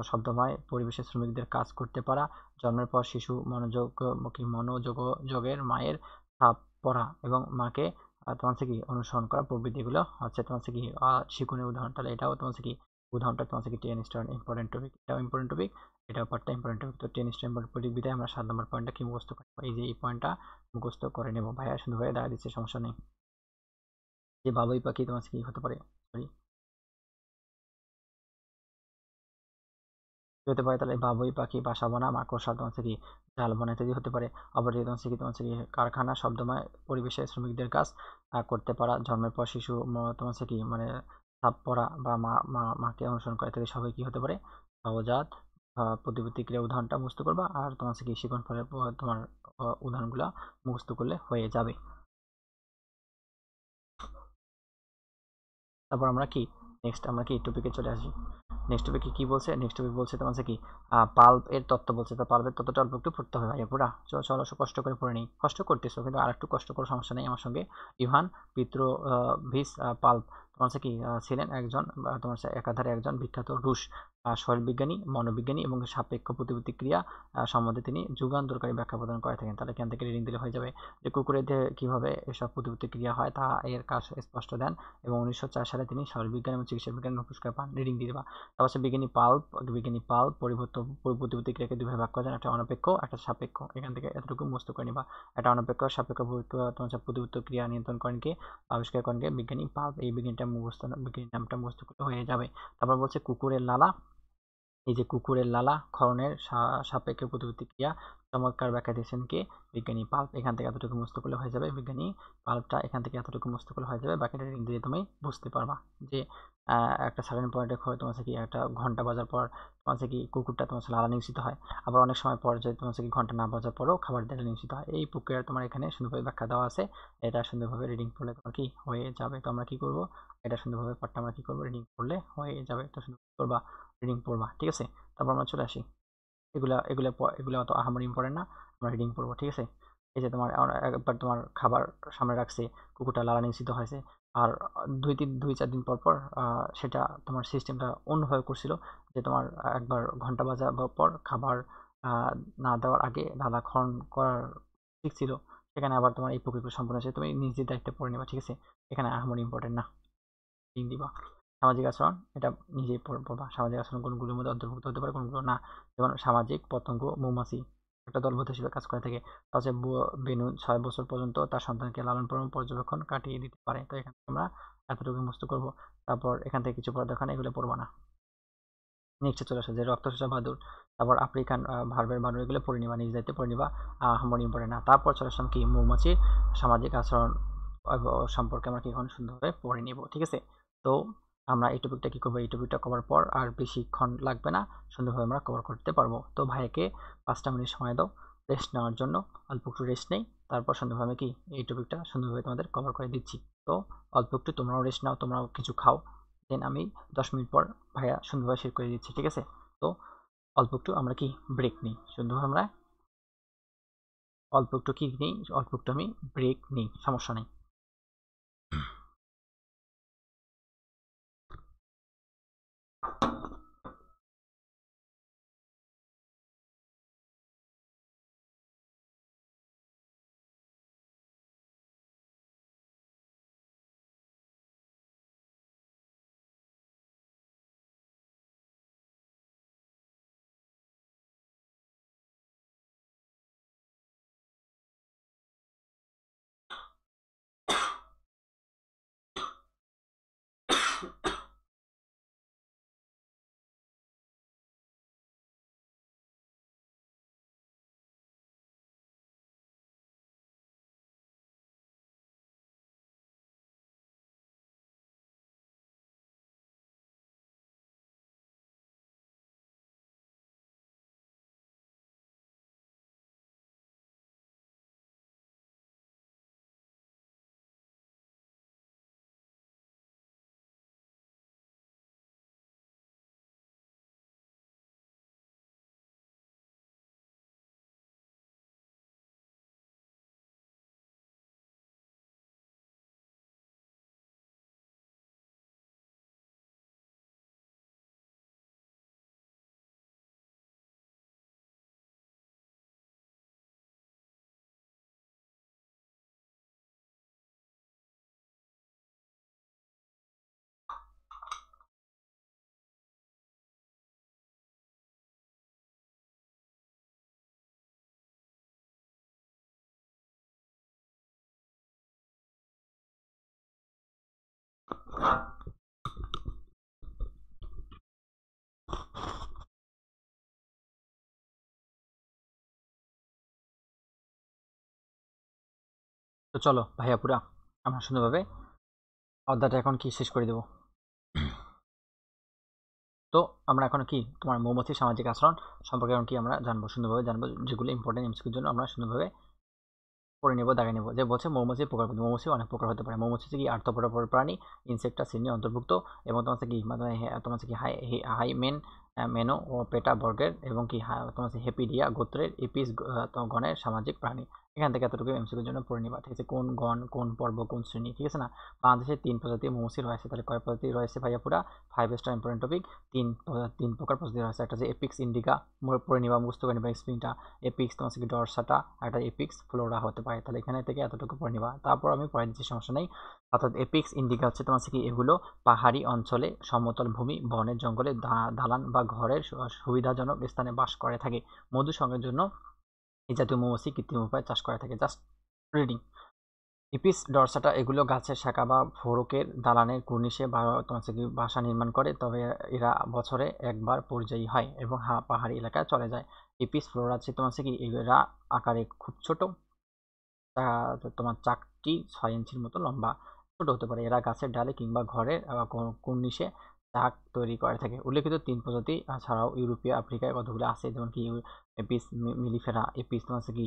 শব্দময় পরিবেশে শ্রমিকদের কাজ করতে পারা, জন্মের পর শিশু মনোযোগের মায়ের ছাপ পড়া এবং মাকে তোমার হচ্ছে কি অনুসরণ করা প্রভৃতি, এগুলো হচ্ছে তোমার হচ্ছে কি শিক্ষণীয় উদাহরণ। তাহলে এটাও তোমার হচ্ছে কি উদাহরণটা তোমার হচ্ছে কি 10 স্টার ইম্পর্টেন্ট টপিক, এটাও ইম্পর্টেন্ট টপিক, এটাও পার্টটা ইম্পর্টেন্ট টপিক। তো 10 স্টার ইম্পর্টেন্ট টপিক বিদায় আমরা 7 নম্বর পয়েন্টটা কি মুখস্থ করবো, এই যে এই পয়েন্টটা মুখস্থ করে নেব। ভাইয়া সুন্দরভাবে দেখা দিচ্ছে, সমস্যা নেই। যে বাবুই পাখি তোমার কি হতে পারে, সরি হতে পারে, তাহলে বাবুই পাখি বাসা বানা, মাকড়সা তোমার কি জাল বানা ইত্যাদি হতে পারে। আবার তোমার কি কারখানা শব্দময় পরিবেশে শ্রমিকদের কাজ করতে পারা, জন্মের পর শিশু তোমার কি মানে ছাপ পড়া বা মাকে অনুসরণ করা ইত্যাদি সবাই কি হতে পারে, সহজাত প্রতিপত্তি ক্রিয়া। উদাহরণটা মুখস্থ করবা, আর তোমার কি শিখন ফলে তোমার উদাহরণগুলো মুখস্থ করলে হয়ে যাবে। তারপর আমরা কি নেক্সট আমরা কি টপিকে চলে আসি। নেক্সট টপিকে কি বলছে, নেক্সট টপিক বলছে তোমার কি পাল্প এর তত্ত্ব বলছে। তো পাল্পের তত্ত্বটা অল্প একটু পড়তে হবে ভাইয়া, পুরা চলো কষ্ট করে পড়ে নিই। কষ্ট করতেছো কিন্তু আর একটু কষ্ট করার সমস্যা নেই আমার সঙ্গে। ইভান ভিস পাল্প তোমার কি ছিলেন একজন তোমার একাধারে একজন বিখ্যাত রুশ শরীরবিজ্ঞানী, মনোবিজ্ঞানী এবং সাপেক্ষ প্রতিপত্তি ক্রিয়া সম্বন্ধে তিনি যুগান্তরকারী ব্যাখ্যা প্রদান করে থাকেন। তাহলে এখান থেকে রিডিং দিলে হয়ে যাবে যে কুকুরের দেহে কিভাবে এসব প্রতিপত্তি ক্রিয়া হয় তা এর কাজ স্পষ্ট দেন, এবং 1904 সালে তিনি শারীরবিজ্ঞান এবং চিকিৎসা বিজ্ঞান পুরস্কার পান। রিডিং দিয়ে দেবা। তারপর হচ্ছে বিজ্ঞানী পাল্প প্রতিপত্তি ক্রিয়াকে দুইভাবে ভাগ করা যায়, একটা অনপেক্ষ একটা সাপেক্ষ। এখান থেকে এতটুকু মুখস্থ করে নিবা। একটা অনপেক্ষ সাপেক্ষ তোমার প্রতিপত্তি ক্রিয়া নিয়ন্ত্রণ করেন কে, আবিষ্কার করেন কে, বিজ্ঞানী পাল্প। এই বিজ্ঞানীর নামটা মুখস্থ করলে হয়ে যাবে। তারপর বলছে কুকুরের লালা, এই যে কুকুরের লালা ক্ষরণের সাপেক্ষে প্রতিক্রিয়া চমৎকার ব্যাখ্যা দিয়েছেন কে, বিজ্ঞানী পাল্প। এখান থেকে এতটুকু মুখস্থ করলে হয়ে যাবে, বিজ্ঞানী পাল্পটা এখান থেকে এতটুকু মুখস্থ করলে হয়ে যাবে। বাকিটা রিডিং দিয়ে তুমি বুঝতে পারবা যে একটা সার্টেন পয়েন্টে তোমার কি একটা ঘন্টা বাজার পর তোমার কি কুকুরটা তোমার লালা নিঃসৃত হয়, আবার অনেক সময় পর যে তোমার কি ঘন্টা না বাজার পরেও খাবার দিলে নিঃসৃত হয়। এই প্রক্রিয়া তোমার এখানে সুন্দরভাবে ব্যাখ্যা দেওয়া আছে, এটা সুন্দরভাবে রিডিং পড়লে তোমার কি হয়ে যাবে। তো আমরা কি করব, এটা সুন্দরভাবে পাঠটা আমরা কি করবো, রিডিং পড়লে হয়ে যাবে। তো সুন্দর করবা, রিডিং পড়বা, ঠিক আছে। তারপর আমরা চলে আসি, এগুলা এগুলা এগুলা অত আহামরি ইম্পর্টেন্ট না, আমরা রিডিং পড়বো, ঠিক আছে। এই যে তোমার একবার তোমার খাবার সামনে রাখছে, কুকুরটা লালা নিঃসৃত হয়েছে, আর 2-4 দিন পর পর সেটা তোমার সিস্টেমটা অন্যভাবে করছিল, যে তোমার একবার ঘন্টা বাজার পর খাবার না দেওয়ার আগে লালা ক্ষরণ করার ঠিক ছিল, সেখানে আবার তোমার এই প্রক্রিয়া সম্পূর্ণ আছে, তুমি নিজের দায়িত্বে পড়ে নেবা, ঠিক আছে। এখানে আহামরি ইম্পর্টেন্ট না। লিঙ্ক দিবা। সামাজিক আচরণ এটা নিজেই পড়বা। সামাজিক আচরণ কোনগুলোর মধ্যে অন্তর্ভুক্ত হতে পারে, কোনগুলো না। যেমন সামাজিক পতঙ্গ মৌমাছি একটা দলবদ্ধ হিসেবে কাজ করে থাকে। তাছাড়া বেনু 6 বছর পর্যন্ত তার সন্তানকে লালন পালন পর্যবেক্ষণ কাটিয়ে দিতে পারে। তো এখান থেকে আমরা এতটুকু মুখস্থ করবো। তারপর এখান থেকে কিছু পড়া দেখা না, এগুলো পড়বা না। নেক্সটে চলে আসে যে রক্তচোষা বাদুড়, তারপর আফ্রিকান ভার্বের বাদুড়, এগুলো পড়ে নিবা, নিজ দায়িত্বে পড়ে নিবা, আহামরি পড়ে না। তারপর চলে আসলাম কি মৌমাছির সামাজিক আচরণ সম্পর্কে আমরা কি এখন সুন্দরভাবে পড়ে নিব, ঠিক আছে। তো আমরা এই টপিকটা কি করবো, এই টপিকটা করার পর আর বেশিক্ষণ লাগবে না, সুন্দরভাবে আমরা কভার করতে পারবো। তো ভাইকে 5টা মিনিট সময় দাও রেস্ট নেওয়ার জন্য, অল্প একটু রেস্ট নেই, তারপর সুন্দরভাবে কি এই টপিকটা সুন্দরভাবে তোমাদের কভার করে দিচ্ছি। তো অল্প একটু তোমরাও রেস্ট নাও, তোমরাও কিছু খাও, দেন আমি 10 মিনিট পর ভাইয়া সুন্দরভাবে শেয়ার করে দিচ্ছি, ঠিক আছে। তো অল্প একটু আমরা কি ব্রেক নিই, সুন্দরভাবে আমরা অল্প একটু কি নিই, অল্প একটু আমি ব্রেক নিই, সমস্যা নেই। তো চলো ভাইয়া পুরা আমরা সুন্দরভাবে অধ্যায়টা এখন কি শেষ করে দেবো। তো আমরা এখন কি তোমার মৌমাছির সামাজিক আচরণ সম্পর্কে এখন কি আমরা জানবো, সুন্দরভাবে জানবো, যেগুলো ইম্পর্টেন্ট এমসিকিউর জন্য আমরা সুন্দরভাবে পড়ে নেবো, দাগে নেবো। যে বলছে মৌমাছির প্রকার, মৌমাছি অনেক প্রকার হতে পারে। মৌমাছি হচ্ছে কি আর্থ্রোপোডা প্রাণী, ইনসেক্টা শ্রেণী অন্তর্ভুক্ত, এবং তোমার হচ্ছে কি মানে তোমার হচ্ছে কি হাইমেন মেনো ও পেটা বর্গের, এবং কি তোমার হচ্ছে হেপিডিয়া গোত্রের এপিস গণের সামাজিক প্রাণী। এখান থেকে এতটুকু এমসিকিউর জন্য পড়ে নিবা, ঠিক আছে। কোন গণ, কোন পর্ব, কোন শ্রেণী, ঠিক আছে না। বাংলাদেশে 3 প্রজাতির মৌমাছি রয়েছে, তাহলে কয় প্রজাতি রয়েছে ভাইয়া পুরা 5 স্টার ইম্পর্টেন্ট টপিক। 3 প্রকার প্রজাতি রয়েছে, একটা যে এপিক্স ইন্ডিকা, পড়ে নিবা, মুখস্থ করে নিবা স্প্রিংটা। এপিক্স তোমার হচ্ছে কি ডরসাটা, একটা এপিক্স ফ্লোরা হতে পারে, তাহলে এখানে থেকে এতটুকু পড়ে নিবা। তারপর আমি পড়ে দিচ্ছি, সমস্যা নেই। অর্থাৎ এপিক্স ইন্ডিকা হচ্ছে তোমার হচ্ছে কি এগুলো পাহাড়ি অঞ্চলে, সমতল ভূমি, বনের জঙ্গলে, দালান বা ঘরের সুবিধাজনক স্থানে বাস করে থাকে। মধু সংগ্রহের জন্য এই জাতীয় মৌমাছি কৃত্রিম উপায়ে চাষ করে থাকে। Just reading. এপিস ডরসাটা এগুলো গাছের শাখা বা ফোরকের দালানের কুর্নিশে বা তোমার হচ্ছে কি বাসা নির্মাণ করে, তবে এরা বছরে একবার পরিযায়ী হয় এবং পাহাড়ি এলাকায় চলে যায়। এপিস ফ্লোরা হচ্ছে তোমার হচ্ছে কি এরা আকারে খুব ছোট, তোমার চাকটি 6 ইঞ্চির মতো লম্বা, ছোট হতে পারে। এরা গাছের ডালে কিংবা ঘরের কর্নিশে চাক তৈরি করে থাকে। উল্লেখিত 3 প্রজাতি ছাড়াও ইউরোপীয় আফ্রিকায় কতগুলো আছে, যেমন কি এপিস মিলিফেরা, এপিস তোমার হচ্ছে কি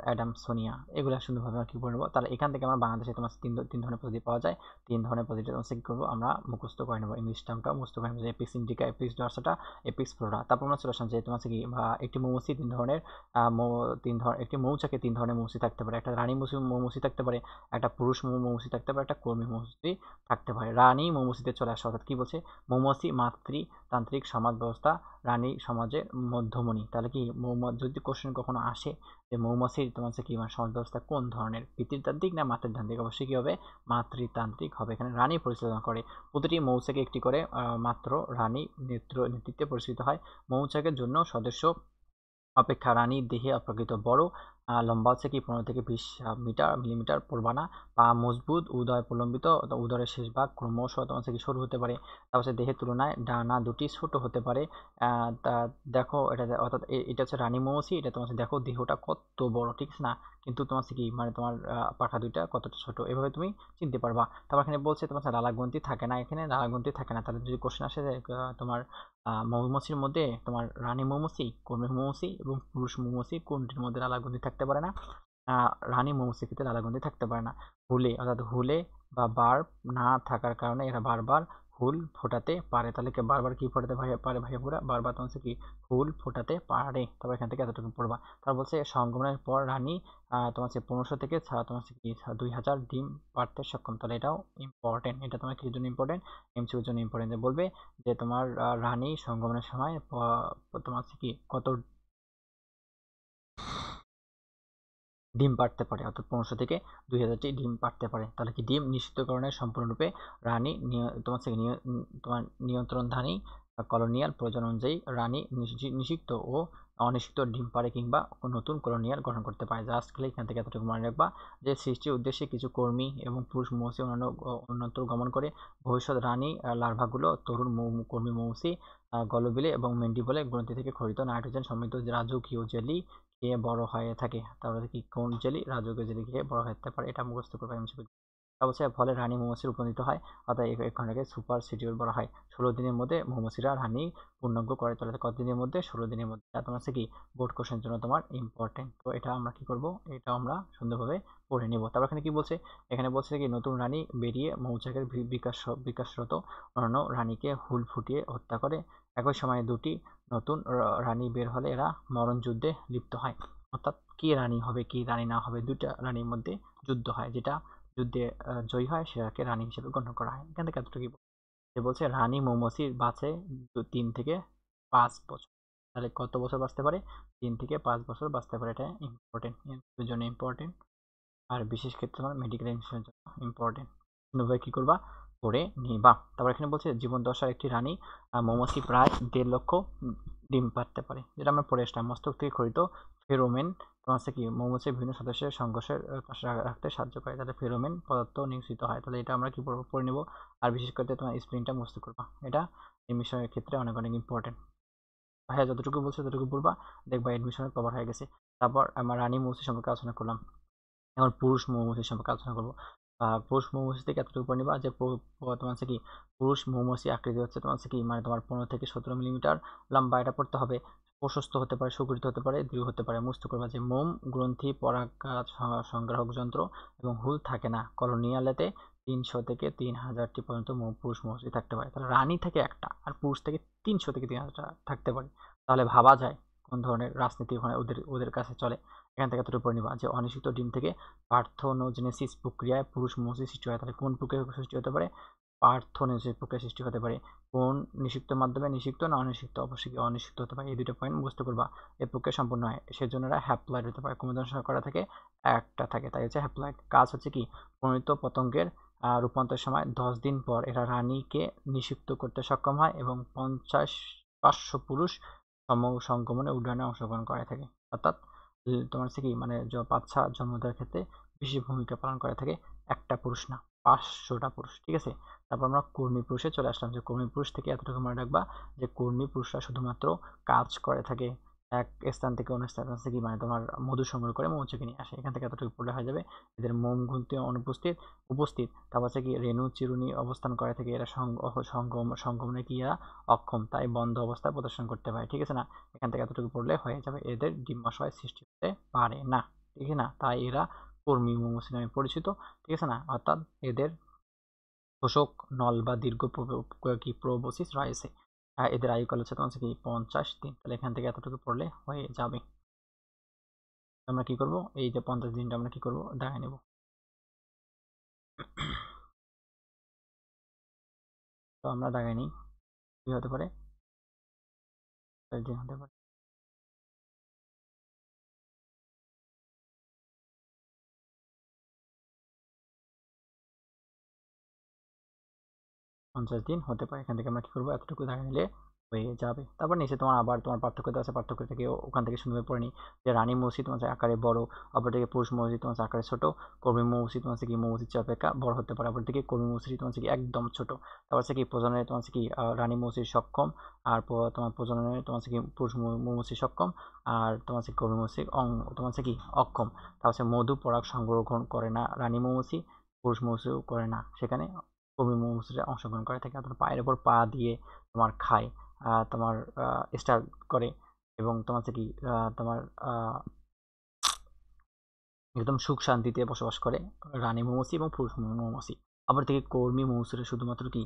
অ্যাডামসোনিয়া, এগুলো সুন্দরভাবে আমরা কি করে নেবো। তাহলে এখান থেকে আমরা বাংলাদেশে তোমার তিন ধরনের প্রজাতি পাওয়া যায়। 3 ধরনের প্রজাতি তোমার কি করবো আমরা মুখস্থ করে নেবো, ইংলিশ টার্মটাও মুখস্থ করে নেবো, Apis indica, Apis dorsata, Apis florea. তারপর আমরা চলে আসলাম যে তোমার কি একটি মৌমাছি 3 ধরনের একটি মৌচাকে 3 ধরনের মৌমাছি থাকতে পারে। একটা রানী মৌমাছি থাকতে পারে, একটা পুরুষ মৌমাছি থাকতে পারে, একটা কর্মী মৌমাছি থাকতে পারে। রানী মৌমাছিতে চলে আসা, অর্থাৎ কি বলছে, মৌমাছি মাতৃতান্ত্রিক সমাজ ব্যবস্থা রানী সমাজের মধ্য ধমনী। তাহলে কি যদি কোশ্চেন কখনো আসে যে মৌমাছির তোমার হচ্ছে কি মানে সমাজ ব্যবস্থা কোন ধরনের, পিতৃতান্ত্রিক না মাতৃতান্ত্রিক, অবশ্যই কি হবে মাতৃতান্ত্রিক হবে। এখানে রানী পরিচালনা করে, প্রতিটি মৌচাকে একটি করে মাত্র রানী নেতৃত্বে পরিচালিত হয়। মৌচাকের জন্য সদস্য অপেক্ষা রানীর দেহে অপেক্ষাকৃত বড়, লম্বা হচ্ছে কি 15 থেকে 20 মিলিমিটার প্রবানা, পা মজবুত, উদয় প্রলম্বিত, উদরের শেষ ভাগ ক্রমশ তোমার হচ্ছে কি সরু হতে পারে। তারপর হচ্ছে দেহের তুলনায় ডানা দুটি ছোট হতে পারে। তা দেখো এটা অর্থাৎ এটা হচ্ছে রানী মৌমাছি, এটা তোমার হচ্ছে দেখো দেহটা কত বড়, ঠিক আছে না, কিন্তু তোমার হচ্ছে কি মানে তোমার পাখা দুইটা কতটা ছোট, এভাবে তুমি চিনতে পারবা। তারপর এখানে বলছে তোমার হচ্ছে লালাগ্রন্থি থাকে না, এখানে লালাগ্রন্থি থাকে না। তাহলে যদি কোশ্চেন আসে যে তোমার মৌমাছির মধ্যে তোমার রানী মৌমাছি, কর্মী মৌমাছি এবং পুরুষ মৌমাছি কোনটির মধ্যে লালাগ্রন্থি থাকতে পারে না? রানী মৌমাছির ক্ষেত্রে লালাগ্রন্থি থাকতে পারে না। হুলে অর্থাৎ হুলে বা বার্ব না থাকার কারণে এরা বারবার হুল ফোটাতে পারে। তাহলে কি বারবার কি ফোটাতে পারে ভাইয়া পুরা বারবার তোমার হচ্ছে কি হুল ফোটাতে পারে। তবে এখান থেকে এতটুকু পড়বা। তারপর বলছে সংক্রমণের পর রানী তোমার হচ্ছে 1500 থেকে তোমার হচ্ছে কি 2000 ডিম পাড়তে সক্ষম। তাহলে এটাও ইম্পর্টেন্ট, এটা তোমার কিসের জন্য ইম্পর্টেন্ট, এমসিকিউর জন্য ইম্পর্টেন্ট। যে বলবে যে তোমার রানী সংক্রমণের সময় তোমার হচ্ছে কি কত ডিম পাড়তে পারে, অর্থাৎ 1500 থেকে 2000টি ডিম পাড়তে পারে। তাহলে কি ডিম নিষিদ্ধকরণের সম্পূর্ণরূপে রানী তোমার থেকে তোমার নিয়ন্ত্রণধারী কলোনিয়াল প্রয়োজন অনুযায়ী রানী নিষিক্ত ও অনিষিক্ত ডিম পাড়ে কিংবা নতুন কলোনিয়াল গঠন করতে পারে। জাস্ট খালি এখান থেকে এতটুকু মনে রাখবা যে সৃষ্টির উদ্দেশ্যে কিছু কর্মী এবং পুরুষ মৌমাছি অন্যান্য অন্যত্র গমন করে ভবিষ্যৎ রানী লার্ভাগুলো তরুণ কর্মী মৌমাছি গলবিলে এবং মেন্ডিবলে গ্রন্থি থেকে খরিত নাইট্রোজেন সমৃদ্ধ রাজকীয় জেলি খেয়ে বড় হয়ে থাকে। তারপরে কি কোন জেলি, রাজকীয় জেলি খেয়ে বড় হতে পারে, এটা মুখস্থ করবে এমসিকিউ। অবশ্যই ফলে রানী মৌমাছির উপনীত হয়, অর্থাৎ এখানটাকে সুপার শিডিউল বলা হয়। 16 দিনের মধ্যে মৌমাছিরা রানী পূর্ণাঙ্গ করে তোলে। কত দিনের মধ্যে? 16 দিনের মধ্যে। এটা তোমার হচ্ছে কি বোর্ড কোশ্চেন জন্য তোমার ইম্পর্টেন্ট। তো এটা আমরা কি করব, এটা আমরা সুন্দরভাবে পড়ে নিব। তারপর এখানে কি বলছে, এখানে বলছে কি নতুন রানী বেরিয়ে মৌচাকের বিকাশরত অন্যান্য রানীকে হুল ফুটিয়ে হত্যা করে। একই সময়ে দুটি নতুন রানী বের হলে এরা মরণ যুদ্ধে লিপ্ত হয়। অর্থাৎ কি রানী হবে কি রানী না হবে, দুইটা রানীর মধ্যে যুদ্ধ হয়, যেটা যুদ্ধে জয়ী হয় সেটাকে রানী হিসেবে গণ্য করা হয়। এখান থেকে এতটুকু যে বলছে রানী মৌমাছি বাঁচে 3 থেকে 5 বছর। তাহলে কত বছর বাঁচতে পারে? 3 থেকে 5 বছর বাঁচতে পারে। এটা ইম্পর্টেন্ট, এর জন্য ইম্পর্টেন্ট, আর বিশেষ ক্ষেত্রে আমার মেডিকেল ইন্স্যুরেন্সের জন্য ইম্পর্টেন্ট। সুন্দরভাবে কি করবা, পড়ে নিবা। তারপর এখানে বলছে জীবন দশার একটি রানী মৌমাছি প্রায় 1.5 লক্ষ ডিম পাড়তে পারে, যেটা আমরা পড়ে আসলাম। মস্তক থেকে খরিত ফেরোমেন তোমার হচ্ছে কি মৌমাছির বিভিন্ন সদস্যের সংঘর্ষের রাখতে সাহায্য করে, তাহলে ফেরোমেন পদার্থ নিঃসৃত হয়। তাহলে এটা আমরা কি পড়বো, পড়ে নেব। আর বিশেষ করে তোমার স্প্রিনটা মুখস্থ করবা, এটা এডমিশনের ক্ষেত্রে অনেক অনেক ইম্পর্টেন্ট। হ্যাঁ, যতটুকু বলছে ততটুকু পড়বা, দেখবা এডমিশনের কভার হয়ে গেছে। তারপর আমরা রানী মৌমাছি সম্পর্কে আলোচনা করলাম, এখন পুরুষ মৌমাছি সম্পর্কে আলোচনা করবো। পুরুষ মৌমাছি থেকে এতটুকু পড়ে নিবা যে তোমার হচ্ছে কি পুরুষ মৌমাছি আকৃতি হচ্ছে তোমার হচ্ছে কি মানে তোমার 15 থেকে 17 মিলিমিটার লম্বা, এটা পড়তে হবে। প্রশস্ত হতে পারে, সুগঠিত হতে পারে, দৃঢ় হতে পারে। মুক্ত করবা যে মোম গ্রন্থি পরাগায়ন সংগ্রাহক যন্ত্র এবং হুল থাকে না। কলোনিয়ালেতে 300 থেকে 3000টি পর্যন্ত পুরুষ মৌমাছি থাকতে পারে। তাহলে রানী থেকে একটা আর পুরুষ থেকে 300 থেকে 3000 থাকতে পারে। তাহলে ভাবা যায় কোন ধরনের রাজনীতি ওখানে ওদের ওদের কাছে চলে। এখান থেকে এতটুকু পড়ে নিবা যে অনিষিক্ত ডিম থেকে পার্থনোজেনেসিস প্রক্রিয়ায় পুরুষ মৌমাছি সৃষ্টি হয়। তাহলে কোন প্রক্রিয়া সৃষ্টি হতে পারে? পার্থনোজেনেসিস প্রক্রিয়া সৃষ্টি হতে পারে। কোন নিষিক্ত মাধ্যমে, নিষিক্ত না অনিষিক্ত? অবশ্যই অনিষিক্ত হতে পারে। এই দুটো পয়েন্ট মুখস্থ করবা। এই প্রক্রিয়া সম্পূর্ণ হয়, সেজন্য এরা হ্যাপ্লয়েড হতে পারে। ক্রোমোজোম সংখ্যা করা থাকে একটা থাকে, তাই হচ্ছে হ্যাপ্লয়েড। কাজ হচ্ছে কি প্রণীত পতঙ্গের রূপান্তরের সময় 10 দিন পর এরা রানীকে নিষিক্ত করতে সক্ষম হয় এবং 500 পুরুষ সংক্রমণে উড্ডয়নে অংশগ্রহণ করে থাকে। অর্থাৎ তোমার হচ্ছে কি মানে বাচ্চা জন্ম দেওয়ার ক্ষেত্রে বেশি ভূমিকা পালন করে থাকে একটা পুরুষ না, 500টা পুরুষ, ঠিক আছে। তারপর আমরা কর্মী পুরুষে চলে আসলাম, যে কর্মী পুরুষ থেকে এতটুকু মনে রাখবা যে কর্মী পুরুষরা শুধুমাত্র কাজ করে থাকে, এক স্থান থেকে অন্য স্থান থেকে মানে তোমার মধু সংগ্রহ করে মৌচাকে নিয়ে আসে। এখান থেকে এতটুকু পড়লে হয়ে যাবে। এদের মোম ঘুমতে অনুপস্থিত উপস্থিত, তারপর হচ্ছে কি রেণু চিরুনি অবস্থান করে থাকে, এরা সংগমনে কি এরা অক্ষম, তাই বন্ধ অবস্থায় প্রদর্শন করতে পারে, ঠিক আছে না। এখান থেকে এতটুকু পড়লে হয়ে যাবে। এদের ডিম্বাশয় সৃষ্টি হতে পারে না, ঠিক আছে না, তাই এরা কর্মী মৌমাছি নামে পরিচিত, ঠিক আছে না। অর্থাৎ এদের শোষক নল বা দীর্ঘ কি প্রোবসিস রয়েছে। এদের আয়ুকাল হচ্ছে তোমার কি 50 দিন। তাহলে এখান থেকে এতটুকু পড়লে হয়ে যাবে। আমরা কি করব, এই যে 50 দিনটা আমরা কি করব, দেখাই নেব। তো আমরা দেখাই নিই কি হতে পারে, দিন হতে পারে। 50 দিন হতে পারে। এখান থেকে আমরা কি করবো, এতটুকু দেখা নিলে হয়ে যাবে। তারপর নিচে তোমার আবার তোমার পার্থক্য দেওয়া আছে, পার্থক্য থেকে ওখান থেকে সুন্দরভাবে পড়ে নিই যে রানী মৌমাছি তোমার আকারে বড়, অপরদিকে পুরুষ মৌমাছি তোমার আকারে ছোট, কর্মী মৌমাছি তোমার কি মৌমাছির চেয়ে অপেক্ষা বড় হতে পারে, অপরদিকে কর্মী মৌমাছি তোমার কি একদম ছোট। তারপর হচ্ছে কি প্রজননে তোমার কি রানী মৌমাছি সক্ষম, আর তোমার প্রজননে তোমার কি পুরুষ মৌমাছি সক্ষম, আর তোমার কর্মী মৌমাছি তোমার কি অক্ষম। তারপর হচ্ছে মধু পরাগ সংগ্রহণ করে না রানী মৌমাছি, পুরুষ মৌমাছিও করে না, সেখানে কর্মী মৌমাছিরা অংশগ্রহণ করে থাকে। অর্থাৎ পায়ের ওপর পা দিয়ে তোমার খায়, তোমার স্টার করে, এবং তোমার হচ্ছে কি তোমার একদম সুখ শান্তিতে বসবাস করে রানী মৌমাছি এবং পুরুষ মৌমাছি। আবার থেকে কর্মী মৌমাছিরা শুধুমাত্র কি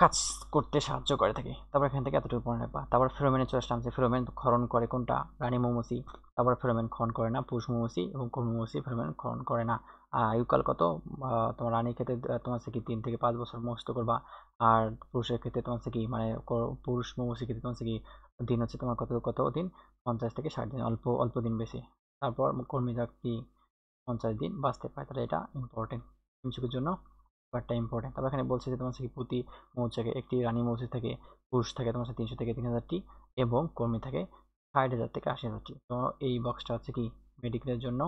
কাজ করতে সাহায্য করে থাকে। তারপর এখান থেকে এতটুকু পড়ে নেবা। তারপর ফেরোমেনে চলে আসলাম যে ফেরোমেন ক্ষরণ করে কোনটা, রানী মৌমাছি। তারপর ফেরোমেন ক্ষরণ করে না পুরুষ মৌমাছি, এবং কর্মী মৌমাছি ফেরোমেন ক্ষরণ করে না। আয়ুকাল কত, তোমার রানীর ক্ষেত্রে তোমার হচ্ছে কি 3 থেকে 5 বছর মুখস্থ করবা, আর পুরুষের ক্ষেত্রে তোমার হচ্ছে কি মানে পুরুষ মৌমাছির ক্ষেত্রে তোমার হচ্ছে কি দিন হচ্ছে তোমার কত কত দিন, 50 থেকে 60 দিন, অল্প অল্প দিন বেশি। তারপর কর্মীরা কি 50 দিন বাঁচতে পারে, তাহলে এটা ইম্পর্টেন্ট এমসিকিউর জন্য, ব্যাপারটা ইম্পর্টেন্ট। তারপর এখানে বলছে যে তোমার হচ্ছে কি প্রতি মৌচাকে একটি রানী মৌমাছি থেকে, পুরুষ থাকে তোমার হচ্ছে 300 থেকে 3000টি, এবং কর্মী থাকে 60,000 থেকে 80,000টি। তো এই বক্সটা হচ্ছে কি মেডিকেলের জন্য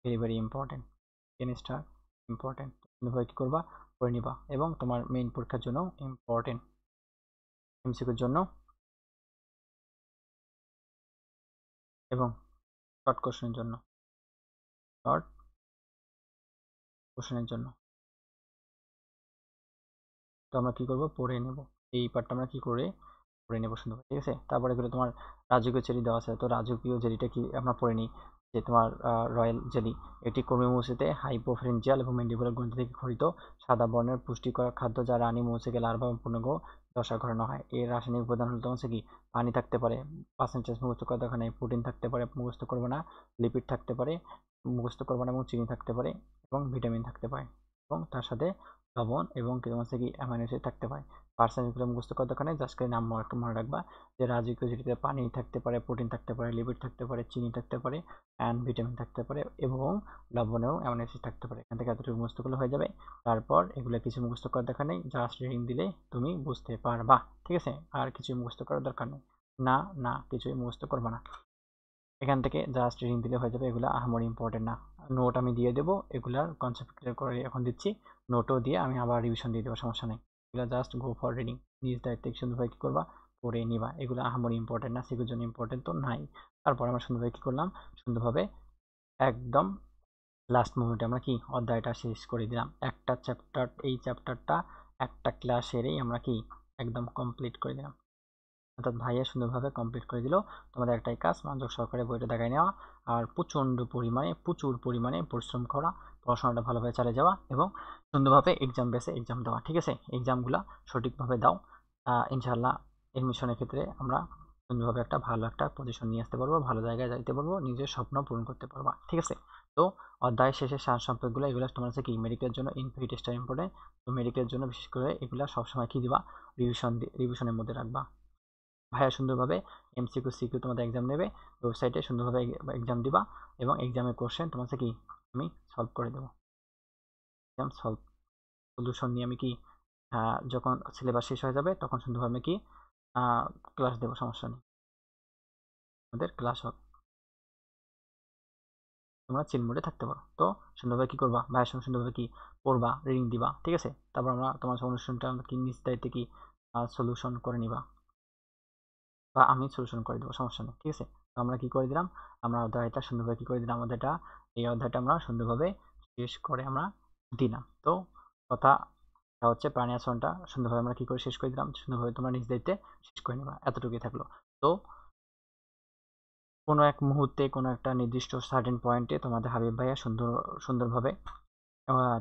very very important, 10 star important. তুমি কি করবা, করে নিবা, এবং তোমার মেইন পরীক্ষার জন্য ইম্পর্টেন্ট, এমসিকিউর জন্য এবং শর্ট কোশ্চেনের জন্য, শর্ট কোশ্চেনের জন্য। তো আমরা কি করব, পড়ে নেব এই পার্টটা, আমরা কি করে পড়ে নেব সুন্দর, ঠিক আছে। তারপরে এগুলো তোমার রাজকীয় জেলি দেওয়া আছে, তো রাজকীয় জেলিটা কি আমরা পড়ে নিই যে তোমার রয়্যাল জেলি, এটি কর্মী মৌমাছিতে হাইপোফ্রেঞ্জিয়াল এবং ম্যান্ডিবুলার গ্রন্থি থেকে খরিত সাদা বর্ণের পুষ্টিকর খাদ্য, যা রানী মৌমাছিকে লার্ভা এবং পূর্ণাঙ্গ দশা ঘটানো হয়। এর রাসায়নিক উপাদান হলো তোমার কি পানি থাকতে পারে, পার্সেন্টেজ মুখস্থ করার দরকার নেই, প্রোটিন থাকতে পারে, মুখস্থ করবে না, লিপিড থাকতে পারে, মুখস্থ করবে না, এবং চিনি থাকতে পারে, এবং ভিটামিন থাকতে পারে, এবং তার সাথে লবণ এবং কি তোমার কি অ্যামাইনো অ্যাসিড থাকতে পারে। পার্সেন্টেজগুলো মুখস্থ করার দরকার নেই, জাস্ট করে নাম একটু মনে রাখবা যে রাজকীয় জেলিতে পানি থাকতে পারে, প্রোটিন থাকতে পারে, লিপিড থাকতে পারে, চিনি থাকতে পারে, অ্যান্ড ভিটামিন থাকতে পারে, এবং লবণেও অ্যামাইনো অ্যাসিড থাকতে পারে। এখান থেকে এতটুকু মুখস্থ করলে হয়ে যাবে। তারপর এগুলো কিছু মুখস্থ করার দরকার নেই, জাস্ট রিডিং দিলে তুমি বুঝতে পারবা, ঠিক আছে। আর কিছুই মুখস্থ করার দরকার নেই, না না কিছুই মুখস্থ করবা না, এখান থেকে জাস্ট রিডিং দিলে হয়ে যাবে। এগুলো আহামরি ইম্পর্টেন্ট না। নোট আমি দিয়ে দেবো, এগুলার কনসেপ্ট ক্লিয়ার করে এখন দিচ্ছি, নোটও দিয়ে আমি আবার রিভিশন দিয়ে দেবো, সমস্যা নেই। এগুলো জাস্ট গো ফর রিডিং, নিজ দায়িত্বে সুন্দরভাবে কী করবা, পড়ে নিবা। এগুলো আহামরি ইম্পর্টেন্ট না, সেগুলোর জন্য ইম্পর্টেন্ট তো নাই। তারপর আমরা সুন্দরভাবে কী করলাম, সুন্দরভাবে একদম লাস্ট মোমেন্টে আমরা কি অধ্যায়টা শেষ করে দিলাম। একটা চ্যাপ্টার, এই চ্যাপ্টারটা একটা ক্লাসেরই আমরা কি একদম কমপ্লিট করে দিলাম, অর্থাৎ ভাইয়া সুন্দরভাবে কমপ্লিট করে দিল। তোমাদের একটাই কাজ, মনোযোগ সহকারে বইটা দেখায় নেওয়া, আর প্রচুর পরিমাণে পরিশ্রম করা, পড়াশোনাটা ভালোভাবে চালিয়ে যাওয়া, এবং সুন্দরভাবে এক্সাম বেসে এক্সাম দেওয়া, ঠিক আছে। এক্সামগুলো সঠিকভাবে দাও, ইনশাআল্লাহ এডমিশনের ক্ষেত্রে আমরা সুন্দরভাবে একটা ভালো একটা পজিশন নিয়ে আসতে পারবো, ভালো জায়গায় যাইতে পারবো, নিজের স্বপ্ন পূরণ করতে পারবা, ঠিক আছে। তো অধ্যায় শেষে সারসংক্ষেপগুলো এগুলো তোমার হচ্ছে কি মেডিকেলের জন্য ইনফিনিট টেস্টটা ইম্পর্টেন্ট। তো মেডিকেলের জন্য বিশেষ করে এগুলো সবসময় কি দিবা, রিভিশনের মধ্যে রাখবা। ভাইয়া সুন্দরভাবে এমসিকিউ সিকিউ তোমাদের এক্সাম নেবে, ওয়েবসাইটে সুন্দরভাবে এক্সাম দিবা, এবং এক্সামের কোশ্চেন তোমার কি আমি সলভ করে দেবো, এক্সাম সলভ সলিউশন নিয়ে আমি কি যখন সিলেবাস শেষ হয়ে যাবে তখন সুন্দরভাবে কি ক্লাস দেবো, সমস্যা নেই, আমাদের ক্লাস হবে, তোমরা চিল মোডে থাকতে পারো। তো সুন্দরভাবে কি করবা, ভাইয়ের সঙ্গে সুন্দরভাবে কি পড়বা, রিডিং দিবা, ঠিক আছে। তারপর আমরা তোমার অনুষ্ঠানটা কি নিজ দায়িত্বে কি সলিউশন করে নিবা, বা আমি সলিউশন করে দেবো, সমস্যা নেই, ঠিক আছে। তো আমরা কি করে দিলাম, আমরা অধ্যায়টা সুন্দরভাবে কি করে দিলাম, অধ্যায়টা এই অধ্যায়টা আমরা সুন্দরভাবে শেষ করে আমরা দিলাম। তো কথা হচ্ছে প্রাণী আচরণটা সুন্দরভাবে আমরা কি করে শেষ করে দিলাম, সুন্দরভাবে তোমরা নিজ দায়িত্বে শেষ করে নেবা, এতটুকুই থাকলো। তো কোনো এক মুহূর্তে কোনো একটা নির্দিষ্ট সার্টেন পয়েন্টে তোমাদের হাবিব ভাইয়া সুন্দরভাবে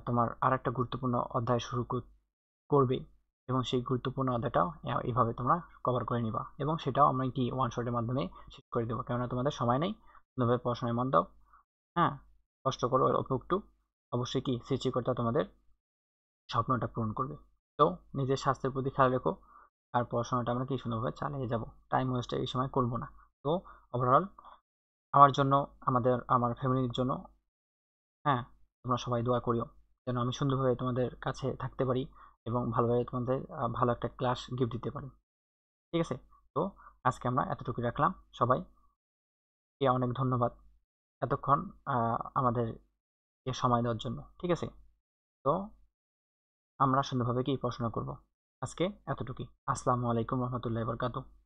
তোমার আর একটা গুরুত্বপূর্ণ অধ্যায় শুরু করবে, এবং সেই গুরুত্বপূর্ণ অধ্যায়টাও এইভাবে তোমরা কভার করে নিবা, এবং সেটাও আমরা কি ওয়ান শটের মাধ্যমে শেষ করে দেবো, কেননা তোমাদের সময় নেই। সুন্দরভাবে পড়াশোনায় মন দাও, হ্যাঁ, কষ্ট করো অল্প একটু, অবশ্যই কি সৃষ্টিকর্তা তোমাদের স্বপ্নটা পূরণ করবে। তো নিজের স্বাস্থ্যের প্রতি খেয়াল রেখো, আর পড়াশোনাটা আমরা কি সুন্দরভাবে চালিয়ে যাব, টাইম ওয়েস্ট এই সময় করবো না। তো ওভারঅল আমার জন্য, আমার ফ্যামিলির জন্য, হ্যাঁ, তোমরা সবাই দোয়া করিও। যেন আমি সুন্দরভাবে তোমাদের কাছে থাকতে পারি এবং ভালোভাবে তোমাদের ভালো একটা ক্লাস গিফট দিতে পারি। ঠিক আছে? তো আজকে আমরা এতটুকুই রাখলাম। সবাইকে অনেক ধন্যবাদ এতক্ষণ আমাদেরকে সময় দেওয়ার জন্য। ঠিক আছে? তো আমরা সুন্দরভাবে কি পড়াশোনা করব। আজকে এতটুকুই। আসসালামু আলাইকুম রহমতুল্লাহি ওয়া বারাকাতুহু।